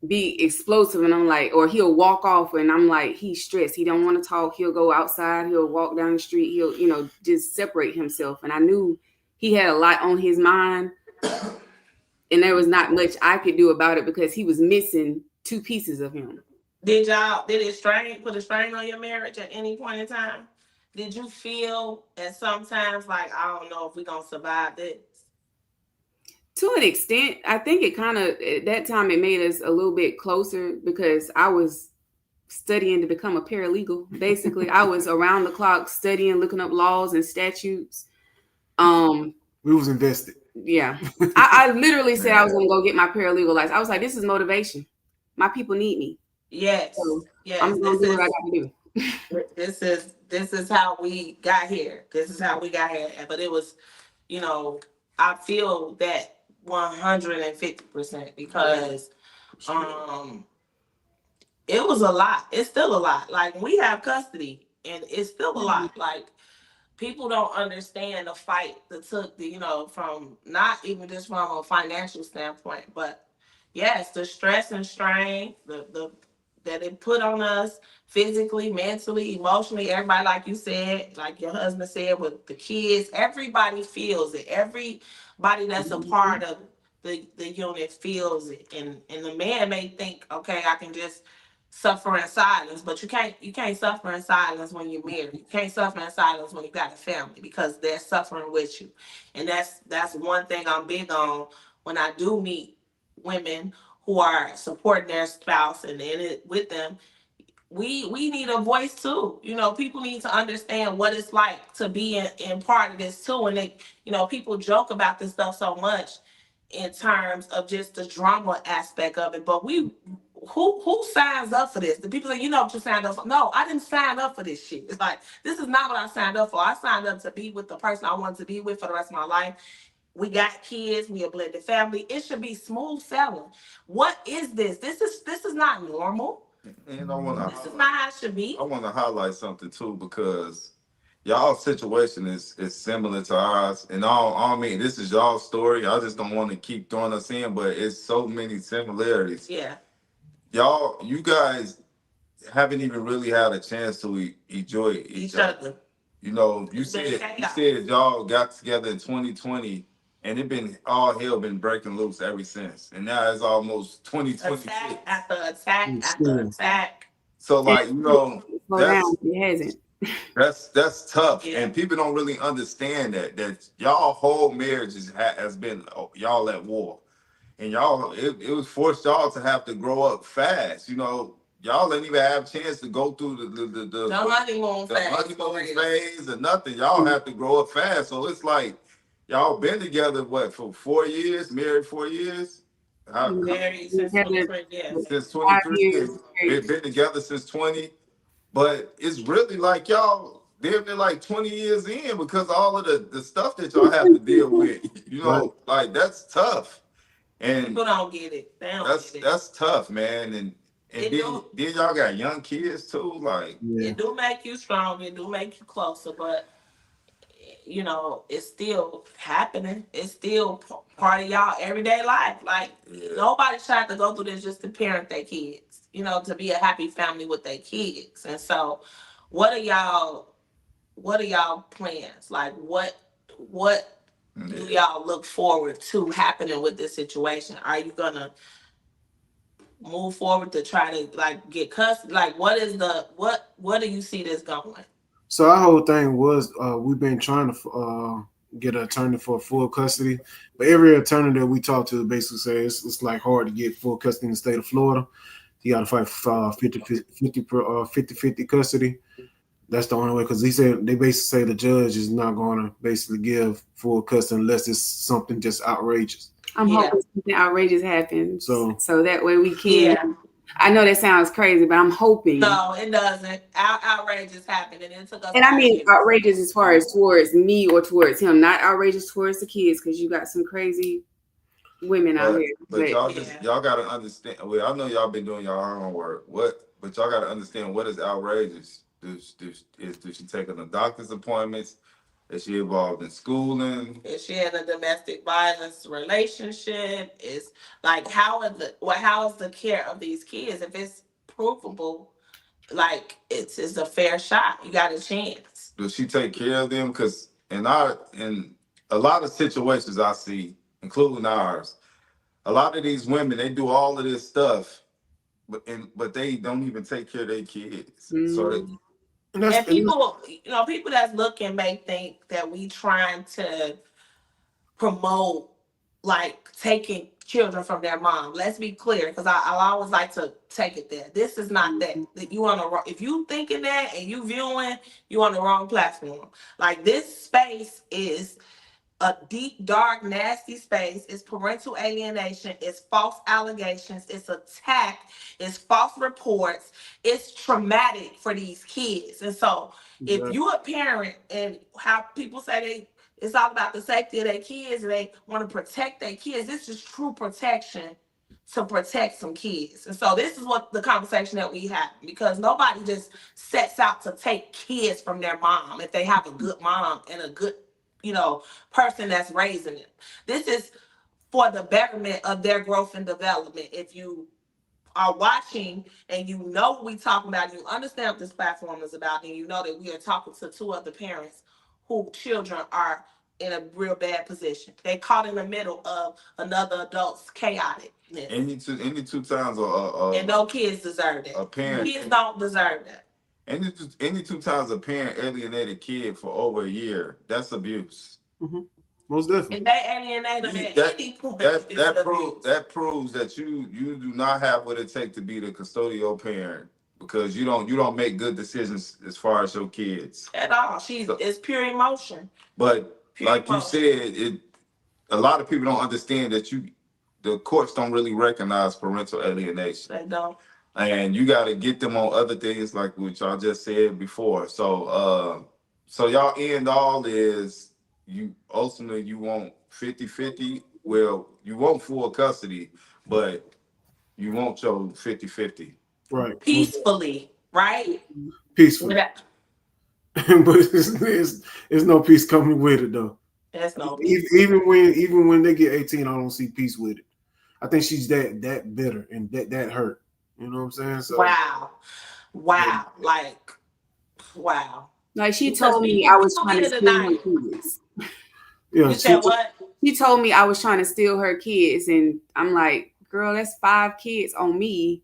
[SPEAKER 5] be explosive, and I'm like, or he'll walk off, and I'm like, he's stressed. He don't want to talk. He'll go outside. He'll walk down the street. He'll, just separate himself. And I knew he had a lot on his mind, and there was not much I could do about it because he was missing two pieces of him.
[SPEAKER 2] Did it put a strain on your marriage at any point in time? Did you feel at sometimes like, I don't know if we're gonna survive this?
[SPEAKER 5] To an extent, I think it kind of, at that time, it made us a little bit closer because I was studying to become a paralegal. Basically, I was around the clock studying, looking up laws and statutes.
[SPEAKER 4] We was invested.
[SPEAKER 5] Yeah. I literally said I was going to go get my paralegal license. I was like, this is motivation. My people need me.
[SPEAKER 2] Yes,
[SPEAKER 5] So
[SPEAKER 2] yes.
[SPEAKER 5] I'm going to do what I got to do.
[SPEAKER 2] This is how we got here. This is how we got here. But it was, you know, I feel that 150% because um it was a lot. It's still a lot. Like we have custody and it's still a lot. Like people don't understand the fight that took from not even just from a financial standpoint, but yes, the stress and strain, the that it put on us physically, mentally, emotionally. Everybody, like you said, like your husband said, with the kids, everybody feels it. Everybody that's a part of the unit feels it. And the man may think, okay, I can just suffer in silence, but you can't suffer in silence when you're married. You can't suffer in silence when you got a family because they're suffering with you. And that's one thing I'm big on when I do meet women who are supporting their spouse and in it with them. We need a voice too. People need to understand what it's like to be in part of this too. And people joke about this stuff so much in terms of just the drama aspect of it. But who signs up for this? The people say, what you signed up for. No, I didn't sign up for this shit. It's like, this is not what I signed up for. I signed up to be with the person I wanted to be with for the rest of my life. We got kids, we a blended family. It should be smooth sailing. What is this? This is not normal.
[SPEAKER 1] And I want
[SPEAKER 2] This is not how it should be.
[SPEAKER 1] I want to highlight something too, because y'all situation is similar to ours. And all I mean, this is y'all story. I just don't want to keep throwing us in, but it's so many similarities.
[SPEAKER 2] Yeah.
[SPEAKER 1] You guys haven't even really had a chance to enjoy each other.
[SPEAKER 2] Other.
[SPEAKER 1] You
[SPEAKER 2] It's been
[SPEAKER 1] said
[SPEAKER 2] chaos.
[SPEAKER 1] y'all got together in 2020, and it been all hell been breaking loose ever since. And now it's almost 2026.
[SPEAKER 2] Attack after attack after
[SPEAKER 4] Still,
[SPEAKER 2] attack.
[SPEAKER 1] So
[SPEAKER 5] And
[SPEAKER 1] like, you know,
[SPEAKER 5] slow down
[SPEAKER 1] that's
[SPEAKER 5] if it hasn't.
[SPEAKER 1] that's tough,
[SPEAKER 2] Yeah.
[SPEAKER 1] and people don't really understand that y'all whole marriage has been y'all at war, and y'all it was forced y'all to have to grow up fast. You know, y'all didn't even have a chance to go through
[SPEAKER 2] The honeymoon
[SPEAKER 1] the
[SPEAKER 2] phase.
[SPEAKER 1] honeymoon phase or nothing. Y'all have to grow up fast. So it's like y'all been together what for 4 years, married 4 years.
[SPEAKER 2] Married since
[SPEAKER 5] Together
[SPEAKER 2] 23, yes.
[SPEAKER 5] for
[SPEAKER 1] Since 23,
[SPEAKER 5] 5 years.
[SPEAKER 1] and been together since 20. But it's really like y'all damn near like 20 years in because all of the stuff that y'all have to deal with. You
[SPEAKER 4] Right.
[SPEAKER 1] know, like that's tough. And
[SPEAKER 2] People don't get it. They don't get it.
[SPEAKER 1] that's tough, man. And
[SPEAKER 2] It
[SPEAKER 1] then,
[SPEAKER 2] do.
[SPEAKER 1] then y'all got young kids too. Like
[SPEAKER 4] Yeah.
[SPEAKER 2] It do make you stronger. It do make you closer, but you know, it's still happening. It's still part of y'all everyday life. Like nobody's trying to go through this just to parent their kids. You know, to be a happy family with their kids. And so, what are y'all? What are y'all plans? Like, what do y'all look forward to happening with this situation? Are you gonna move forward to try to like get custody? Like, what is the what do you see this going?
[SPEAKER 4] So our whole thing was we've been trying to get an attorney for full custody, but every attorney that we talk to basically says it's like hard to get full custody in the state of Florida. You got to fight for 50 custody. That's the only way because they basically say the judge is not going to basically give full custody unless it's something just outrageous.
[SPEAKER 5] I'm
[SPEAKER 2] Yeah.
[SPEAKER 5] hoping something outrageous happens.
[SPEAKER 4] So
[SPEAKER 5] that way we can.
[SPEAKER 2] Yeah.
[SPEAKER 5] I know that sounds crazy, but I'm hoping.
[SPEAKER 2] No, it doesn't. Outrageous happened, and it took us.
[SPEAKER 5] And I
[SPEAKER 2] 5
[SPEAKER 5] mean
[SPEAKER 2] years.
[SPEAKER 5] outrageous as far as towards me or towards him, not outrageous towards the kids, because you got some crazy women out here.
[SPEAKER 1] but y'all just
[SPEAKER 2] Yeah.
[SPEAKER 1] y'all gotta understand. Well, I know y'all been doing your homework. But y'all gotta understand what is outrageous. Does she taking the doctor's appointments? Is she involved in schooling?
[SPEAKER 2] Is she in a domestic violence relationship? Is like how is the care of these kids? If it's provable, like it's a fair shot. You got a chance.
[SPEAKER 1] Does she take care of them? Because in a lot of situations I see, including ours, a lot of these women they do all of this stuff, but they don't even take care of their kids. So
[SPEAKER 2] And people, people that's looking may think that we trying to promote like taking children from their mom. Let's be clear, because I always like to take it there. This is not that. That you on the if you thinking that and you viewing, you on the wrong platform. Like this space is a deep, dark, nasty space. It's parental alienation. It's false allegations. It's attack. It's false reports. It's traumatic for these kids. And so, if you a parent and how people say it's all about the safety of their kids and they want to protect their kids, this is true protection to protect some kids. And so this is what the conversation that we have, because nobody just sets out to take kids from their mom if they have a good mom and a good person that's raising it. This is for the betterment of their growth and development. If you are watching and you know what we talking about, you understand what this platform is about, and you know that we are talking to two other parents who children are in a real bad position. They caught in the middle of another adult's chaoticness.
[SPEAKER 1] any two times
[SPEAKER 2] and no kids deserve it.
[SPEAKER 1] A parent,
[SPEAKER 2] kids don't deserve that.
[SPEAKER 1] Any two times a parent alienated kid for over a year, that's abuse.
[SPEAKER 4] Mm-hmm. Most definitely.
[SPEAKER 2] If they alienate them at any point,
[SPEAKER 1] that proves that you do not have what it takes to be the custodial parent, because you don't make good decisions as far as your kids
[SPEAKER 2] at all. It's pure emotion.
[SPEAKER 1] But
[SPEAKER 2] pure
[SPEAKER 1] like
[SPEAKER 2] emotion.
[SPEAKER 1] you said, a lot of people don't understand that the courts don't really recognize parental alienation.
[SPEAKER 2] They don't.
[SPEAKER 1] And you got to get them on other things like what y'all just said before. So y'all end all is you ultimately you want 50-50. Well, you want full custody, but you want your 50-50.
[SPEAKER 4] Right.
[SPEAKER 2] Peacefully, right?
[SPEAKER 4] Peacefully.
[SPEAKER 2] Yeah.
[SPEAKER 4] But it's no peace coming with it though.
[SPEAKER 2] There's no
[SPEAKER 4] peace. Even when they get 18, I don't see peace with it. I think she's that bitter and that hurt. You know what I'm saying? So
[SPEAKER 2] wow. Like wow.
[SPEAKER 5] Like she told me I was trying to steal her kids.
[SPEAKER 4] Yeah.
[SPEAKER 2] You said what?
[SPEAKER 5] She told me I was trying to steal her kids, and I'm like, girl, that's 5 kids on me.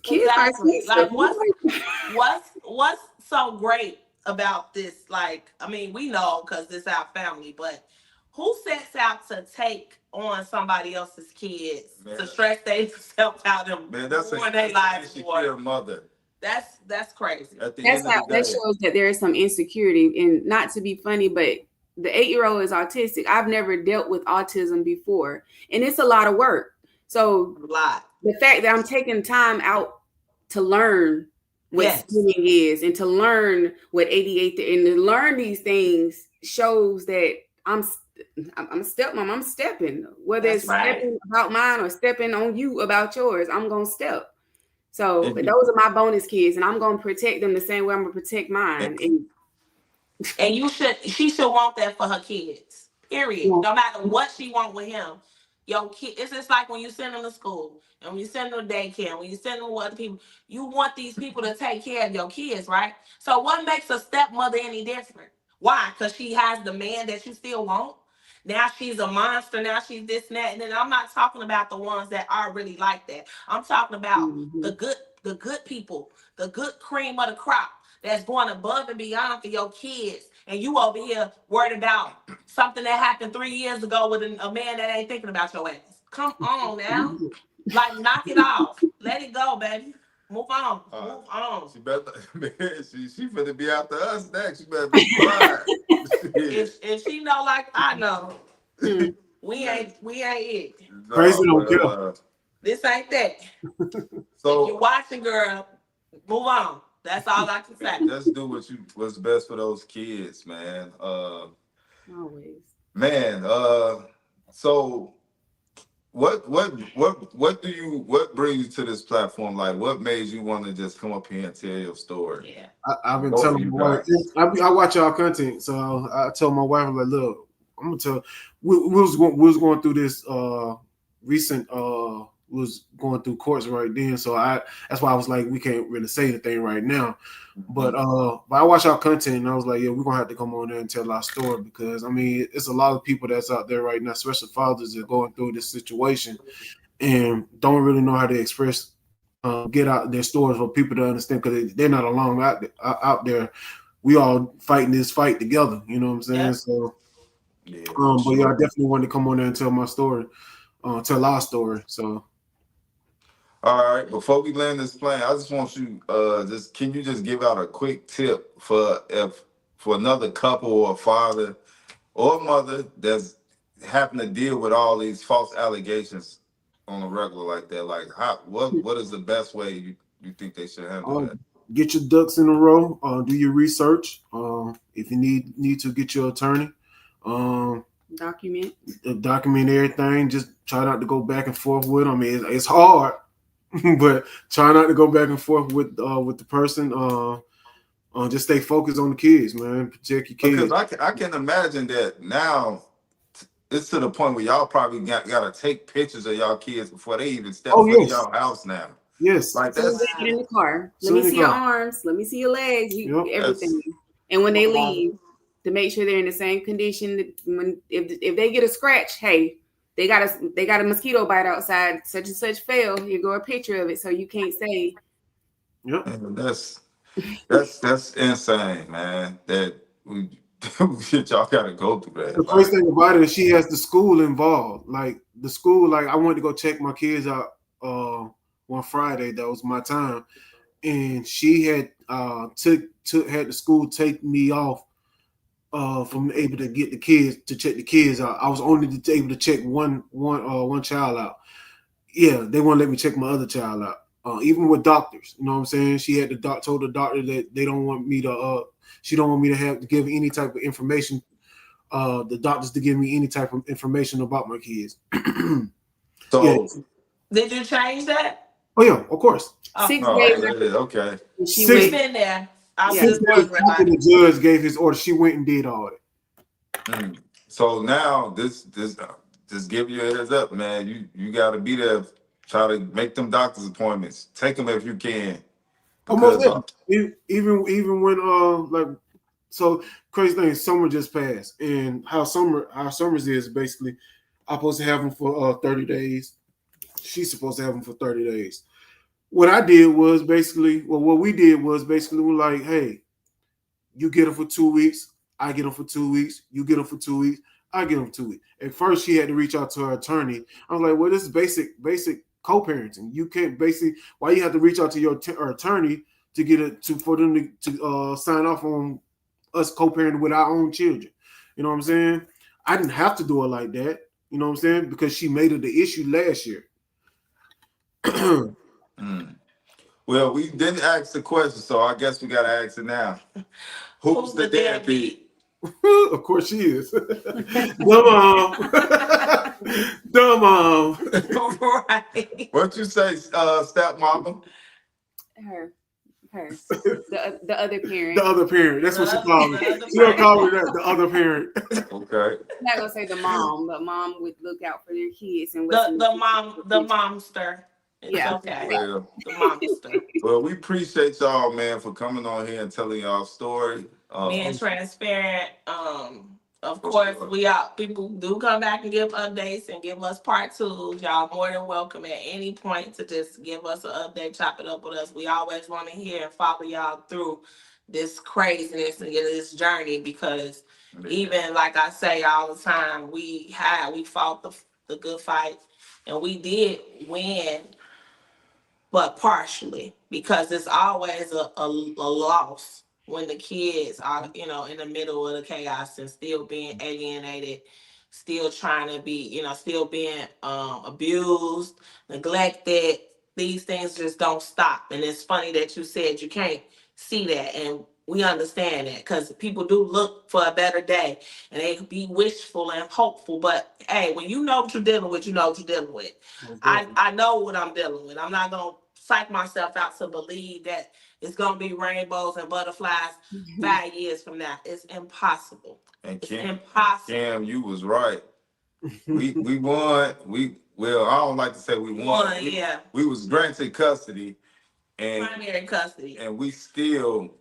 [SPEAKER 5] Kids are
[SPEAKER 2] Exactly.
[SPEAKER 5] expensive.
[SPEAKER 2] Like what's so great about this? Like, I mean, we know because this our family, but who sets out to take on somebody else's kids to stress themselves out and
[SPEAKER 1] Man, that's
[SPEAKER 2] ruin their lives for
[SPEAKER 1] insecure mother.
[SPEAKER 2] That's crazy.
[SPEAKER 1] At the
[SPEAKER 5] That's
[SPEAKER 1] end of
[SPEAKER 5] how
[SPEAKER 1] the
[SPEAKER 5] that
[SPEAKER 1] day,
[SPEAKER 5] shows that there is some insecurity. And not to be funny, but the 8-year-old is autistic. I've never dealt with autism before, and it's a lot of work. So
[SPEAKER 2] A lot.
[SPEAKER 5] the fact that I'm taking time out to learn what
[SPEAKER 2] Yes.
[SPEAKER 5] scheming is and to learn what ADHD and to learn these things shows that I'm a stepmom. I'm stepping, whether
[SPEAKER 2] That's
[SPEAKER 5] it's
[SPEAKER 2] right.
[SPEAKER 5] stepping about mine or stepping on you about yours. I'm gonna step. So
[SPEAKER 1] And-
[SPEAKER 5] those are my bonus kids, and I'm gonna protect them the same way I'm gonna protect mine.
[SPEAKER 2] And she should want that for her kids. Period.
[SPEAKER 5] Yeah.
[SPEAKER 2] No matter what she want with him. Your kid, it's just like when you send them to school and when you send them to daycare, when you send them with other people, you want these people to take care of your kids, right? So what makes a stepmother any different? Why? Because she has the man that you still want. Now she's a monster. Now she's this and that. And then I'm not talking about the ones that are really like that. I'm talking about
[SPEAKER 5] Mhm.
[SPEAKER 2] the good people, the good cream of the crop that's going above and beyond for your kids. And you over here worried about something that happened 3 years ago with a man that ain't thinking about your ass. Come on now. Like, knock it off. Let it go, baby. Move on. Move on.
[SPEAKER 1] She better, man, she finna be after us next. She better be quiet.
[SPEAKER 2] If she know like I know,
[SPEAKER 5] Hmm.
[SPEAKER 2] we ain't it.
[SPEAKER 4] Crazy
[SPEAKER 1] No,
[SPEAKER 4] don't
[SPEAKER 1] but,
[SPEAKER 4] care.
[SPEAKER 2] This ain't that.
[SPEAKER 1] so
[SPEAKER 2] if you're watching, girl, move on. That's all I can say.
[SPEAKER 1] just do what's best for those kids, man.
[SPEAKER 5] Always.
[SPEAKER 1] Man, so what brings you to this platform? Like, what made you want to just come up here and tell your story?
[SPEAKER 2] Yeah.
[SPEAKER 4] I've been
[SPEAKER 1] Both of
[SPEAKER 4] telling
[SPEAKER 1] you
[SPEAKER 4] my wife.
[SPEAKER 1] guys.
[SPEAKER 4] I watch y'all content, so I told my wife, like, look, I'm gonna tell. We was going through this recent was going through courts right then, so that's why I was like, we can't really say anything right now. But I watch our content and I was like, yeah, we're gonna have to come on there and tell our story, because I mean it's a lot of people that's out there right now, especially fathers that are going through this situation and don't really know how to express get out their stories for people to understand, because they're not alone out there. We all fighting this fight together, you know what I'm saying?
[SPEAKER 2] Yep.
[SPEAKER 4] So
[SPEAKER 1] Yeah,
[SPEAKER 4] but yeah, I definitely wanted to come on there and tell my story, tell our story. So
[SPEAKER 1] all right, before we land this plane, I just want you just can you just give out a quick tip for another couple or father or mother that's having to deal with all these false allegations on a regular like that? Like, what is the best way you think they should handle that?
[SPEAKER 4] get your ducks in a row, do your research. If you need to get your attorney,
[SPEAKER 5] Document.
[SPEAKER 4] document everything. Just try not to go back and forth with them. I mean, it's hard, but try not to go back and forth with the person. Just stay focused on the kids, man. Protect your
[SPEAKER 1] Because
[SPEAKER 4] kids.
[SPEAKER 1] I can imagine that now it's to the point where y'all probably gotta take pictures of y'all kids before they even step
[SPEAKER 4] Oh
[SPEAKER 1] foot in
[SPEAKER 4] yes,
[SPEAKER 1] y'all house now.
[SPEAKER 4] yes.
[SPEAKER 1] Like
[SPEAKER 5] As soon as
[SPEAKER 1] that's
[SPEAKER 5] they get in the car, let
[SPEAKER 4] Soon
[SPEAKER 5] me
[SPEAKER 4] as they
[SPEAKER 5] see your
[SPEAKER 4] go.
[SPEAKER 5] arms, let me see your legs,
[SPEAKER 4] Yep.
[SPEAKER 5] everything. And when they leave, to make sure they're in the same condition. That when if they get a scratch, hey, they got a mosquito bite outside, such and such fell. You go a picture of it, so you can't say.
[SPEAKER 4] Yep.
[SPEAKER 1] and that's insane, man. That we y'all gotta go through
[SPEAKER 4] The
[SPEAKER 1] that.
[SPEAKER 4] first
[SPEAKER 1] Like,
[SPEAKER 4] thing about it is she has the school involved. Like the school, like I wanted to go check my kids out one Friday. That was my time, and she had had the school take me off from able to get the kids to check the kids out. I was only able to check one child out. Yeah, they won't let me check my other child out. Even with doctors, you know what I'm saying? She had told the doctor that they don't want me to. She don't want me to have to give any type of information. The doctors to give me any type of information about my kids. Yeah.
[SPEAKER 1] so
[SPEAKER 2] Did you change that?
[SPEAKER 4] Oh yeah, of course.
[SPEAKER 5] 6
[SPEAKER 1] oh,
[SPEAKER 5] days
[SPEAKER 1] okay, okay.
[SPEAKER 5] after she
[SPEAKER 4] Six-
[SPEAKER 2] We've
[SPEAKER 5] went.
[SPEAKER 2] been there. I was
[SPEAKER 5] Yeah.
[SPEAKER 4] 6
[SPEAKER 2] just
[SPEAKER 4] days
[SPEAKER 2] wondering
[SPEAKER 4] after
[SPEAKER 2] about
[SPEAKER 4] the judge gave his order, she went and did all that.
[SPEAKER 1] So now this just give you a heads up, man. You gotta be there. Try to make them doctor's appointments. Take them if you can,
[SPEAKER 4] Almost
[SPEAKER 1] because
[SPEAKER 4] even when like so crazy thing. Summer just passed, and how summers is basically, I'm supposed to have them for 30 days. She's supposed to have them for 30 days. what I did was basically, well, what we did was basically we're like, hey, you get them for 2 weeks, I get them for 2 weeks, you get them for 2 weeks, I get them for 2 weeks. At first, she had to reach out to her attorney. I was like, well, this is basic co-parenting. You can't basically why you have to reach out to your attorney to get it to for them to sign off on us co-parenting with our own children. You know what I'm saying? I didn't have to do it like that. You know what I'm saying? Because she made it the issue last year.
[SPEAKER 1] Mm. Well, we didn't ask the question, so I guess we gotta ask it now. Who's the deadbeat?
[SPEAKER 4] Of course she is. Dumb mom. Dumb mom.
[SPEAKER 2] Right.
[SPEAKER 1] What you say, stepmama?
[SPEAKER 5] Her, her, the other parent.
[SPEAKER 4] The other parent. That's what she called me.
[SPEAKER 2] The other
[SPEAKER 4] She don't
[SPEAKER 2] parent.
[SPEAKER 4] call me that. The other parent.
[SPEAKER 1] Okay.
[SPEAKER 5] I'm not gonna say the mom, but mom would look out for their kids and what's
[SPEAKER 2] The momster. It's
[SPEAKER 5] Yeah.
[SPEAKER 2] okay.
[SPEAKER 1] Well,
[SPEAKER 2] The momster.
[SPEAKER 1] well, we appreciate y'all, man, for coming on here and telling y'all story.
[SPEAKER 2] Being transparent. Of
[SPEAKER 1] For
[SPEAKER 2] course,
[SPEAKER 1] sure.
[SPEAKER 2] we all people do come back and give updates and give us part twos. Y'all more than welcome at any point to just give us an update, chop it up with us. We always want to hear and follow y'all through this craziness and get this journey because even like I say all the time, we fought the good fight and we did win, but partially because it's always a loss when the kids are in the middle of the chaos and still being alienated, still trying to be still being abused, neglected. These things just don't stop, and it's funny that you said you can't see that, and we understand that because people do look for a better day and they be wishful and hopeful, but hey, when you know what you're dealing with, you know what you're dealing with. I know what I'm dealing with. I'm not gonna psych myself out to believe that it's gonna be rainbows and butterflies 5 years from now. It's impossible.
[SPEAKER 1] And
[SPEAKER 2] It's
[SPEAKER 1] Cam,
[SPEAKER 2] impossible.
[SPEAKER 1] Cam, you was right. We won. Well, I don't like to say we won.
[SPEAKER 2] Yeah.
[SPEAKER 1] We was granted custody, and
[SPEAKER 2] Primary custody.
[SPEAKER 1] and we still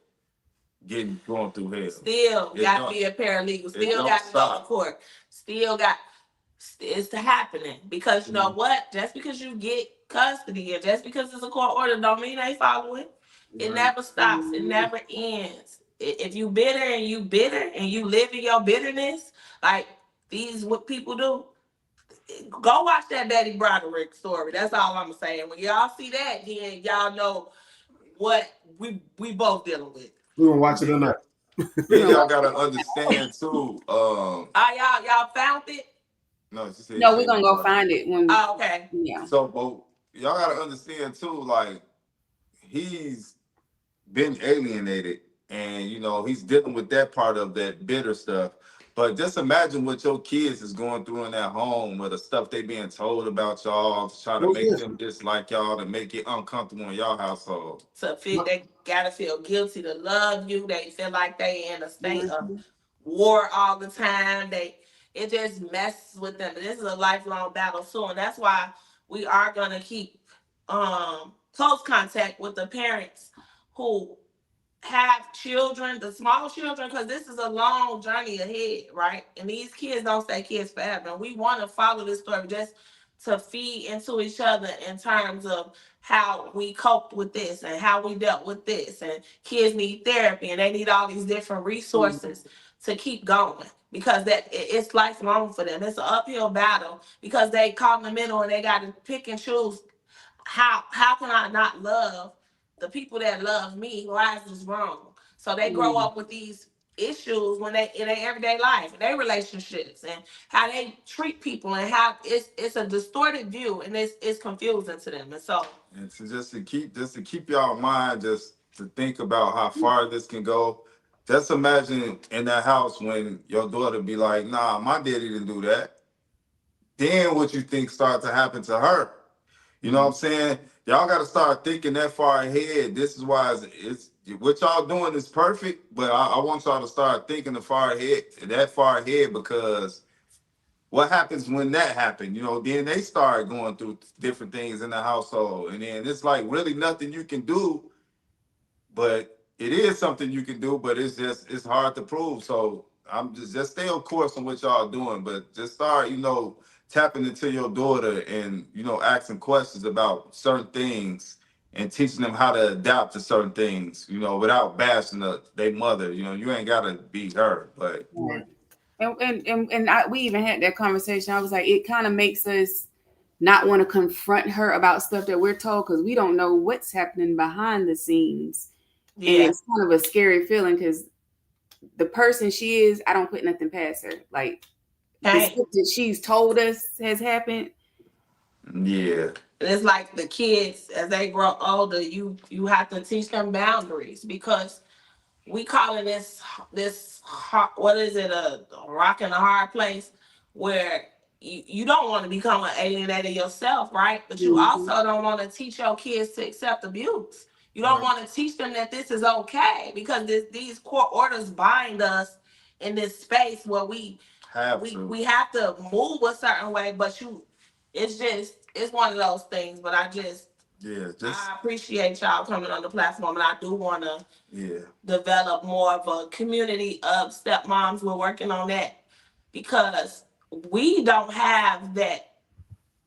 [SPEAKER 1] getting going through hell.
[SPEAKER 2] Still
[SPEAKER 1] It
[SPEAKER 2] got
[SPEAKER 1] don't-
[SPEAKER 2] to be a paralegal.
[SPEAKER 1] it
[SPEAKER 2] Still
[SPEAKER 1] don't
[SPEAKER 2] got to go to
[SPEAKER 1] stop.
[SPEAKER 2] court. Still got it's happening because you know what? Just because you get custody and just because it's a court order, don't mean they follow it. It never stops. It never ends. If you bitter and you live in your bitterness, like these what people do, go watch that Betty Broderick story. That's all I'm saying. When y'all see that, then y'all know what we both dealing with.
[SPEAKER 4] We gonna watch it or not.
[SPEAKER 1] Then y'all gotta understand too.
[SPEAKER 2] Y'all found it?
[SPEAKER 1] No, she said
[SPEAKER 5] No,
[SPEAKER 1] she
[SPEAKER 5] we're gonna go find it when.
[SPEAKER 2] Oh, okay.
[SPEAKER 5] Yeah.
[SPEAKER 1] So, but y'all gotta understand too. Like he's been alienated, and he's dealing with that part of that bitter stuff. But just imagine what your kids is going through in that home, with the stuff they being told about y'all to try to
[SPEAKER 4] Most
[SPEAKER 1] make
[SPEAKER 4] definitely.
[SPEAKER 1] them dislike y'all, to make it uncomfortable in your household.
[SPEAKER 2] To feel they gotta feel guilty to love you. They feel like they in a state of war all the time. It just messes with them. And this is a lifelong battle too. And that's why we are gonna keep close contact with the parents who have children, the small children, because this is a long journey ahead, right? And these kids don't stay kids forever. And we want to follow this story just to feed into each other in terms of how we coped with this and how we dealt with this. And kids need therapy and they need all these different resources to keep going because it's lifelong for them. It's an uphill battle because they caught in the middle and they got to pick and choose how can I not love the people that love me? Why is this wrong? So they grow up with these issues when they in their everyday life, in their relationships, and how they treat people, and how it's a distorted view, and it's confusing to them. And so,
[SPEAKER 1] And to keep y'all in mind, just to think about how far this can go. Just imagine in that house when your daughter be like, "Nah, my daddy didn't do that." Then what you think start to happen to her? You know what I'm saying? Y'all got to start thinking that far ahead. This is why it's what y'all doing is perfect, but I want y'all to start thinking that far ahead, because what happens when that happened? Then they start going through different things in the household, and then it's like really nothing you can do, but it is something you can do, but it's hard to prove. So I'm just stay on course on what y'all doing, but just start tapping into your daughter and asking questions about certain things, and teaching them how to adapt to certain things, you know, without bashing their mother. You know, you ain't gotta be her, but
[SPEAKER 5] Right. We even had that conversation. I was like, it kind of makes us not want to confront her about stuff that we're told because we don't know what's happening behind the scenes.
[SPEAKER 2] Yeah.
[SPEAKER 5] And it's kind of a scary feeling because the person she is, I don't put nothing past her. Like the stuff that she's told us has happened.
[SPEAKER 1] yeah.
[SPEAKER 2] It's like the kids as they grow older, you have to teach them boundaries because we calling this what is it, a rock and a hard place where you don't want to become an alienator yourself, right? But you also don't want to teach your kids to accept abuse. You don't want to teach them that this is okay because these court orders bind us in this space where we have to move a certain way. But it's one of those things. But I appreciate y'all coming on the platform, and I do want to develop more of a community of stepmoms. We're working on that because we don't have that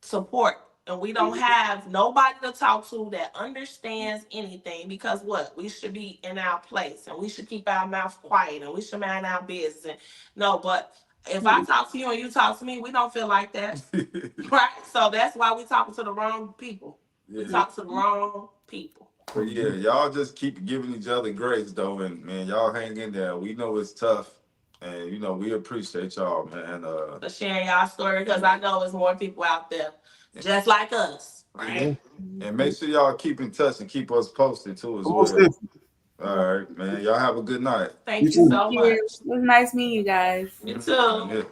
[SPEAKER 2] support and we don't have nobody to talk to that understands anything because we should be in our place and we should keep our mouth quiet and we should mind our business. And no, but if I talk to you and you talk to me, we don't feel like that. Right? So that's why we talking to the wrong people. We talk to the wrong people.
[SPEAKER 1] But yeah, y'all just keep giving each other grace though, and man, y'all hang in there. We know it's tough, and you know we appreciate y'all, man.
[SPEAKER 2] For sharing y'all story because I know there's more people out there just like us, right?
[SPEAKER 1] And make sure y'all keep in touch and keep us posted too as well. All right, man. Y'all have a good night.
[SPEAKER 2] Thank you so much.
[SPEAKER 5] It was nice meeting you guys.
[SPEAKER 2] You too. Yeah.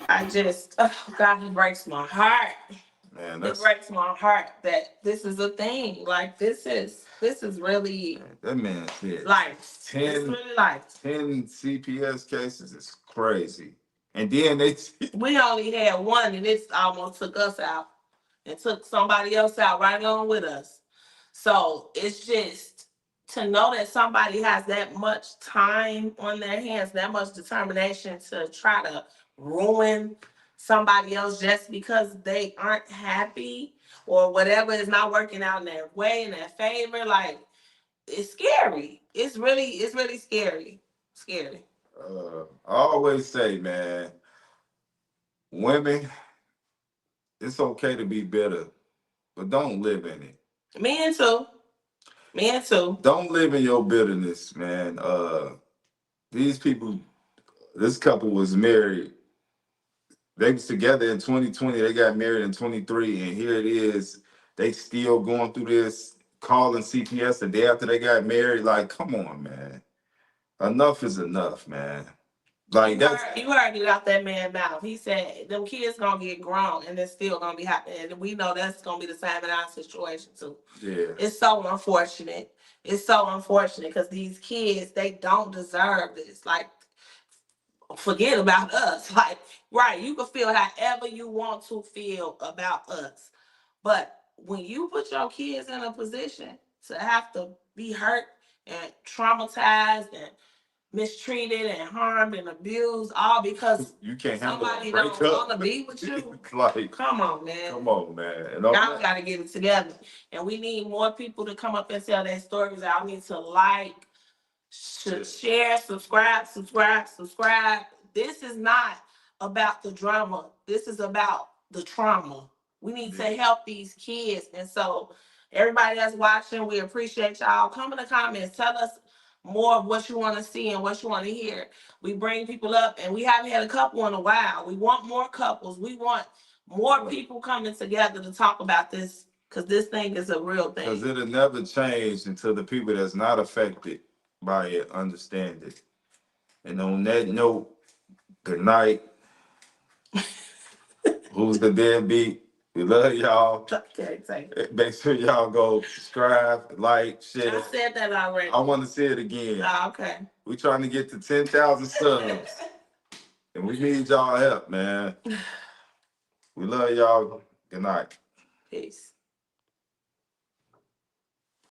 [SPEAKER 2] I just, God, it breaks my heart. Man, it breaks my heart that this is a thing. Like this is really
[SPEAKER 1] that man said
[SPEAKER 2] life. 10, it's really life.
[SPEAKER 1] 10 CPS cases is crazy. And then
[SPEAKER 2] we only had one and it almost took us out and took somebody else out right on with us. So it's just to know that somebody has that much time on their hands, that much determination to try to ruin somebody else just because they aren't happy or whatever is not working out in their way, in their favor. Like, it's scary. It's really scary. Scary.
[SPEAKER 1] I always say, man, women, it's okay to be bitter, but don't live in it.
[SPEAKER 2] Men too.
[SPEAKER 1] Don't live in your bitterness, man. These people, this couple was married. They was together in 2020. They got married in 23, and here it is. They still going through this, calling CPS the day after they got married. Like, come on, man. Enough is enough, man. Like
[SPEAKER 2] you heard it out that man's mouth. He said them kids gonna get grown and it's still gonna be happening. And we know that's gonna be the same in our situation too.
[SPEAKER 1] Yeah.
[SPEAKER 2] It's so unfortunate. It's so unfortunate because these kids, they don't deserve this. Like, forget about us. Like, right, you can feel however you want to feel about us. But when you put your kids in a position to have to be hurt and traumatized and mistreated and harmed and abused, all because
[SPEAKER 1] you can't
[SPEAKER 2] somebody don't want to be with you.
[SPEAKER 1] Like,
[SPEAKER 2] come on, man.
[SPEAKER 1] And
[SPEAKER 2] y'all got to get it together. And we need more people to come up and tell their stories. Y'all need to share, subscribe. This is not about the drama. This is about the trauma. We need to help these kids. And so everybody that's watching, we appreciate y'all. Come in the comments. Tell us more of what you want to see and what you want to hear. We bring people up, and we haven't had a couple in a while. We want more couples. We want more people coming together to talk about this because this thing is a real thing.
[SPEAKER 1] Because it'll never change until the people that's not affected by it understand it. And on that note, good night. Who's the Deadbeat? We love y'all.
[SPEAKER 2] Okay,
[SPEAKER 1] make sure y'all go subscribe, like, share.
[SPEAKER 2] I said that already.
[SPEAKER 1] I want to say it again.
[SPEAKER 2] Okay.
[SPEAKER 1] We're trying to get to 10,000 subs. And we need y'all help, man. We love y'all. Good night.
[SPEAKER 2] Peace.